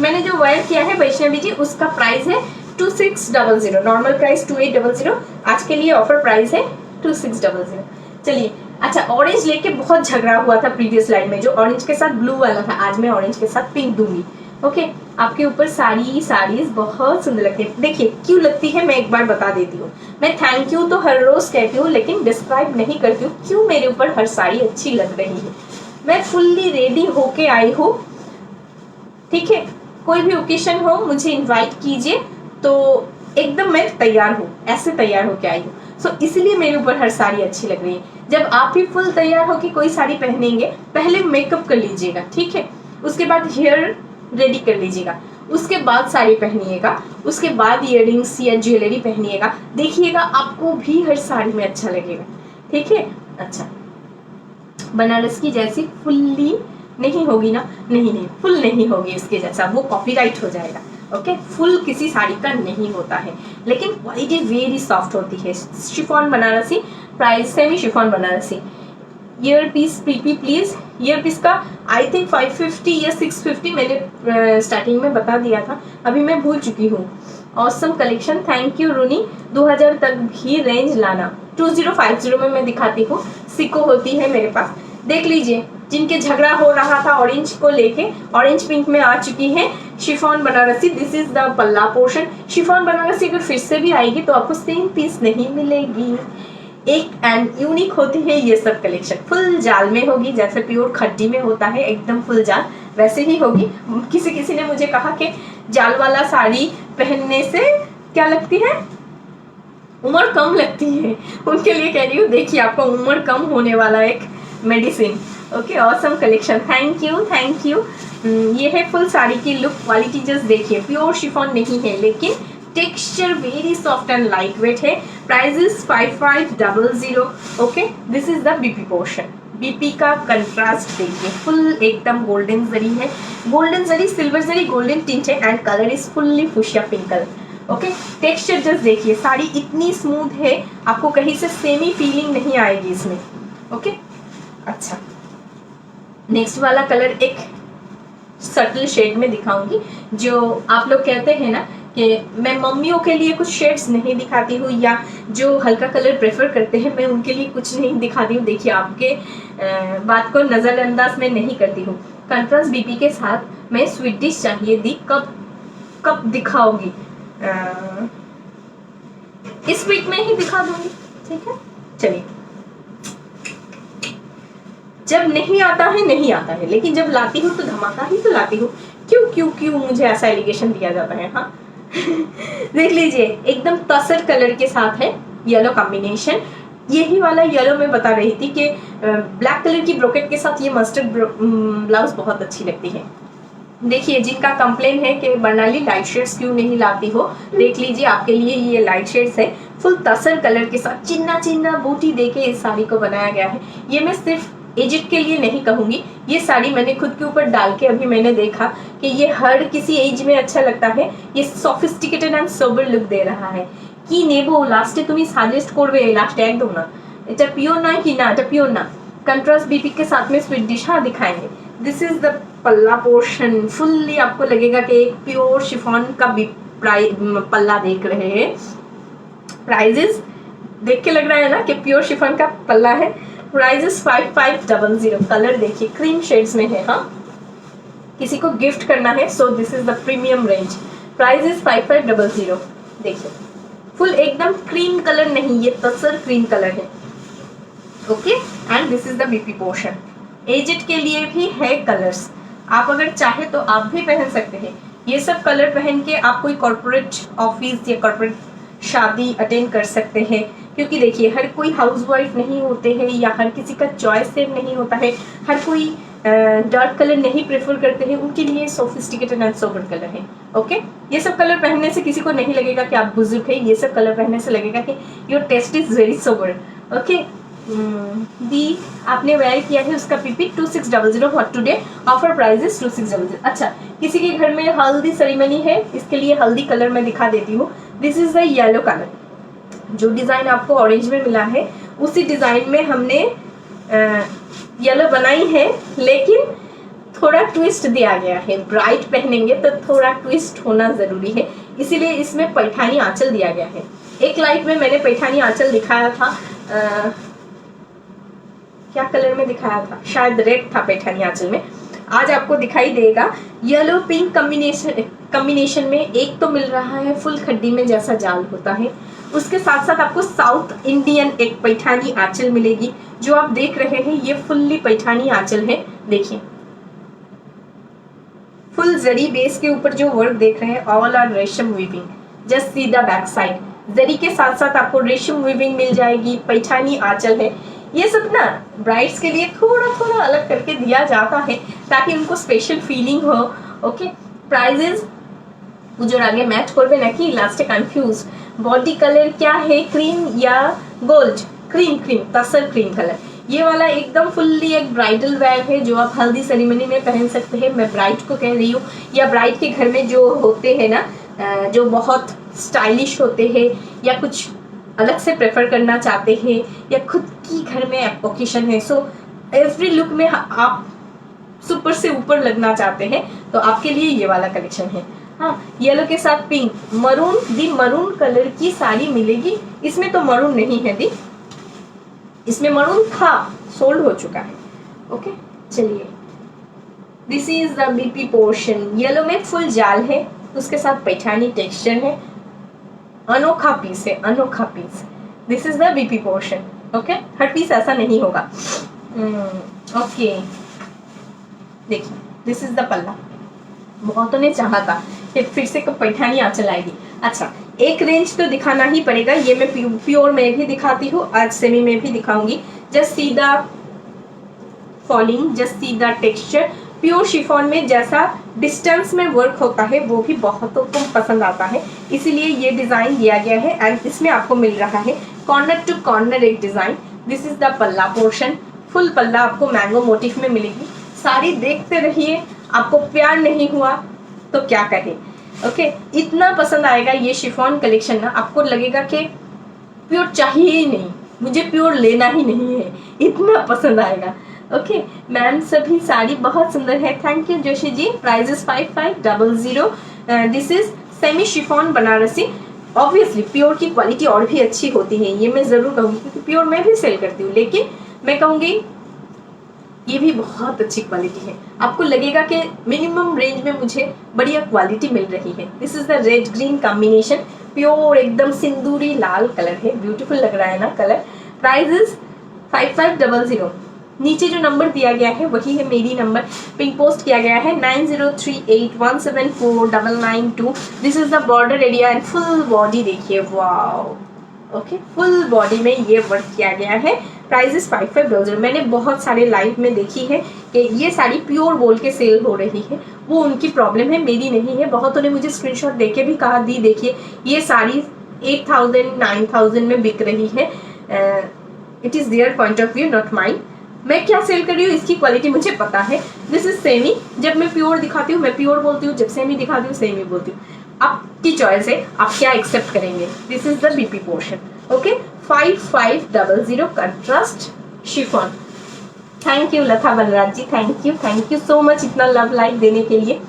मैंने जो वेयर किया है वैष्णवी जी, उसका प्राइस है 2600। नॉर्मल प्राइस 2800, आज के लिए ऑफर प्राइस है 2600। चलिए, अच्छा ऑरेंज लेके बहुत झगड़ा हुआ था प्रीवियस लाइन में, जो ऑरेंज के साथ ब्लू वाला था, आज मैं ऑरेंज के साथ पिंक दूंगी। ओके, आपके ऊपर साड़ीज बहुत सुंदर लगती है। देखिए क्यों लगती है, मैं एक बार बता देती हूँ। मैं थैंक यू तो हर रोज कहती हूँ, लेकिन डिस्क्राइब नहीं करती हूँ क्यों मेरे ऊपर हर साड़ी अच्छी लग रही है। मैं फुल्ली रेडी होके आई हूँ, ठीक है? कोई भी ओकेशन हो मुझे इनवाइट कीजिए तो एकदम मैं तैयार हूँ, ऐसे तैयार होके आई हूँ। सो इसलिए मेरे ऊपर हर साड़ी अच्छी लग रही है। जब आप भी फुल तैयार होके कोई साड़ी पहनेंगे, पहले मेकअप कर लीजिएगा, ठीक है? उसके बाद हेयर रेडी कर लीजिएगा, उसके बाद साड़ी पहनिएगा, उसके बाद इयररिंग्स या ज्वेलरी पहनिएगा, देखिएगा आपको भी हर साड़ी में अच्छा लगेगा, ठीक है? अच्छा, बनारस की जैसी फुल्ली नहीं होगी ना? नहीं, फुल नहीं होगी इसके जैसा, वो कॉपीराइट हो जाएगा। ओके, फुल किसी साड़ी का नहीं होता है, लेकिन क्वालिटी वेरी सॉफ्ट होती है। Chiffon Banarasi, price semi chiffon Banarasi. Ear piece please, ear piece का आई थिंक 550 या 650 मैंने स्टार्टिंग में बता दिया था, अभी मैं भूल चुकी हूँ। Awesome collection, thank you Runi. 2000 तक भी रेंज लाना। 2050 में मैं दिखाती हूँ, सिको होती है मेरे पास, देख लीजिए। जिनके झगड़ा हो रहा था ऑरेंज को लेके, ऑरेंज पिंक में आ चुकी है chiffon Banarasi. This is the पल्ला पोर्शन। शिफॉन बनारसी अगर फिर से भी आएगी तो आपको सेम पीस नहीं मिलेगी, एक एंड यूनिक होती है ये सब कलेक्शन। फुल जाल में होगी, जैसे प्योर खड्डी में होता है एकदम फुल जाल, वैसे ही होगी। किसी ने मुझे कहा कि जाल वाला साड़ी पहनने से क्या लगती है, उम्र कम लगती है। उनके लिए कह रही हूँ, देखिए आपको उम्र कम होने वाला एक medicine. Okay, awesome collection, thank you. ये है फुल साड़ी की लुक, क्वालिटी जस्ट देखिए, प्योर शिफॉन नहीं है, लेकिन texture very soft and light weight है। Price is 5500। Okay, this is the BP portion. BP का कंट्रास्ट देखिए, फुल एकदम गोल्डन जरी है, golden zari, silver zari, golden tint है, and colour is fully fuchsia pink colour. Okay, texture just देखिए, साड़ी इतनी स्मूथ है, आपको कहीं से सेमी फीलिंग नहीं आएगी इसमें। ओके, अच्छा नेक्स्ट वाला कलर एक सटल शेड में दिखाऊंगी। जो आप लोग कहते हैं ना कि मैं मम्मियों के लिए कुछ शेड्स नहीं दिखाती हूँ, या जो हल्का कलर प्रेफर करते हैं मैं उनके लिए कुछ नहीं दिखाती हूँ। देखिए, आपके बात को नज़रअंदाज में नहीं करती हूँ। कंट्रास्ट बीपी के साथ मैं स्वीट डिश चाहिए दी, कब दिखाओगी? इस वीक में ही दिखा दूंगी, ठीक है? चलिए, जब नहीं आता है, लेकिन जब लाती हूँ तो धमाका ही तो लाती हूँ। क्यों मुझे ऐसा एलिगेशन दिया जाता है? हाँ देख लीजिए, एकदम तसर कलर के साथ है, येलो कॉम्बिनेशन। यही वाला येलो मैं बता रही थी कि ब्लैक कलर की ब्रोकेट के साथ ये मस्टर्ड ब्लाउज बहुत अच्छी लगती है। देखिए, जिनका कंप्लेन है कि बर्नाली लाइट शेड्स क्यों नहीं लाती हो, देख लीजिए आपके लिए ये लाइट शेड्स है। फुल तसर कलर के साथ चिन्ना चिन्ना बूटी देके इस साड़ी को बनाया गया है। ये मैं सिर्फ एजिड के लिए नहीं कहूंगी, ये साड़ी मैंने खुद के ऊपर डाल के अभी मैंने देखा कि ये हर किसी एज में अच्छा लगता है। ये सोफिस्टिकेटेड एंड सोबर लुक दे रहा है। কি নেব লাস্টে তুমি সাজেস্ট করবে, লাস্টে একদম না, এটা পিওর না কি না, এটা পিওর না। कंट्रास्ट बीपी के साथ में स्वीट डिश हाँ दिखाएंगे। दिस इज द पल्ला पोर्शन। फुल्ली आपको लगेगा कि एक प्योर शिफॉन का भी पल्ला देख रहे हैं। प्राइजेस देख के लग रहा है ना कि प्योर शिफॉन का पल्ला है। प्राइजेस 5500। कलर देखिए क्रीम शेड्स में है। हाँ, किसी को गिफ्ट करना है so this is the premium range. Price is 5500। देखिए फुल एकदम क्रीम कलर नहीं, ये तसर क्रीम कलर है। Okay, and this is the BP portion. Aged के लिए भी है कलर्स, आप अगर चाहे तो आप भी पहन सकते हैं। ये सब कलर पहन के आप कोई कॉर्पोरेट ऑफिस या कॉर्पोरेट शादी अटेंड कर सकते हैं। क्योंकि देखिए हर कोई हाउसवाइफ नहीं होते हैं या हर किसी का चॉइस सेम नहीं होता है। हर कोई डार्क कलर नहीं प्रेफर करते हैं, उनके लिए सोफिस्टिकेटेड एंड सोबर कलर है। ओके, ये सब कलर पहनने से किसी को नहीं लगेगा कि आप बुजुर्ग है। ये सब कलर पहनने से लगेगा कि your taste is very sober. Okay, दी आपने वेयर किया है उसका PP 2600 for today. Offer price is 2600। अच्छा, किसी के घर में हल्दी सेरेमनी है, इसके लिए हल्दी कलर मैं दिखा देती हूँ। This is the yellow colour. जो डिजाइन आपको ऑरेंज में मिला है उसी डिजाइन में हमने येलो बनाई है, लेकिन थोड़ा ट्विस्ट दिया गया है। ब्राइट पहनेंगे तो थोड़ा ट्विस्ट होना जरूरी है, इसीलिए इसमें पैठानी आंचल दिया गया है। एक लाइट में मैंने पैठानी आंचल दिखाया था, क्या कलर में दिखाया था, शायद रेड था पैठानी आंचल में। आज आपको दिखाई देगा येलो पिंक कॉम्बिनेशन में। एक तो मिल रहा है फुल खड्डी में जैसा जाल होता है, उसके साथ साथ आपको साउथ इंडियन एक पैठानी आंचल मिलेगी। जो आप देख रहे हैं ये फुल्ली पैठानी आंचल है। देखिए फुल जरी बेस के ऊपर जो वर्क देख रहे हैं ऑल आर रेशम weaving. Just see the back side, zari के साथ साथ आपको रेशम वीविंग मिल जाएगी। पैठानी आंचल है। ये सब ना ब्राइड्स के लिए थोड़ा थोड़ा अलग करके दिया जाता है ताकि उनको स्पेशल फीलिंग हो। ओके, प्राइजेस जो आगे मैच करबे ना कि लास्टे कंफ्यूज। बॉडी कलर क्या है, क्रीम या गोल्ड? क्रीम, क्रीम तसर क्रीम कलर। ये वाला एकदम फुल्ली एक ब्राइडल वेयर है जो आप हल्दी सेरेमनी में पहन सकते हैं। मैं ब्राइड को कह रही हूँ, या ब्राइड के घर में जो होते हैं ना, जो बहुत स्टाइलिश होते हैं या कुछ अलग से प्रेफर करना चाहते हैं या खुद की घर में ओकेशन है, सो एवरी लुक में आप सुपर से ऊपर लगना चाहते हैं तो आपके लिए ये वाला कलेक्शन है। हाँ, येलो के साथ पिंक, मरून, दी मरून कलर की साड़ी मिलेगी। इसमें तो मरून नहीं है दी, इसमें मरून था, सोल्ड हो चुका है। ओके, चलिए this is the BP portion. Yellow में फुल जाल है, उसके साथ पैठानी टेक्सचर है। अनोखा पीस है, अनोखा piece. This is the BP portion. Okay, हर पीस ऐसा नहीं होगा। ओके, देखिए दिस इज द पल्ला। बहुतों ने चाहा था कि फिर से कब पैठानी आंचल आएगी। अच्छा, एक रेंज तो दिखाना ही पड़ेगा। ये मैं प्योर में भी दिखाती हूँ, आज सेमी में भी दिखाऊंगी। Just see the falling, just see the texture. Pure chiffon में जैसा डिस्टेंस में वर्क होता है वो भी बहुतों को पसंद आता है, इसीलिए ये डिज़ाइन दिया गया है। एंड इसमें आपको मिल रहा है कॉर्नर टू कॉर्नर एक डिज़ाइन। दिस इज द पल्ला पोर्शन। फुल पल्ला आपको मैंगो मोटिफ में मिलेगी। साड़ी देखते रहिए, आपको प्यार नहीं हुआ तो क्या कहे। ओके, इतना पसंद आएगा ये शिफॉन कलेक्शन ना, आपको लगेगा कि प्योर चाहिए ही नहीं, मुझे प्योर लेना ही नहीं है, इतना पसंद आएगा। ओके मैम, सभी साड़ी बहुत सुंदर है। Thank you Joshi ji. Price is 5500। This is semi chiffon Banarasi. Obviously pure की क्वालिटी और भी अच्छी होती है, ये मैं ज़रूर कहूँगी, क्योंकि प्योर मैं भी सेल करती हूँ, लेकिन मैं कहूँगी ये भी बहुत अच्छी क्वालिटी है। आपको लगेगा कि मिनिमम रेंज में मुझे बढ़िया क्वालिटी मिल रही है। This is the red green combination. Pure एकदम सिंदूरी लाल कलर है, ब्यूटीफुल लग रहा है ना कलर। Price is 5500। नीचे जो नंबर दिया गया है वही है मेरी नंबर, पिंक पोस्ट किया गया है 9038174992। This is the border area and full body देखिए, वाओ। ओके, फुल बॉडी में ये वर्क किया गया है। Price is 5500। मैंने बहुत सारे लाइव में देखी है कि ये साड़ी प्योर बोल के सेल हो रही है, वो उनकी प्रॉब्लम है, मेरी नहीं है। बहुतों ने मुझे स्क्रीनशॉट देके भी कहा दी देखिए ये साड़ी 8000 9000 में बिक रही है। It is their point of view, not mine. मैं क्या सेल कर रही हूँ इसकी क्वालिटी मुझे पता है। दिस इज सेमी, जब मैं प्योर दिखाती हूँ मैं प्योर बोलती हूँ, जब सेमी दिखाती हूँ सेमी बोलती हूँ। आपकी चॉइस है, आप क्या एक्सेप्ट करेंगे। This is the BP portion. Okay, 5500 contrast chiffon. Thank you Lata Balraj ji, thank you so much इतना लव लाइक देने के लिए।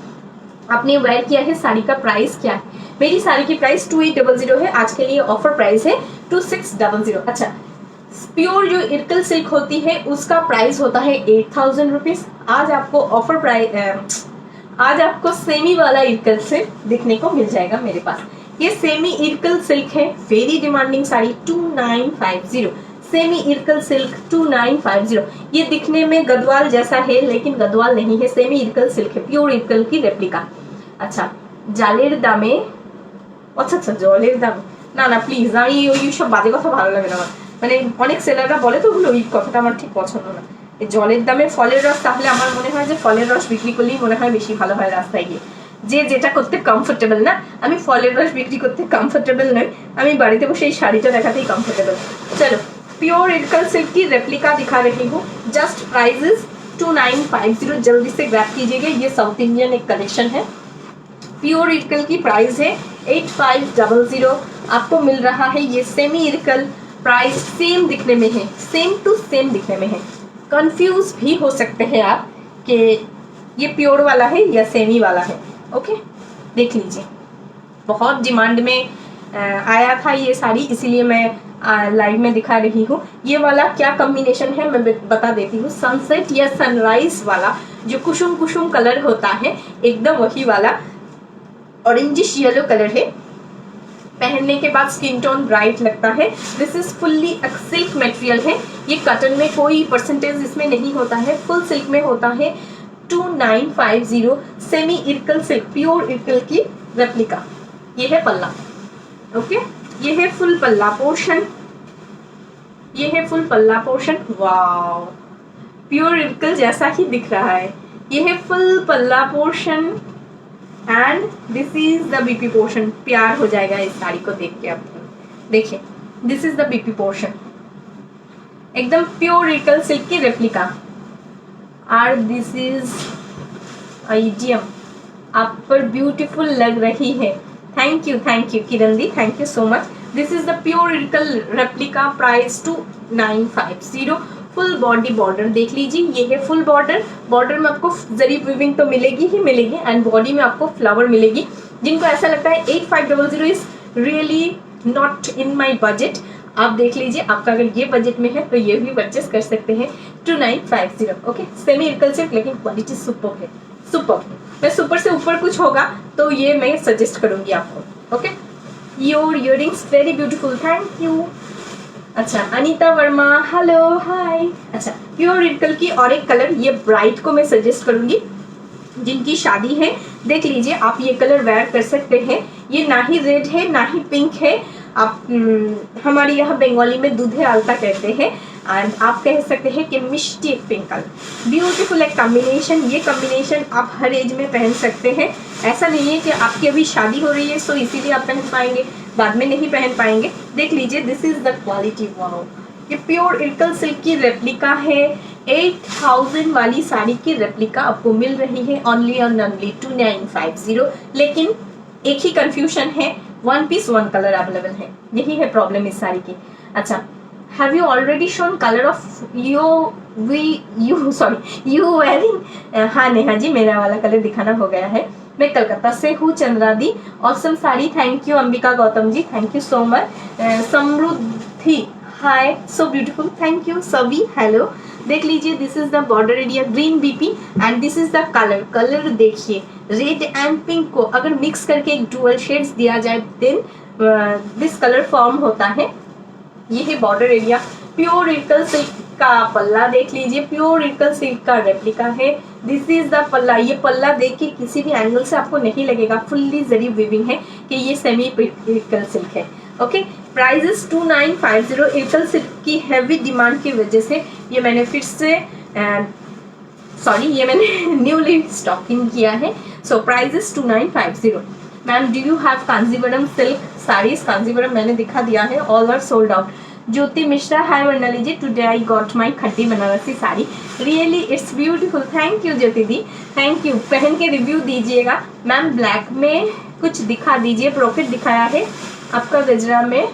आपने वेयर किया है, साड़ी का प्राइस क्या है? मेरी साड़ी की प्राइस 2800 है, आज के लिए ऑफर प्राइस है 2600। अच्छा, प्योर जो इरकल सिल्क होती है उसका प्राइस होता है 8000 रुपीज। आज आपको ऑफर प्राइस, आज आपको सेमी वाला इरकल सिल्क दिखने को मिल जाएगा मेरे पास। ये सेमी इरकल सिल्क है, very demanding sari 2950। Semi Irkal silk 2950। ये दिखने में गदवाल जैसा है लेकिन गदवाल नहीं है, सेमी इरकल सिल्क है, प्योर इरकल की रेप्लिका। अच्छा, জালের দামে, আচ্ছা জলের দাম না প্লিজ, আমি ওই সব বাজে কথা ভালো লাগে না আমার। মানে অনেক সেলাররা বলে তো ওগুলো, ওই কথাটা আমার ঠিক পছন্দ না। এই জলের দামে ফলের রস, তাহলে আমার মনে হয় যে ফলের রস বিক্রি করলেই মনে হয় বেশি ভালো হয় রাস্তায় গিয়ে। যে যেটা করতে কমফোর্টেবল না, আমি ফলের রস বিক্রি করতে কমফোর্টেবল নই, আমি বাড়িতে বসে এই শাড়িটা দেখাতেই কমফোর্টেবল। চলো, प्योर इरकल सिल्क की रेप्लिका दिखा रही हूँ। जस्ट प्राइजेस 2950, जल्दी से ग्रैब कीजिएगा। ये साउथ इंडियन एक कलेक्शन है। प्योर इरकल की प्राइस है 8500। आपको मिल रहा है ये सेमी इरकल। प्राइस सेम दिखने में है, सेम टू सेम दिखने में है। कंफ्यूज भी हो सकते हैं आप कि ये प्योर वाला है या सेमी वाला है। ओके, देख लीजिए, बहुत डिमांड में आया था ये साड़ी, इसीलिए मैं लाइव में दिखा रही हूँ। ये वाला क्या कॉम्बिनेशन है मैं बता देती हूँ। सनसेट या सनराइज वाला जो कुसुम कुसुम कलर होता है, एकदम वही वाला ऑरेंजिश येलो कलर है। पहनने के बाद स्किन टोन ब्राइट लगता है। This is fully silk material है, ये कॉटन में कोई परसेंटेज इसमें नहीं होता है, फुल सिल्क में होता है। 2950 semi Irkal silk, pure Irkal की रेप्लिका। ये है पल्ला। ओके, ये है फुल पल्ला पोर्शन, ये है फुल पल्ला पोर्शन। वाओ, प्योर इरकल जैसा ही दिख रहा है। ये है फुल पल्ला portion and this is the BP portion. प्यार हो जाएगा इस साड़ी को देख के आपको। देखिए, this is the BP portion, एकदम प्योर इरकल सिल्क की रेप्लिका। और दिस इज आइडियम, आप पर ब्यूटीफुल लग रही है। Thank you Kiran the, thank you so much. This is the pure Irkal replica, price 2950। Full body border देख लीजिए, ये है फुल बॉर्डर। बॉर्डर में आपको जरी वीविंग तो मिलेगी ही मिलेगी एंड बॉडी में आपको फ्लावर मिलेगी। जिनको ऐसा लगता है 8500 is really not in my budget, आप देख लीजिए, आपका अगर ये बजट में है तो ये भी परचेस कर सकते हैं। 2950। ओके, सेमी इरकल सिल्क, लेकिन क्वालिटी सुपर है, सुपर। मैं सुपर से ऊपर कुछ होगा तो ये मैं सजेस्ट करूंगी आपको। Okay, your earrings very beautiful, thank you. अच्छा, अनीता वर्मा, हेलो हाय। अच्छा, प्योर इरकल की और एक कलर, ये ब्राइट को मैं सजेस्ट करूंगी। जिनकी शादी है देख लीजिए, आप ये कलर वेयर कर सकते हैं। ये ना ही रेड है ना ही पिंक है, आप हमारे यहाँ बंगाली में दूधे आलता कहते हैं एंड आप कह सकते हैं कि मिष्टी एक पिंक कलर। ब्यूटीफुल एक कॉम्बिनेशन। ये कॉम्बिनेशन आप हर एज में पहन सकते हैं। ऐसा नहीं है कि आपकी अभी शादी हो रही है सो इसीलिए आप पहन पाएंगे, बाद में नहीं पहन पाएंगे। देख लीजिए, this is the quality. Wow, ये प्योर इरकल सिल्क की रेप्लिका है। 8000 वाली साड़ी की रेप्लिका आपको मिल रही है ओनली एंड ओनली 2950। लेकिन एक ही कंफ्यूजन है, one piece one colour available है, यही है प्रॉब्लम इस साड़ी की। अच्छा, have you already shown colour of you wearing? हाँ नेहा जी, मेरा वाला कलर दिखाना हो गया है। मैं कलकत्ता से हूँ, Chandra di, awesome sari, thank you. Ambika Gautam ji, thank you so much. Samriddhi, hi, so beautiful, thank you. सभी, हेलो। देख लीजिए, this is the border area, green BP and this is the colour देखिए, रेड एंड पिंक को अगर मिक्स करके एक डुअल शेड्स दिया जाए देन दिस कलर फॉर्म होता है। ये है border area. Pure Irkal silk का पल्ला देख लीजिए, प्योर इरकल सिल्क का रेप्लिका है। दिस इज द पल्ला। ये पल्ला देख के किसी भी एंगल से आपको नहीं लगेगा, फुल्ली जरी वीविंग है कि ये सेमी इरकल सिल्क है। Okay, prices 2950। इरकल सिल्क की हैवी डिमांड की वजह से ये मैंने फिर से ये मैंने न्यूली स्टॉकिंग किया है। So prices 2950। Ma'am do you have Kanjeevaram silk sarees? Kanjeevaram मैंने दिखा दिया है, all are sold out. Jyoti Mishra, hi Varnali ji, today I got my खट्टी Banarasi sari, really it's beautiful. Thank you Jyoti di, thank you. पहन के रिव्यू दीजिएगा। मैम ब्लैक में कुछ दिखा दीजिए, प्रॉफिट दिखाया है आपका गजरा में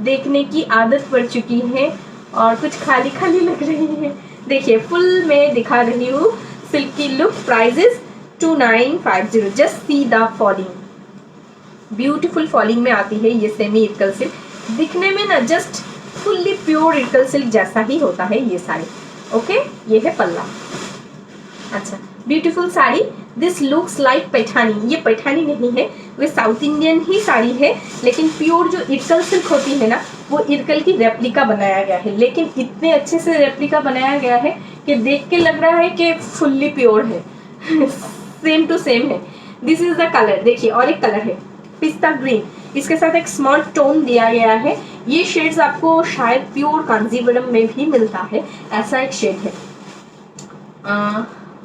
देखने की आदत पड़ चुकी है और कुछ खाली खाली लग रही है। देखिए फुल में दिखा रही हूँ सिल्क की look. Prices 2950। Just see the falling, beautiful falling में आती है ये सेमी इरकल सिल्क। दिखने में ना just fully pure Irkal silk जैसा ही होता है ये साड़ी। ओके, ये है पल्ला। अच्छा, beautiful sari. This looks like Paithani. ये पैठानी नहीं है, वे साउथ इंडियन ही साड़ी है, लेकिन प्योर जो इरकल सिल्क होती है ना, वो इरकल की रेप्लिका बनाया गया है। लेकिन इतने अच्छे से रेप्लिका बनाया गया है कि देख के लग रहा है कि फुल्ली प्योर है। सेम टू सेम है। This is the colour. देखिए और एक कलर है पिस्ता ग्रीन, इसके साथ एक स्मॉल टोन दिया गया है। ये शेड्स आपको शायद प्योर कांजीवरम में भी मिलता है, ऐसा एक शेड है।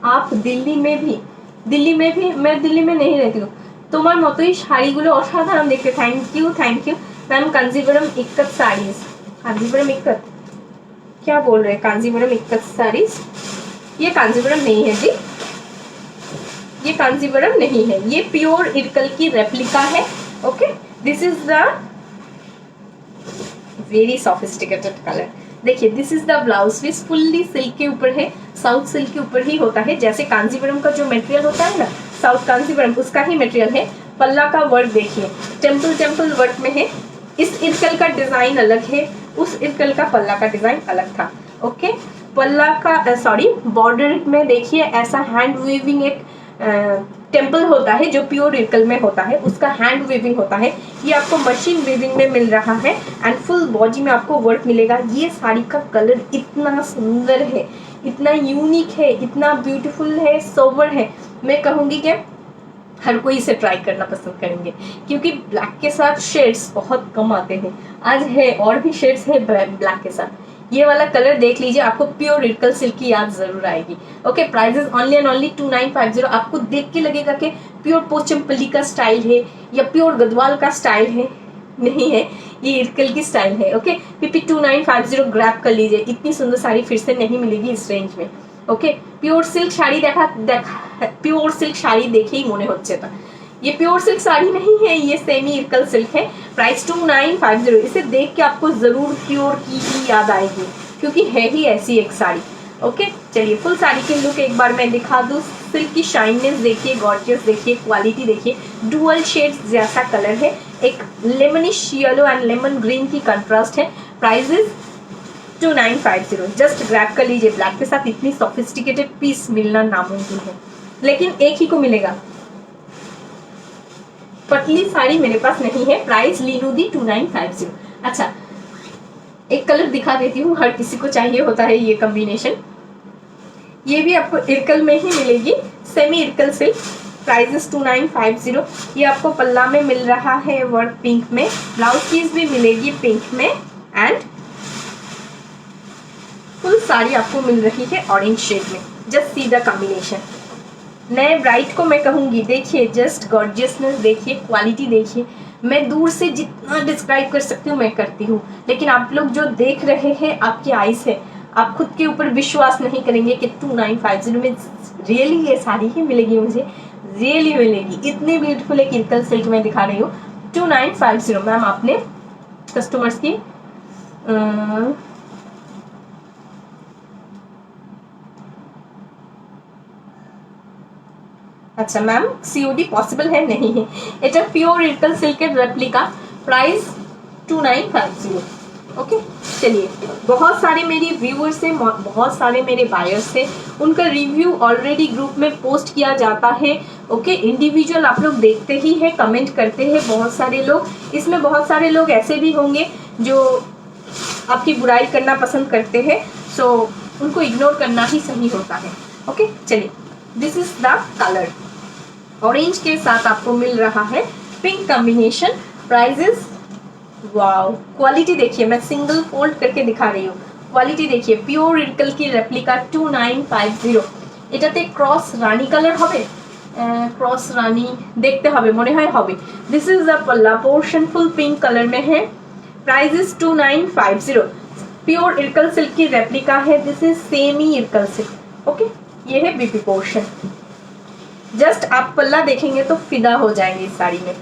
आप दिल्ली में भी मैं दिल्ली में नहीं रहती हूँ। তোমার মতোই শাড়িগুলো অসাধারণ দেখতে। Thank you ma'am. Kanjeevaram ikat saris, Kanjeevaram ikat क्या बोल रहे हैं? कांजीवरम इक्कत साड़ीज, ये कांजीवरम नहीं है जी, ये कांजीवरम नहीं है, ये प्योर इरकल की रेप्लिका है। Okay, this is the very sophisticated colour. देखिए this is the blouse piece, fully silk के ऊपर है, साउथ सिल्क के ऊपर ही होता है। जैसे कांजीवरम का जो मटेरियल होता है ना, साउथ कांजीवरम, उसका ही मटेरियल है। पल्ला का वर्क देखिए, टेम्पल वर्क में है। इस इरकल का डिजाइन अलग है, उस इरकल का पल्ला का डिजाइन अलग था। ओके, पल्ला का बॉर्डर में देखिए ऐसा हैंड वीविंग एक टेम्पल होता है जो प्योर इरकल में होता है, उसका हैंड वीविंग होता है। ये आपको मशीन वीविंग में मिल रहा है एंड फुल बॉडी में आपको वर्क मिलेगा। ये साड़ी का कलर इतना सुंदर है, इतना यूनिक है, इतना ब्यूटीफुल है, सोबर है। मैं कहूँगी कि हर कोई इसे ट्राई करना पसंद करेंगे, क्योंकि ब्लैक के साथ शेड्स बहुत कम आते हैं। आज है और भी शेड्स है ब्लैक के साथ। ये वाला कलर देख लीजिए, आपको प्योर इरकल सिल्क की याद जरूर आएगी। Okay, prices only and only 2950। आपको देख के लगेगा कि प्योर पोचमपल्ली का स्टाइल है या प्योर गदवाल का स्टाइल है, नहीं है, ये इरकल की स्टाइल है। ओके, पीपी 2950 ग्रैब कर लीजिए। इतनी सुंदर साड़ी फिर से नहीं मिलेगी इस रेंज में। Okay, pure silk sari pure silk sari देखे ही मने होच्छे था। ये प्योर सिल्क साड़ी नहीं है, ये सेमी इरकल सिल्क है। प्राइस 2950। इसे देख के आपको जरूर प्योर की ही याद आएगी, क्योंकि है ही ऐसी एक साड़ी। ओके, चलिए फुल साड़ी की लुक एक बार मैं दिखा दूँ। सिल्क की शाइननेस देखिए, गॉर्जियस देखिए, क्वालिटी देखिए। डुअल शेड्स जैसा कलर है, एक lemonish yellow and lemon green की कंट्रास्ट है। प्राइजेस 2950। जस्ट ग्रैब कर लीजिए। ब्लैक के साथ इतनी सोफिस्टिकेटेड पीस मिलना नामुमकिन है, लेकिन एक ही को मिलेगा। पतली साड़ी मेरे पास नहीं है। प्राइस लीनू दी 2950। अच्छा, एक कलर दिखा देती हूँ, हर किसी को चाहिए होता है ये कॉम्बिनेशन। ये भी आपको इरकल में ही मिलेगी, सेमी इरकल सिल्क। प्राइजेस 2950। ये आपको पल्ला में मिल रहा है वर्क पिंक में, ब्लाउज पीस भी मिलेगी पिंक में एंड फुल साड़ी आपको मिल रही है ऑरेंज शेड में। Just see the combination. नए ब्राइट को मैं कहूँगी, देखिए जस्ट गॉर्जियसनेस देखिए, क्वालिटी देखिए। मैं दूर से जितना डिस्क्राइब कर सकती हूँ मैं करती हूँ, लेकिन आप लोग जो देख रहे हैं आपकी आईज है, आप खुद के ऊपर विश्वास नहीं करेंगे कि 2950 में रियली ये साड़ी ही मिलेगी मुझे, रियली मिलेगी। इतनी ब्यूटीफुल एक इरकल सिल्क में दिखा रही हूँ। 2950। मैम आपने कस्टमर्स की अच्छा मैम सीओडी पॉसिबल है? नहीं है। এটা pure Irkal silk replica. Price 2950। Okay, चलिए बहुत सारे मेरी व्यूअर्स हैं, बहुत सारे मेरे बायर्स हैं, उनका रिव्यू ऑलरेडी ग्रुप में पोस्ट किया जाता है। ओके, इंडिविजुअल आप लोग देखते ही हैं, कमेंट करते हैं बहुत सारे लोग। इसमें बहुत सारे लोग ऐसे भी होंगे जो आपकी बुराई करना पसंद करते हैं, सो उनको इग्नोर करना ही सही होता है। ओके, चलिए this is the colour. Orange के साथ आपको मिल रहा है pink combination. Prices wow, quality देखिए, मैं सिंगल फोल्ड करके दिखा रही हूँ। क्वालिटी देखिए, प्योर इरकल की रेप्लिका 2950। এটাতে ক্রস রানী কালার হবে, ক্রস রানী দেখতে হবে, মনে হয় হবে। দিস ইজ দ্য पल्ला पोर्शन, फुल पिंक कलर में है। Price is 2950। Pure Irkal silk की रेप्लिका है। This is semi Irkal silk. Okay, ये है बीपी पोर्शन। जस्ट आप पल्ला देखेंगे तो फिदा हो जाएंगे इस साड़ी में।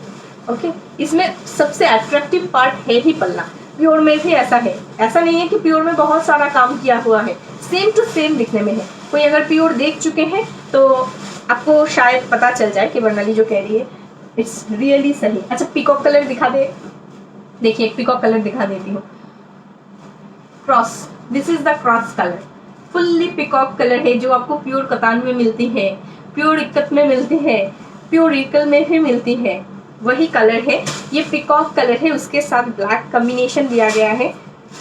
ओके, इसमें सबसे अट्रैक्टिव पार्ट है ही पल्ला। प्योर में भी ऐसा है, ऐसा नहीं है कि प्योर में बहुत सारा काम किया हुआ है, सेम टू सेम दिखने में है। कोई अगर प्योर देख चुके हैं तो आपको शायद पता चल जाए कि वर्णाली जो कह रही है इट्स रियली सही। अच्छा, पीकॉक कलर दिखा दे, देखिए एक पीकॉक कलर दिखा देती हूँ। Cross, this is the cross colour, fully peacock colour है जो आपको प्योर कतान में मिलती है, प्योर इक्कत में मिलती है, प्योर इरकल में भी मिलती है, वही कलर है। ये पीकॉक कलर है, उसके साथ ब्लैक कॉम्बिनेशन दिया गया है।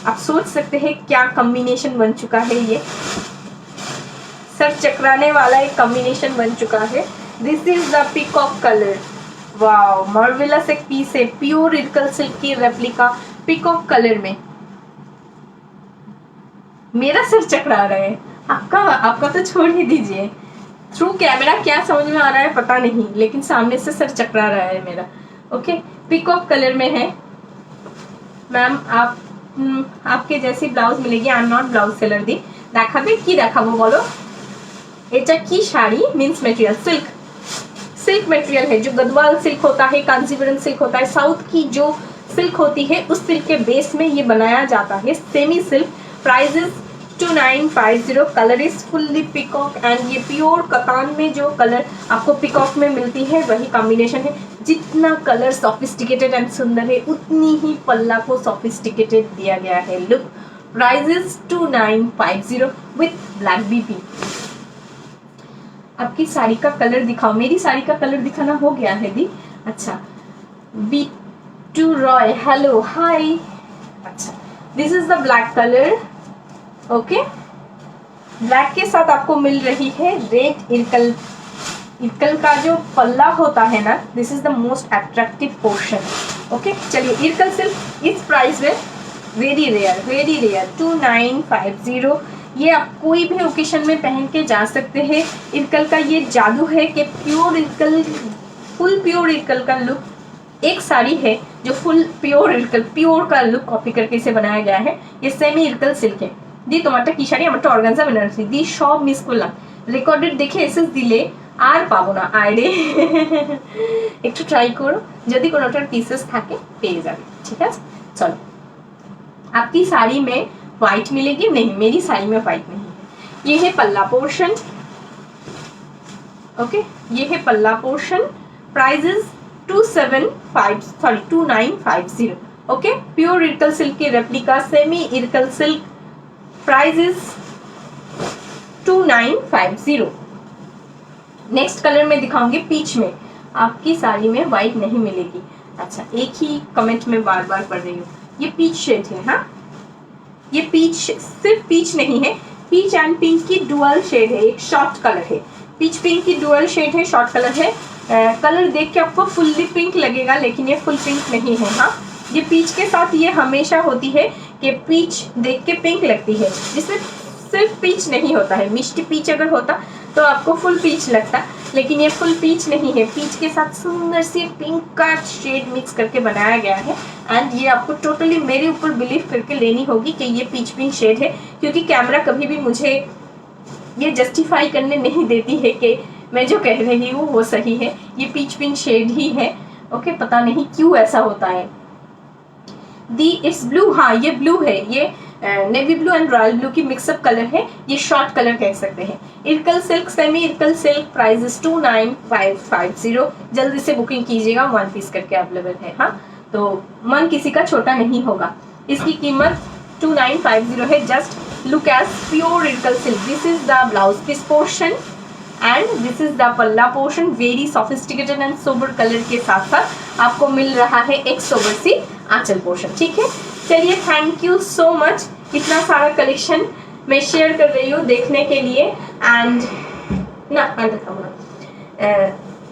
आप सोच सकते हैं क्या कॉम्बिनेशन बन चुका है, ये सर चकराने वाला एक कॉम्बिनेशन बन चुका है। This is the peacock colour. Wow, marvellous एक पीस है, प्योर इरकल सिल्क की रेप्लिका पीकॉक कलर में। मेरा सर चकरा रहा है, आपका तो छोड़ ही दीजिए। थ्रू कैमरा क्या समझ में आ रहा है पता नहीं, लेकिन सामने से सर चकरा रहा है मेरा। ओके, पीकॉक कलर में है। मैम आपके जैसी ब्लाउज मिलेगी। I am not blouse seller di. দেখাবে কি দেখাবো বলো? এটা কি শাড়ি? मीन्स मटेरियल सिल्क मटेरियल है, जो गदवाल सिल्क होता है, कांजीवरम सिल्क होता है, साउथ की जो सिल्क होती है उस सिल्क के बेस में ये बनाया जाता है, semi silk. Price is 2950। Colour is fully peacock and ये प्योर कतान में जो कलर आपको पिकॉक में मिलती है वही कॉम्बिनेशन है। जितना कलर सोफिस्टिकेटेड एंड सुंदर है उतनी ही पल्ला को सोफिस्टिकेटेड दिया गया है look. Price is 2950 with black BP. आपकी साड़ी का कलर दिखाओ। मेरी साड़ी का कलर दिखाना हो गया है दी। अच्छा, Bitu Roy, hello hi. अच्छा, this is the black colour. Okay, black के साथ आपको मिल रही है रेड इरकल। इरकल का जो पल्ला होता है ना, this is the most attractive portion. Okay, चलिए, इरकल सिल्क इस प्राइस में वेरी रेयर 2950। ये आप कोई भी ओकेशन में पहन के जा सकते हैं। इरकल का ये जादू है कि pure Irkal, full pure Irkal का लुक एक साड़ी है जो फुल प्योर इरकल, प्योर का लुक कॉपी करके इसे बनाया गया है। ये सेमी इरकल सिल्क है। दी তোমারটা কি শাড়ি? আমারটা অর্গানজা বেনারসি। দি সব মিস করলাম, রেকর্ডেড দেখে এসএস দিলে আর পাবো না। আরে একটু ট্রাই করো, যদি কোনোটার পিসেস থাকে পেয়ে যাবে। ঠিক আছে, চলো। आपकी साड़ी में व्हाइट मिलेगी? नहीं, मेरी साड़ी में व्हाइट नहीं है। ये है पल्ला पोर्शन। ओके, ये है पल्ला portion. Price is 2950। Okay, pure Irkal silk की replica semi Irkal silk. Price is 2950। Next colour में दिखाऊंगी पीच में। आपकी साड़ी में व्हाइट नहीं मिलेगी। अच्छा, एक ही कमेंट में बार बार पढ़ रही हूँ। ये पीच शेड है। हाँ, ये पीच सिर्फ पीच नहीं है, पीच एंड पिंक की डुअल शेड है। एक शॉर्ट कलर है, पीच पिंक की डुअल शेड है, शॉर्ट कलर है। कलर देख के आपको फुल्ली पिंक लगेगा, लेकिन ये फुल पिंक नहीं है। हाँ, ये पीच के साथ ये हमेशा होती है कि पीच देख के पिंक लगती है, जिसमें सिर्फ पीच नहीं होता है। मिष्टी पीच अगर होता तो आपको फुल पीच लगता, लेकिन ये फुल पीच नहीं है। पीच के साथ सुंदर सी पिंक का शेड मिक्स करके बनाया गया है। एंड ये आपको टोटली मेरे ऊपर बिलीव करके लेनी होगी कि ये पीच पिंक शेड है, क्योंकि कैमरा कभी भी मुझे ये जस्टिफाई करने नहीं देती है कि मैं जो कह रही हूँ वो सही है। ये पीच पिंक शेड ही है। ओके, पता नहीं क्यों ऐसा होता है। दी इट्स ब्लू। हाँ, ये ब्लू है, ये navy blue and royal blue की मिक्सअप कलर है। ये शॉर्ट कलर कह सकते हैं। Irkal silk, semi Irkal silk. Price is 2950। जल्दी से बुकिंग कीजिएगा, 1 पीस करके अवेलेबल है। हाँ, तो मन किसी का छोटा नहीं होगा। इसकी कीमत 2950 है। Just look as pure Irkal silk. This is the blouse piece portion and this is the पल्ला portion. Very sophisticated and sober colour के साथ साथ आपको मिल रहा है एक सोबर सी आंचल पोर्शन। ठीक है, चलिए, थैंक यू सो मच। इतना सारा कलेक्शन मैं शेयर कर रही हूँ देखने के लिए। एंड ना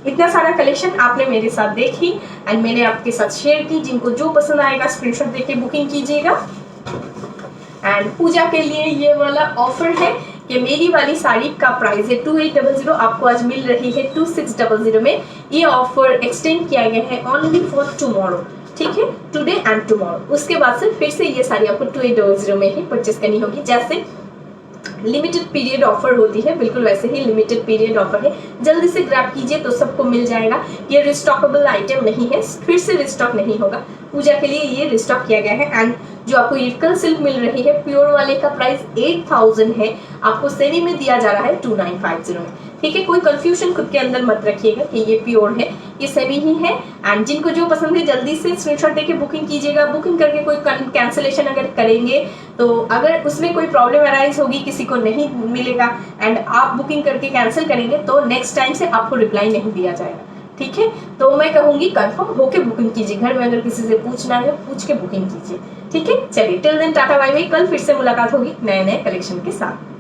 इतना सारा कलेक्शन आपने मेरे साथ देखी एंड मैंने आपके साथ शेयर की। जिनको जो पसंद आएगा स्क्रीनशॉट देके बुकिंग कीजिएगा। एंड पूजा के लिए ये वाला ऑफर है कि मेरी वाली साड़ी का प्राइस है 2800, आपको आज मिल रही है 2600 में। ये ऑफर एक्सटेंड किया गया है ओनली फॉर टुमारो, ठीक है, टुडे एंड टुमारो। उसके बाद से फिर से ये साड़ी आपको 2800 में ही परचेस करनी होगी। जैसे लिमिटेड पीरियड ऑफर होती है, बिल्कुल वैसे ही लिमिटेड पीरियड ऑफर है। जल्दी से ग्रैब कीजिए तो सबको मिल जाएगा। ये रिस्टॉकेबल आइटम नहीं है, फिर से रिस्टॉक नहीं होगा। पूजा के लिए ये रिस्टॉक किया गया है। एंड जो आपको इरकल सिल्क मिल रही है प्योर वाले का प्राइस 8000 है, आपको सेमी में दिया जा रहा है 2950 में, ठीक है। कोई कंफ्यूजन खुद के अंदर मत रखिएगा कि ये प्योर है, ये सेमी ही है। एंड जिनको जो पसंद है जल्दी से स्क्रीनशॉट देके बुकिंग कीजिएगा। बुकिंग करके कोई कैंसिलेशन अगर करेंगे तो अगर उसमें कोई प्रॉब्लम अराइज होगी, किसी को नहीं मिलेगा एंड आप बुकिंग करके कैंसिल करेंगे तो नेक्स्ट टाइम से आपको रिप्लाई नहीं दिया जाएगा, ठीक है। तो मैं कहूंगी कंफर्म होके बुकिंग कीजिए। घर में अगर किसी से पूछना है पूछ के बुकिंग कीजिए, ठीक है। चलिए till then tata bye bye. कल फिर से मुलाकात होगी नए नए कलेक्शन के साथ।